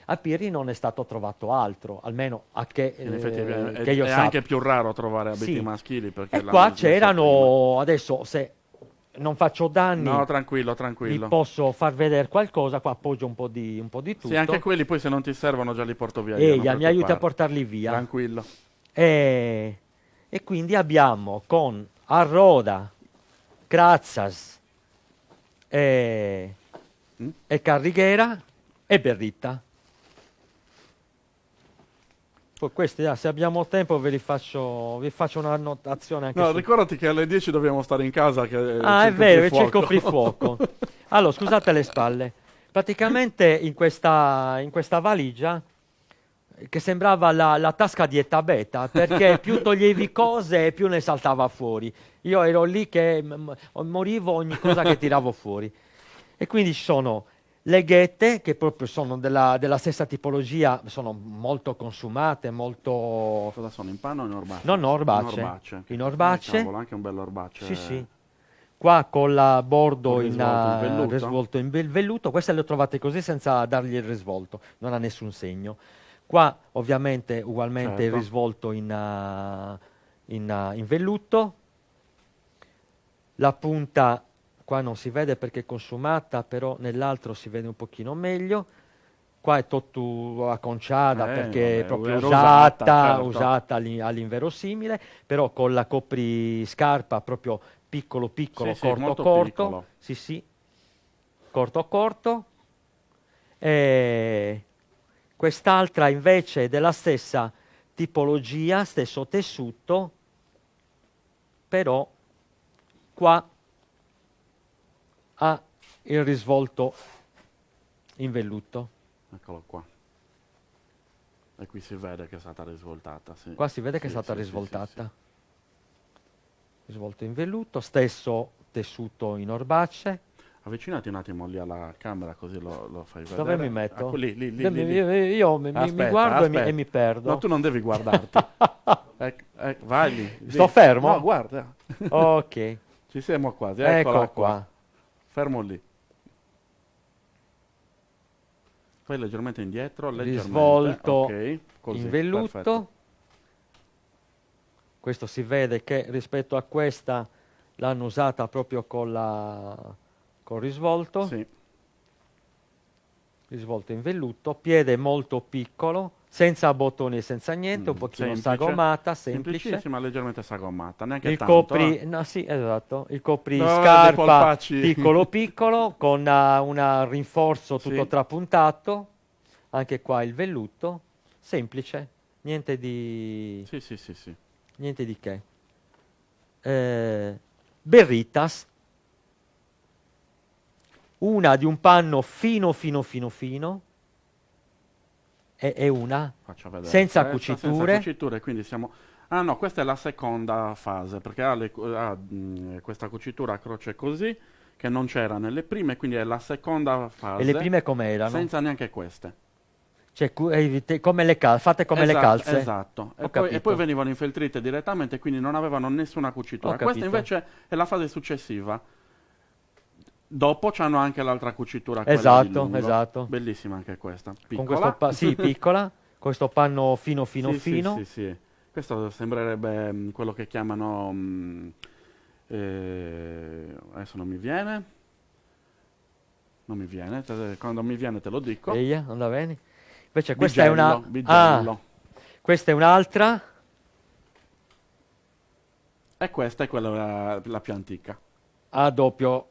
A Pirri non è stato trovato altro, almeno a che, In effetti che io è sappia. anche più raro trovare abiti Sì. maschili. Perché E qua c'erano, adesso se non faccio danni, no, tranquillo. vi posso far vedere qualcosa, qua appoggio un po' di tutto. Sì, anche quelli poi se non ti servono già li porto via io. Eia, mi aiuti a portarli via. Tranquillo. E quindi abbiamo con Arroda, Crazzas e Carrighera e Berritta. Poi questi, se abbiamo tempo, vi faccio una annotazione anche No, su... ricordati che alle 10 dobbiamo stare in casa. Che è vero, c'è il coprifuoco. Allora, scusate le spalle. Praticamente in questa valigia, che sembrava la tasca di Etta Beta, perché più toglievi cose più ne saltava fuori. Io ero lì che morivo ogni cosa che tiravo fuori. E quindi ci sono le ghette, che proprio sono della stessa tipologia, sono molto consumate, molto... Cosa sono, in panno o in orbacce? No, orbacce. In orbacce. Cavolo, anche un bello orbacce. Sì. Qua con la bordo Con risvolto risvolto in velluto. Queste le ho trovate così senza dargli il risvolto, non ha nessun segno. Qua ovviamente ugualmente il risvolto in velluto. La punta qua non si vede perché è consumata, però nell'altro si vede un pochino meglio. Qua è tutto acconciata perché è proprio usata all'inverosimile, però con la copriscarpa proprio piccolo, corto. Piccolo. Sì, corto. E quest'altra invece è della stessa tipologia, stesso tessuto, però qua ha il risvolto in velluto. Eccolo qua. E qui si vede che è stata risvoltata. Sì. Qua si vede che è stata risvoltata. Sì. Risvolto in velluto, stesso tessuto in orbacce. Avvicinati un attimo lì alla camera così lo fai vedere. Dove mi metto? Lì. Io mi guardo e mi perdo. No, tu non devi guardarti. Vai lì. Sto fermo? No, guarda. Ok. Ci siamo quasi. Ecco qua. Fermo lì. Poi leggermente indietro, risvolto così, in velluto. Perfetto. Questo si vede che rispetto a questa l'hanno usata proprio col risvolto. Sì. Risvolto in velluto, piede molto piccolo, senza bottoni e senza niente, un pochino sagomata, semplice. Semplicissima, leggermente sagomata, neanche Il tanto. no, sì, esatto, il copriscarpa piccolo piccolo con un rinforzo tutto trapuntato, anche qua il velluto, semplice, niente di... Sì. Niente di che. Berritas, una di un panno fino e una senza cuciture. Senza cuciture, quindi siamo... Ah no, questa è la seconda fase, perché ha questa cucitura a croce così, che non c'era nelle prime, quindi è la seconda fase. E le prime com'erano? Senza neanche queste. Cioè, come le fatte come le calze? Esatto. E poi venivano infeltrite direttamente, quindi non avevano nessuna cucitura. Questa invece è la fase successiva. Dopo c'hanno anche l'altra cucitura, quella di lungo. Esatto. Bellissima anche questa. Piccola. Con questo piccola. Questo panno fino. Sì. Questo sembrerebbe quello che chiamano... adesso non mi viene. Quando mi viene te lo dico. Eia, non la vedi? Invece questa è una... Bigello. Questa è un'altra. E questa è quella la più antica. A doppio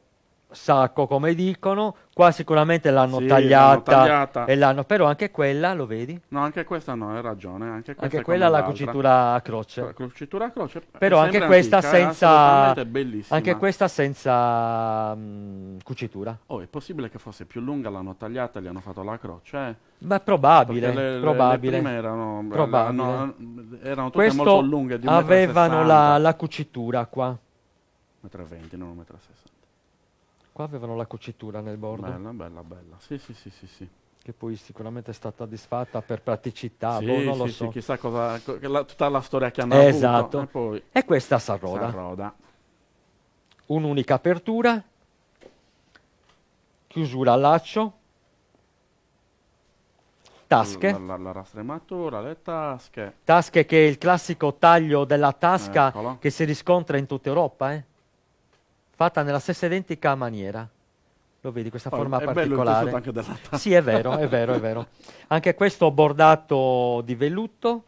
sacco, come dicono. Qua sicuramente l'hanno tagliata. E però anche quella, lo vedi? No, anche questa no, hai ragione. Anche quella ha la cucitura a croce. Però anche questa senza... bellissima. Anche questa senza cucitura. Oh, è possibile che fosse più lunga, l'hanno tagliata e gli hanno fatto la croce? Ma probabile. Le prime erano tutte questo molto lunghe, di 1,60 m. Avevano la cucitura qua. 1,20 m, non 1,60 m. Qua avevano la cucitura nel bordo. Bella. Sì. Che poi sicuramente è stata disfatta per praticità, non lo so. Sì, chissà cosa, tutta la storia che hanno avuto. E questa Sarroda. Un'unica apertura, chiusura a laccio, tasche. La rastrematura, le tasche. Tasche che è il classico taglio della tasca Eccolo. che si riscontra in tutta Europa, fatta nella stessa identica maniera. Lo vedi, questa forma particolare. Bello il anche della tasca. Sì, è vero. Anche questo bordato di velluto.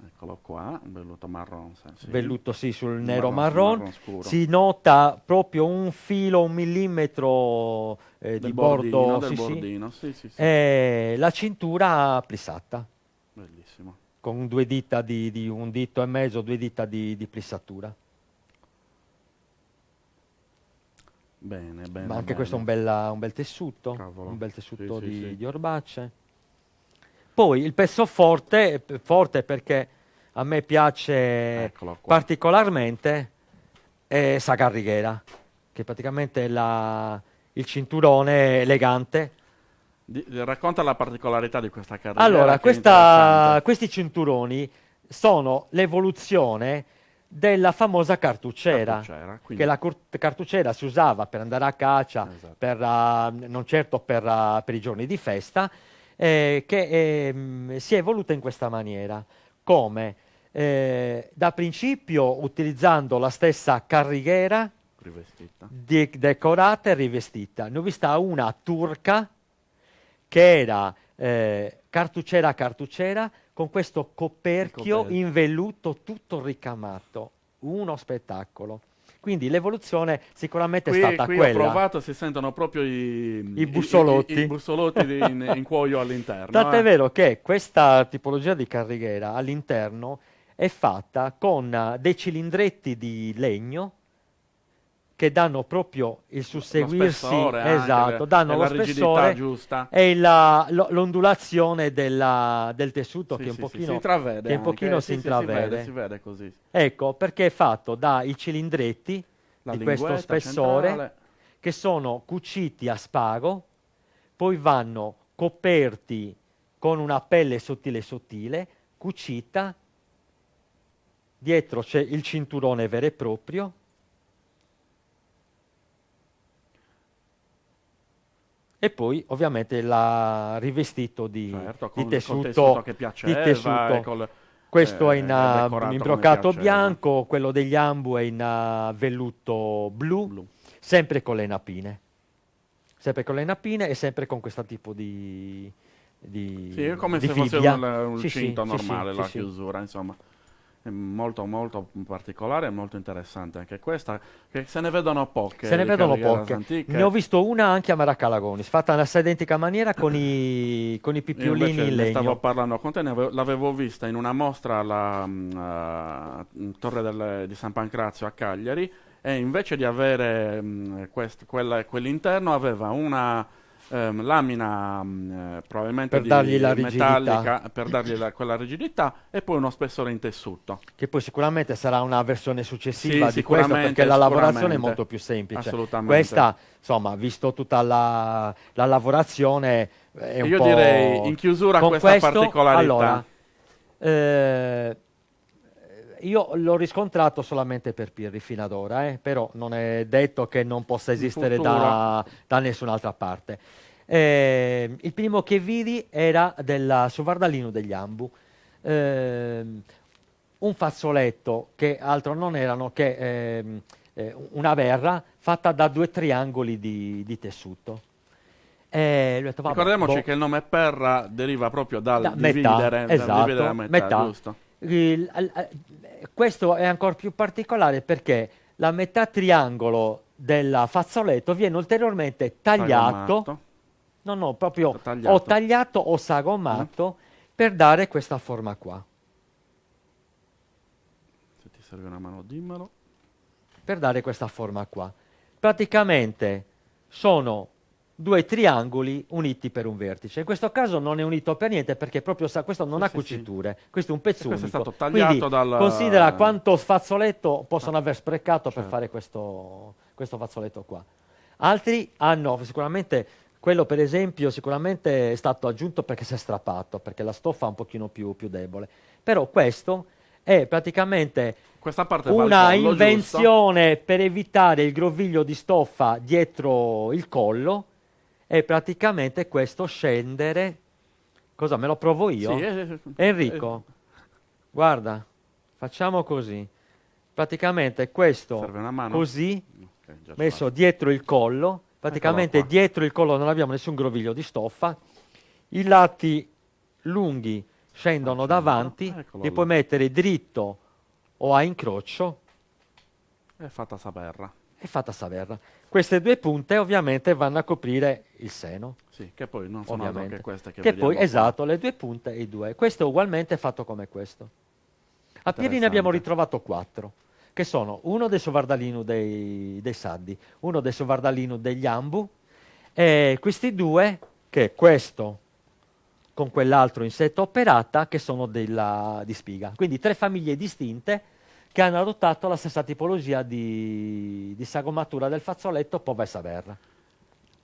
Eccolo qua, un velluto marron. Sì. Velluto sul nero marron. Scuro. Si nota proprio un filo, 1 millimetro di bordo. Del bordino. Sì. E la cintura plissata. Bellissimo. Con 2 dita di 1 dito e mezzo, 2 dita di plissatura. Bene. Ma anche questo è un bel tessuto. Cavolo. Un bel tessuto Sì. di orbacce. Poi il pezzo forte perché a me piace particolarmente, è Sagarrighera, che praticamente è il cinturone elegante. Racconta la particolarità di questa carriera. Allora, questi cinturoni sono l'evoluzione della famosa cartucciera, che la cartucciera si usava per andare a caccia, non certo per i giorni di festa, che si è evoluta in questa maniera, come da principio utilizzando la stessa carrighera rivestita, decorata e rivestita. Ne ho vista una turca che era cartucciera con questo coperchio in velluto tutto ricamato, uno spettacolo. Quindi l'evoluzione sicuramente è stata quella. Qui ho provato, si sentono proprio i bussolotti, i bussolotti in cuoio all'interno. Tant'è vero che questa tipologia di carrighera all'interno è fatta con dei cilindretti di legno che danno proprio il susseguirsi, danno lo spessore giusta e l'ondulazione del tessuto che un pochino si intravede. Si vede così. Ecco, perché è fatto dai cilindretti di questo spessore centrale, che sono cuciti a spago, poi vanno coperti con una pelle sottile, cucita, dietro c'è il cinturone vero e proprio, e poi ovviamente l'ha rivestito di tessuto che piaceva. Questo è in brocato bianco, quello degli ambu è in velluto blu, sempre con le nappine. E sempre con questo tipo di di Sì, è come di se fosse fibbia. un Sì, sì, cinto sì, normale, sì, la sì, sì. chiusura, insomma. È molto molto particolare e molto interessante anche questa, che se ne vedono Se poche ne di vedono Calligheras poche. Ne ho antiche. visto una anche a Maracalagonis, fatta nella stessa identica maniera con i Io pipiolini invece in ne stavo legno. parlando con te, l'avevo vista in una mostra alla Torre di San Pancrazio a Cagliari, e invece di avere quell'interno aveva una lamina probabilmente Per dargli la di rigidità, metallica per dargli quella rigidità, e poi uno spessore in tessuto. che poi sicuramente sarà una versione Sì, successiva di questo perché sicuramente, la lavorazione è sicuramente, molto più semplice. assolutamente. Questa, insomma, visto tutta la lavorazione, è un Io direi in po'... chiusura Con questa questo, particolarità. allora, eh, io l'ho riscontrato solamente per Pirri fino ad ora, però non è detto che non possa In esistere futuro. da nessun'altra parte. Il primo che vidi era della Sovardalino degli Ambu, ehm, un fazzoletto che altro non erano che una verra fatta da due triangoli di tessuto. E lui ha detto, vabbè, Ricordiamoci boh, che il nome Perra deriva proprio da dal metà, dividere a esatto, metà, metà. giusto? Questo è ancora più particolare perché la metà triangolo del fazzoletto viene ulteriormente tagliato, Sagomato, no, no, proprio o tagliato. tagliato o Mm? sagomato per dare questa forma qua. Se ti serve una mano, dimmelo. Per dare questa forma qua. Praticamente sono due triangoli uniti per un vertice. In questo caso non è unito per niente perché proprio questo non Sì, ha sì, sì. cuciture, questo è un pezzo E questo è unico. stato tagliato Quindi considera quanto fazzoletto possono aver sprecato per certo. fare questo fazzoletto qua. Altri hanno sicuramente, quello per esempio sicuramente è stato aggiunto perché si è strappato, perché la stoffa è un pochino più debole. Però questo è praticamente Questa parte va al una collo, giusto? invenzione per evitare il groviglio di stoffa dietro il collo e praticamente questo scendere. Cosa me lo provo Sì, io? Enrico, guarda, facciamo così. Praticamente questo serve una mano? così Ok, già ce messo l'ho. dietro il collo, Eccolo praticamente qua. dietro il collo non abbiamo nessun groviglio di stoffa, i lati lunghi Al scendono centro. davanti, Eccolo li puoi là. mettere dritto o a incrocio È fatta saperra. e fatta saverra. Queste due punte ovviamente vanno a coprire il seno, Sì, che poi non sono altro che ovviamente. queste che Che poi, vediamo qua. esatto, le due punte e i due. Questo è ugualmente fatto come questo. A Pirri ne abbiamo Interessante. ritrovato 4, che sono uno dei Sovardalino dei Saddi, uno dei Sovardalino degli Ambu, e questi due, che è questo con quell'altro in setta operata, che sono di Spiga. Quindi 3 famiglie distinte che hanno adottato la stessa tipologia di sagomatura del fazzoletto Pova e Saverra.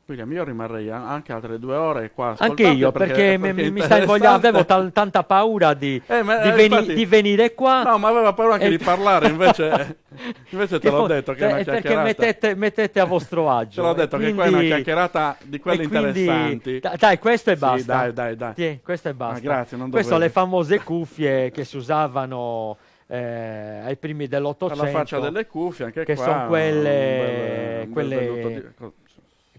William, io rimarrei anche altre 2 ore qua a Anche ascoltarti io, perché, perché perché è mi sta invogliando, avevo interessante. tanta paura di, Infatti, di venire qua. no, ma aveva paura anche e- di parlare, invece te che l'ho poi- detto che è una perché chiacchierata. mettete a vostro Te l'ho agio. detto che qua è una chiacchierata di quelle E quindi interessanti. dai, questo e Sì, basta. dai. Questo e Ma basta. grazie, non Questo le dovevi. famose cuffie che si usavano ai primi Alla faccia dell'Ottocento, delle cuffie, anche che sono qua quelle, un bel velluto di.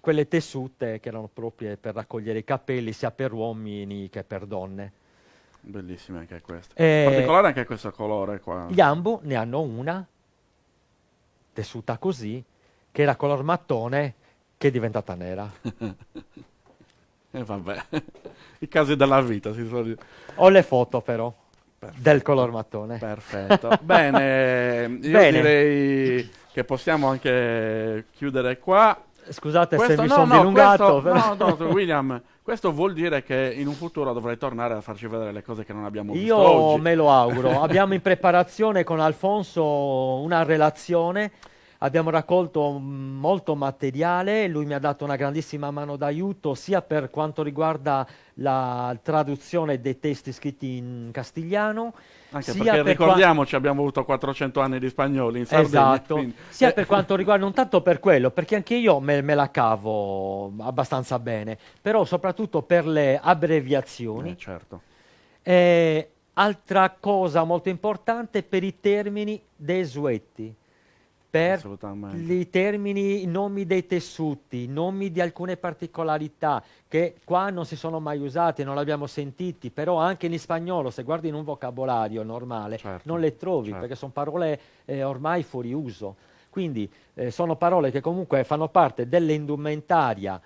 quelle tessute che erano proprie per raccogliere i capelli sia per uomini che per donne. Bellissime anche queste. Eh, Particolare anche questo colore qua. Gli Ambu ne hanno una tessuta così, che era color mattone, che è diventata nera. E vabbè, i casi della vita si sono. Ho le foto però del Perfetto. color mattone. Perfetto. Bene, io Bene. direi che possiamo anche chiudere qua. Scusate se Questo, mi no, sono no, dilungato. questo, no, no, William, questo vuol dire che in un futuro dovrai tornare a farci vedere le cose che non abbiamo visto Io oggi. me lo auguro. Abbiamo in preparazione con Alfonso una relazione. Abbiamo raccolto molto materiale, lui mi ha dato una grandissima mano d'aiuto sia per quanto riguarda la traduzione dei testi scritti in castigliano, Anche sia perché per ricordiamoci, abbiamo avuto 400 anni di spagnoli in Sardegna. esatto, Quindi, sia per quanto riguarda, non tanto per quello, perché anche io me la cavo abbastanza bene, però soprattutto per le abbreviazioni. certo. Altra cosa molto importante per i termini desueti. per i termini, i nomi dei tessuti, i nomi di alcune particolarità che qua non si sono mai usati, non li abbiamo sentiti, però anche in spagnolo, se guardi in un vocabolario normale, non le trovi, perché sono parole ormai fuori uso. Quindi sono parole che comunque fanno parte dell'indumentaria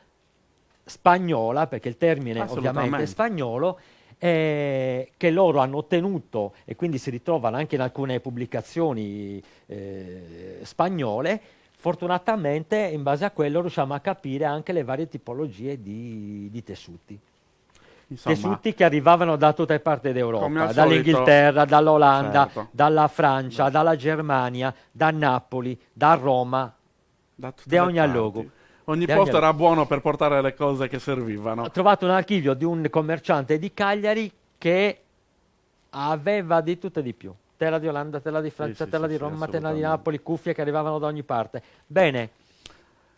spagnola, perché il termine ovviamente è spagnolo, che loro hanno ottenuto e quindi si ritrovano anche in alcune pubblicazioni spagnole. Fortunatamente in base a quello riusciamo a capire anche le varie tipologie di tessuti. Insomma, tessuti che arrivavano da tutte le parti d'Europa, dall'Inghilterra, dall'Olanda, dalla Francia, dalla Germania, da Napoli, da Roma, da ogni luogo. Ogni posto era buono per portare le cose che servivano. Ho trovato un archivio di un commerciante di Cagliari che aveva di tutto e di più. Tela di Olanda, tela di Francia, tela di Roma, tela di Napoli, cuffie che arrivavano da ogni parte. Bene.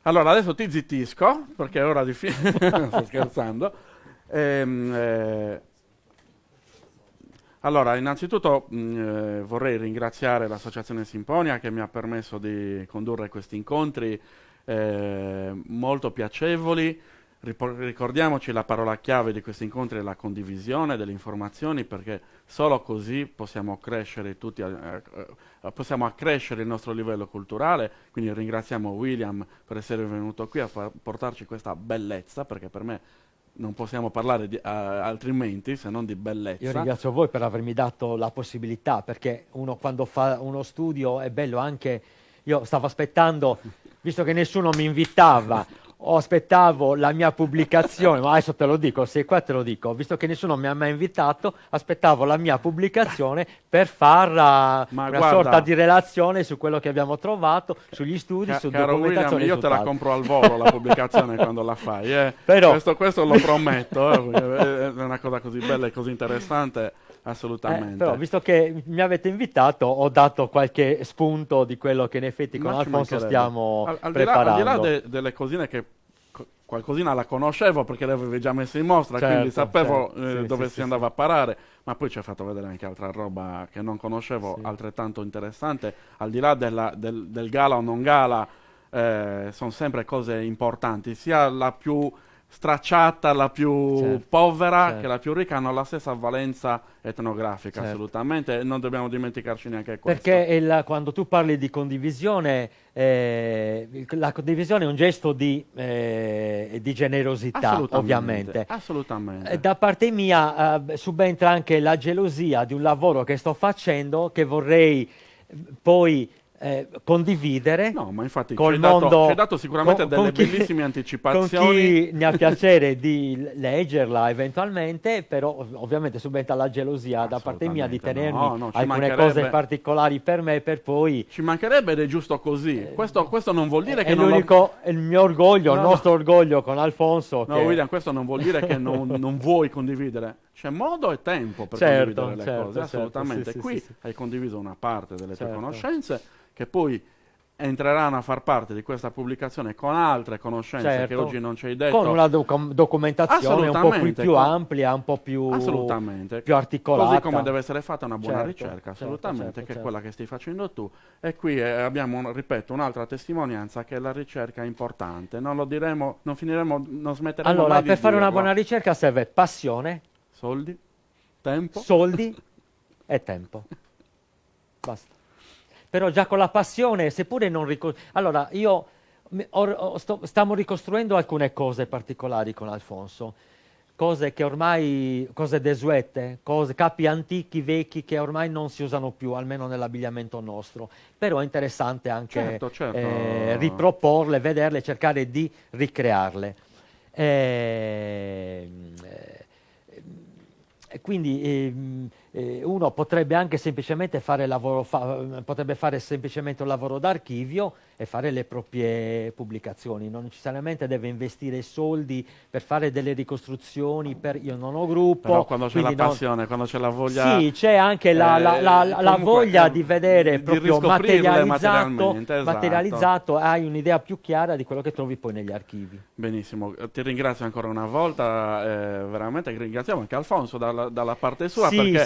Allora, adesso ti zittisco, perché è ora di finire. Sto scherzando. Allora, innanzitutto vorrei ringraziare l'Associazione Simponia che mi ha permesso di condurre questi incontri molto piacevoli. Ricordiamoci, la parola chiave di questi incontri è la condivisione delle informazioni, perché solo così possiamo crescere tutti, possiamo accrescere il nostro livello culturale. Quindi ringraziamo William per essere venuto qui a portarci questa bellezza, perché per me non possiamo parlare altrimenti se non di bellezza. Io ringrazio voi per avermi dato la possibilità, perché uno quando fa uno studio è bello anche. Io stavo aspettando, visto che nessuno mi invitava, aspettavo la mia pubblicazione, ma adesso te lo dico, sei qua te lo dico, visto che nessuno mi ha mai invitato, aspettavo la mia pubblicazione per fare una sorta di relazione su quello che abbiamo trovato, sugli studi, su documentazione. William, io te la compro al volo la pubblicazione quando la fai, però, questo lo prometto, perché è una cosa così bella e così interessante. Assolutamente. Però visto che mi avete invitato, ho dato qualche spunto di quello che in effetti con Alfonso stiamo preparando. Al di là delle cosine che qualcosina la conoscevo perché le avevi già messe in mostra, quindi sapevo dove si andava a parare, ma poi ci ha fatto vedere anche altra roba che non conoscevo, altrettanto interessante. Al di là del gala o non gala, sono sempre cose importanti, sia la più stracciata, la più povera che la più ricca, hanno la stessa valenza etnografica, assolutamente, e non dobbiamo dimenticarci neanche questo. Perché quando tu parli di condivisione, la condivisione è un gesto di generosità, ovviamente. Assolutamente. Da parte mia subentra anche la gelosia di un lavoro che sto facendo, che vorrei poi condividere. No, ma infatti ci hai dato sicuramente delle bellissime anticipazioni. Con chi ne ha piacere di leggerla eventualmente, però ovviamente subentra la gelosia da parte mia di tenermi alcune cose particolari per me, per poi. Ci mancherebbe ed è giusto così. Questo non vuol dire che è il mio orgoglio, il nostro orgoglio con Alfonso. No, William, questo non vuol dire che non vuoi condividere. C'è modo e tempo per condividere le cose, assolutamente. Qui hai condiviso una parte delle tue conoscenze, che poi entreranno a far parte di questa pubblicazione con altre conoscenze che oggi non ci hai detto. Con una documentazione un po' più ampia, un po' più articolata. Così come deve essere fatta una buona ricerca, assolutamente, che è quella che stai facendo tu. E qui abbiamo, ripeto, un'altra testimonianza che la ricerca è importante. Non lo diremo, non finiremo, non smetteremo mai di dirlo. Allora, per fare una buona ricerca serve passione, soldi, tempo. Soldi e tempo. Basta. Però già con la passione, seppure non allora, io stiamo ricostruendo alcune cose particolari con Alfonso, cose che ormai, cose desuete, capi antichi, vecchi, che ormai non si usano più, almeno nell'abbigliamento nostro. Però è interessante anche riproporle, vederle, cercare di ricrearle. Quindi uno potrebbe anche semplicemente fare potrebbe fare semplicemente un lavoro d'archivio e fare le proprie pubblicazioni, non necessariamente deve investire soldi per fare delle ricostruzioni. Io non ho gruppo. Però quando c'è la passione, quando c'è la voglia. Sì, c'è anche la voglia di vedere proprio materializzato, hai un'idea più chiara di quello che trovi poi negli archivi. Benissimo, ti ringrazio ancora una volta, veramente ringraziamo anche Alfonso dalla parte sua, perché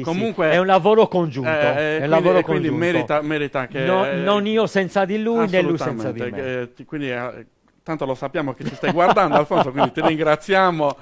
comunque è un lavoro congiunto, è un lavoro quindi congiunto. merita che... non io senza di lui, né lui senza di me. Quindi tanto lo sappiamo che ci stai guardando, Alfonso, quindi ti ringraziamo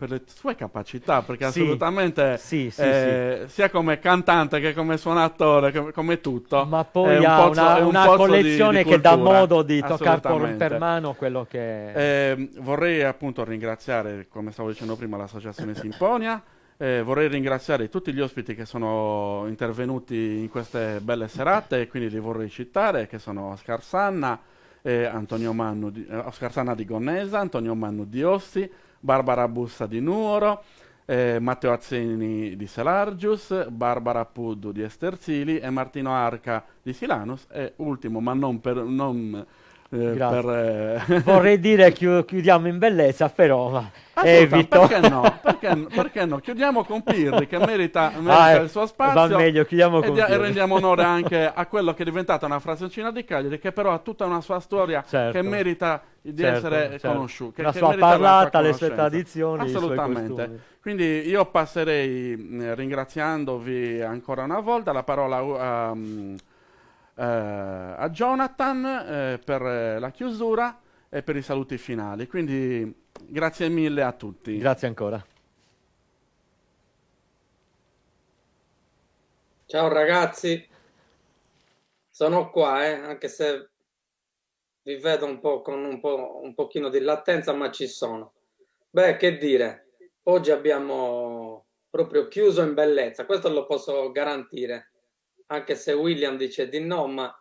per le sue capacità, perché assolutamente sia come cantante che come suonatore, come tutto, ma poi ha una collezione che dà modo di toccare per mano quello che vorrei appunto ringraziare, come stavo dicendo prima, l'associazione Sinfonia. Vorrei ringraziare tutti gli ospiti che sono intervenuti in queste belle serate, quindi li vorrei citare, che sono Oscar Sanna, Oscar Sanna di Gonnesa, Antonio Mannu di Ossi, Barbara Bussa di Nuoro, Matteo Azzeni di Selargius, Barbara Puddu di Esterzili e Martino Arca di Silanus, e ultimo, ma non per... vorrei dire chiudiamo in bellezza, però evito. Perché no? Chiudiamo con Pirri, che merita il suo spazio. Va meglio, chiudiamo con e rendiamo onore anche a quello che è diventata una frazioncina di Cagliari, che però ha tutta una sua storia che merita di essere conosciuta. La sua parlata, le sue tradizioni, assolutamente. I suoi costumi. Quindi io passerei, ringraziandovi ancora una volta, la parola a Jonathan per la chiusura e per i saluti finali. Quindi grazie mille a tutti. Grazie ancora. Ciao ragazzi, sono qua, anche se vi vedo un po' con un pochino di latenza, ma ci sono. Beh, che dire, oggi abbiamo proprio chiuso in bellezza, questo lo posso garantire, anche se William dice di no, ma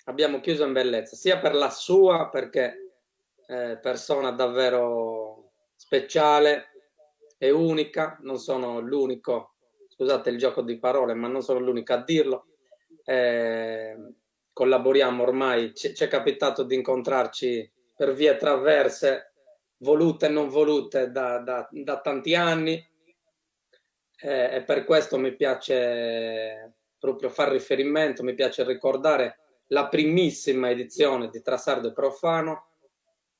abbiamo chiuso in bellezza, sia per la sua, perché persona davvero speciale e unica, non sono l'unico, scusate il gioco di parole, ma non sono l'unico a dirlo. Collaboriamo ormai, ci è capitato di incontrarci per vie traverse, volute e non volute, da tanti anni, e per questo mi piace proprio fare riferimento, mi piace ricordare la primissima edizione di Tra Sardo e Profano,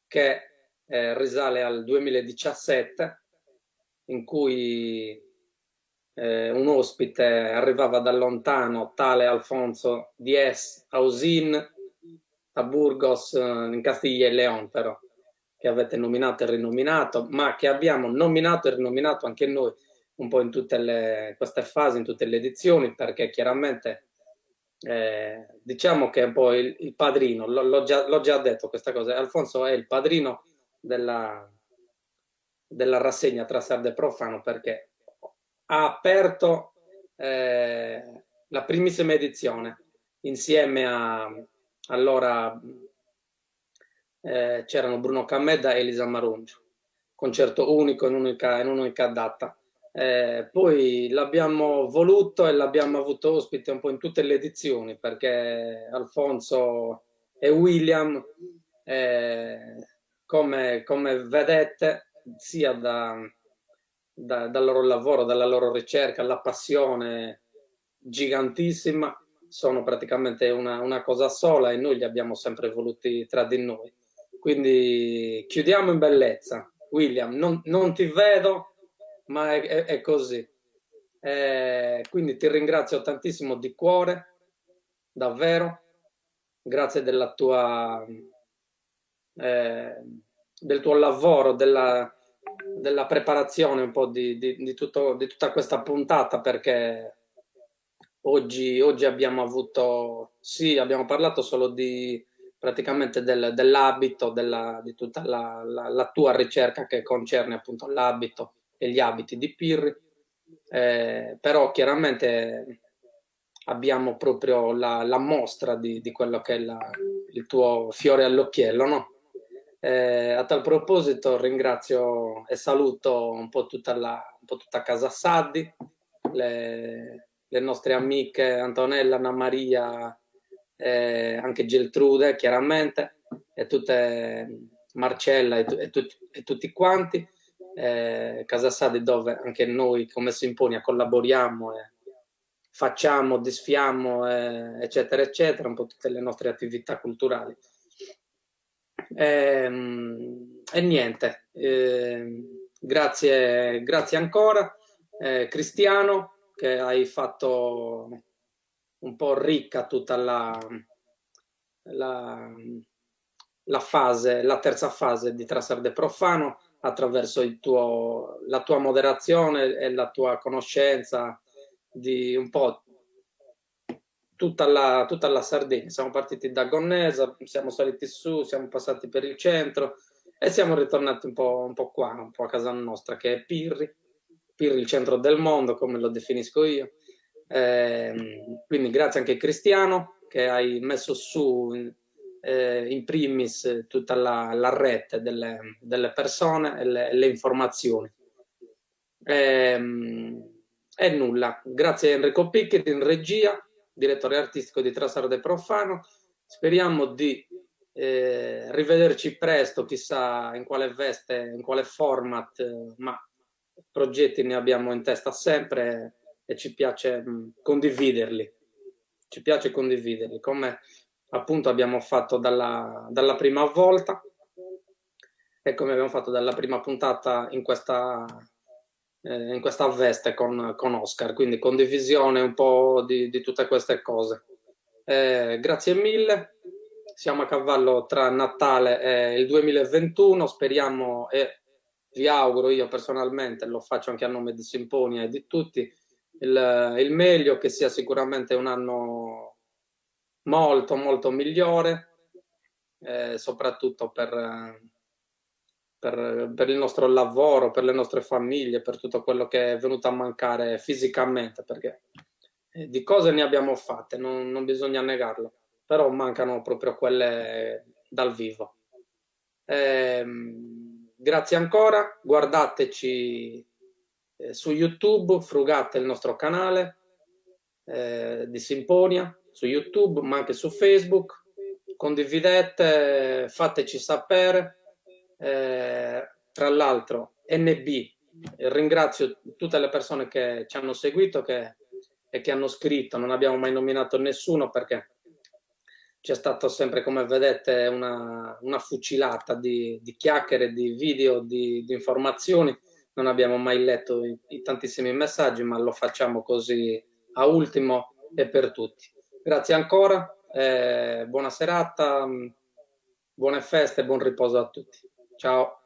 che risale al 2017, in cui un ospite arrivava da lontano, tale Alfonso Diez Ausin, a Burgos, in Castiglia e León, però, che avete nominato e rinominato, ma che abbiamo nominato e rinominato anche noi un po' in tutte queste fasi, in tutte le edizioni, perché chiaramente diciamo che è un po' il padrino, l'ho già detto questa cosa, Alfonso è il padrino della rassegna Tra Sardo e Profano, perché ha aperto la primissima edizione insieme a allora c'erano Bruno Camedda e Elisa Marungio, concerto unico in un'unica data. Poi l'abbiamo voluto e l'abbiamo avuto ospite un po' in tutte le edizioni, perché Alfonso e William, come vedete, sia dal loro lavoro, dalla loro ricerca, la passione gigantissima, sono praticamente una cosa sola, e noi li abbiamo sempre voluti tra di noi. Quindi chiudiamo in bellezza. William, non ti vedo, ma è così. Quindi ti ringrazio tantissimo di cuore, davvero. Grazie del tuo lavoro, della preparazione un po' di tutta questa puntata, perché oggi abbiamo parlato solo praticamente dell'abito, di tutta la tua ricerca che concerne appunto l'abito e gli abiti di Pirri, però chiaramente abbiamo proprio la mostra di quello che è il tuo fiore all'occhiello, no? A tal proposito ringrazio e saluto un po' tutta Casa Saddi, le nostre amiche Antonella, Anna Maria, anche Geltrude chiaramente, e tutte Marcella e tutti quanti, Casa Saddi, dove anche noi come Sinfonia collaboriamo e facciamo, disfiamo, eccetera eccetera, un po' tutte le nostre attività culturali. E niente, grazie ancora. Cristiano, che hai fatto un po' ricca tutta la fase, la terza fase di Trasarde Profano attraverso la tua moderazione e la tua conoscenza di un po' tutta la Sardegna. Siamo partiti da Gonnesa, siamo saliti su, siamo passati per il centro e siamo ritornati un po' qua, un po' a casa nostra, che è Pirri, il centro del mondo, come lo definisco io. Quindi grazie anche a Cristiano, che hai messo su in primis tutta la rete delle persone e le informazioni. E nulla, grazie a Enrico Picchetti in regia, direttore artistico di Trasarde Profano. Speriamo di rivederci presto, chissà in quale veste, in quale format, ma progetti ne abbiamo in testa sempre e ci piace condividerli. Ci piace condividerli, come appunto abbiamo fatto dalla prima volta e come abbiamo fatto dalla prima puntata in questa veste con Oscar, quindi condivisione un po' di tutte queste cose. Grazie mille, siamo a cavallo tra Natale e il 2021, speriamo e vi auguro, io personalmente lo faccio anche a nome di Simponia e di tutti, il meglio, che sia sicuramente un anno molto molto migliore, soprattutto per il nostro lavoro, per le nostre famiglie, per tutto quello che è venuto a mancare fisicamente, perché di cose ne abbiamo fatte, non bisogna negarlo, però mancano proprio quelle dal vivo. Grazie ancora, guardateci su YouTube, frugate il nostro canale di Simponia su YouTube, ma anche su Facebook, condividete, fateci sapere. Tra l'altro NB, ringrazio tutte le persone che ci hanno seguito e che hanno scritto, non abbiamo mai nominato nessuno perché c'è stato sempre, come vedete, una fucilata di chiacchiere, di video, di informazioni. Non abbiamo mai letto i tantissimi messaggi, ma lo facciamo così a ultimo e per tutti. Grazie ancora, buona serata, buone feste e buon riposo a tutti. Ciao.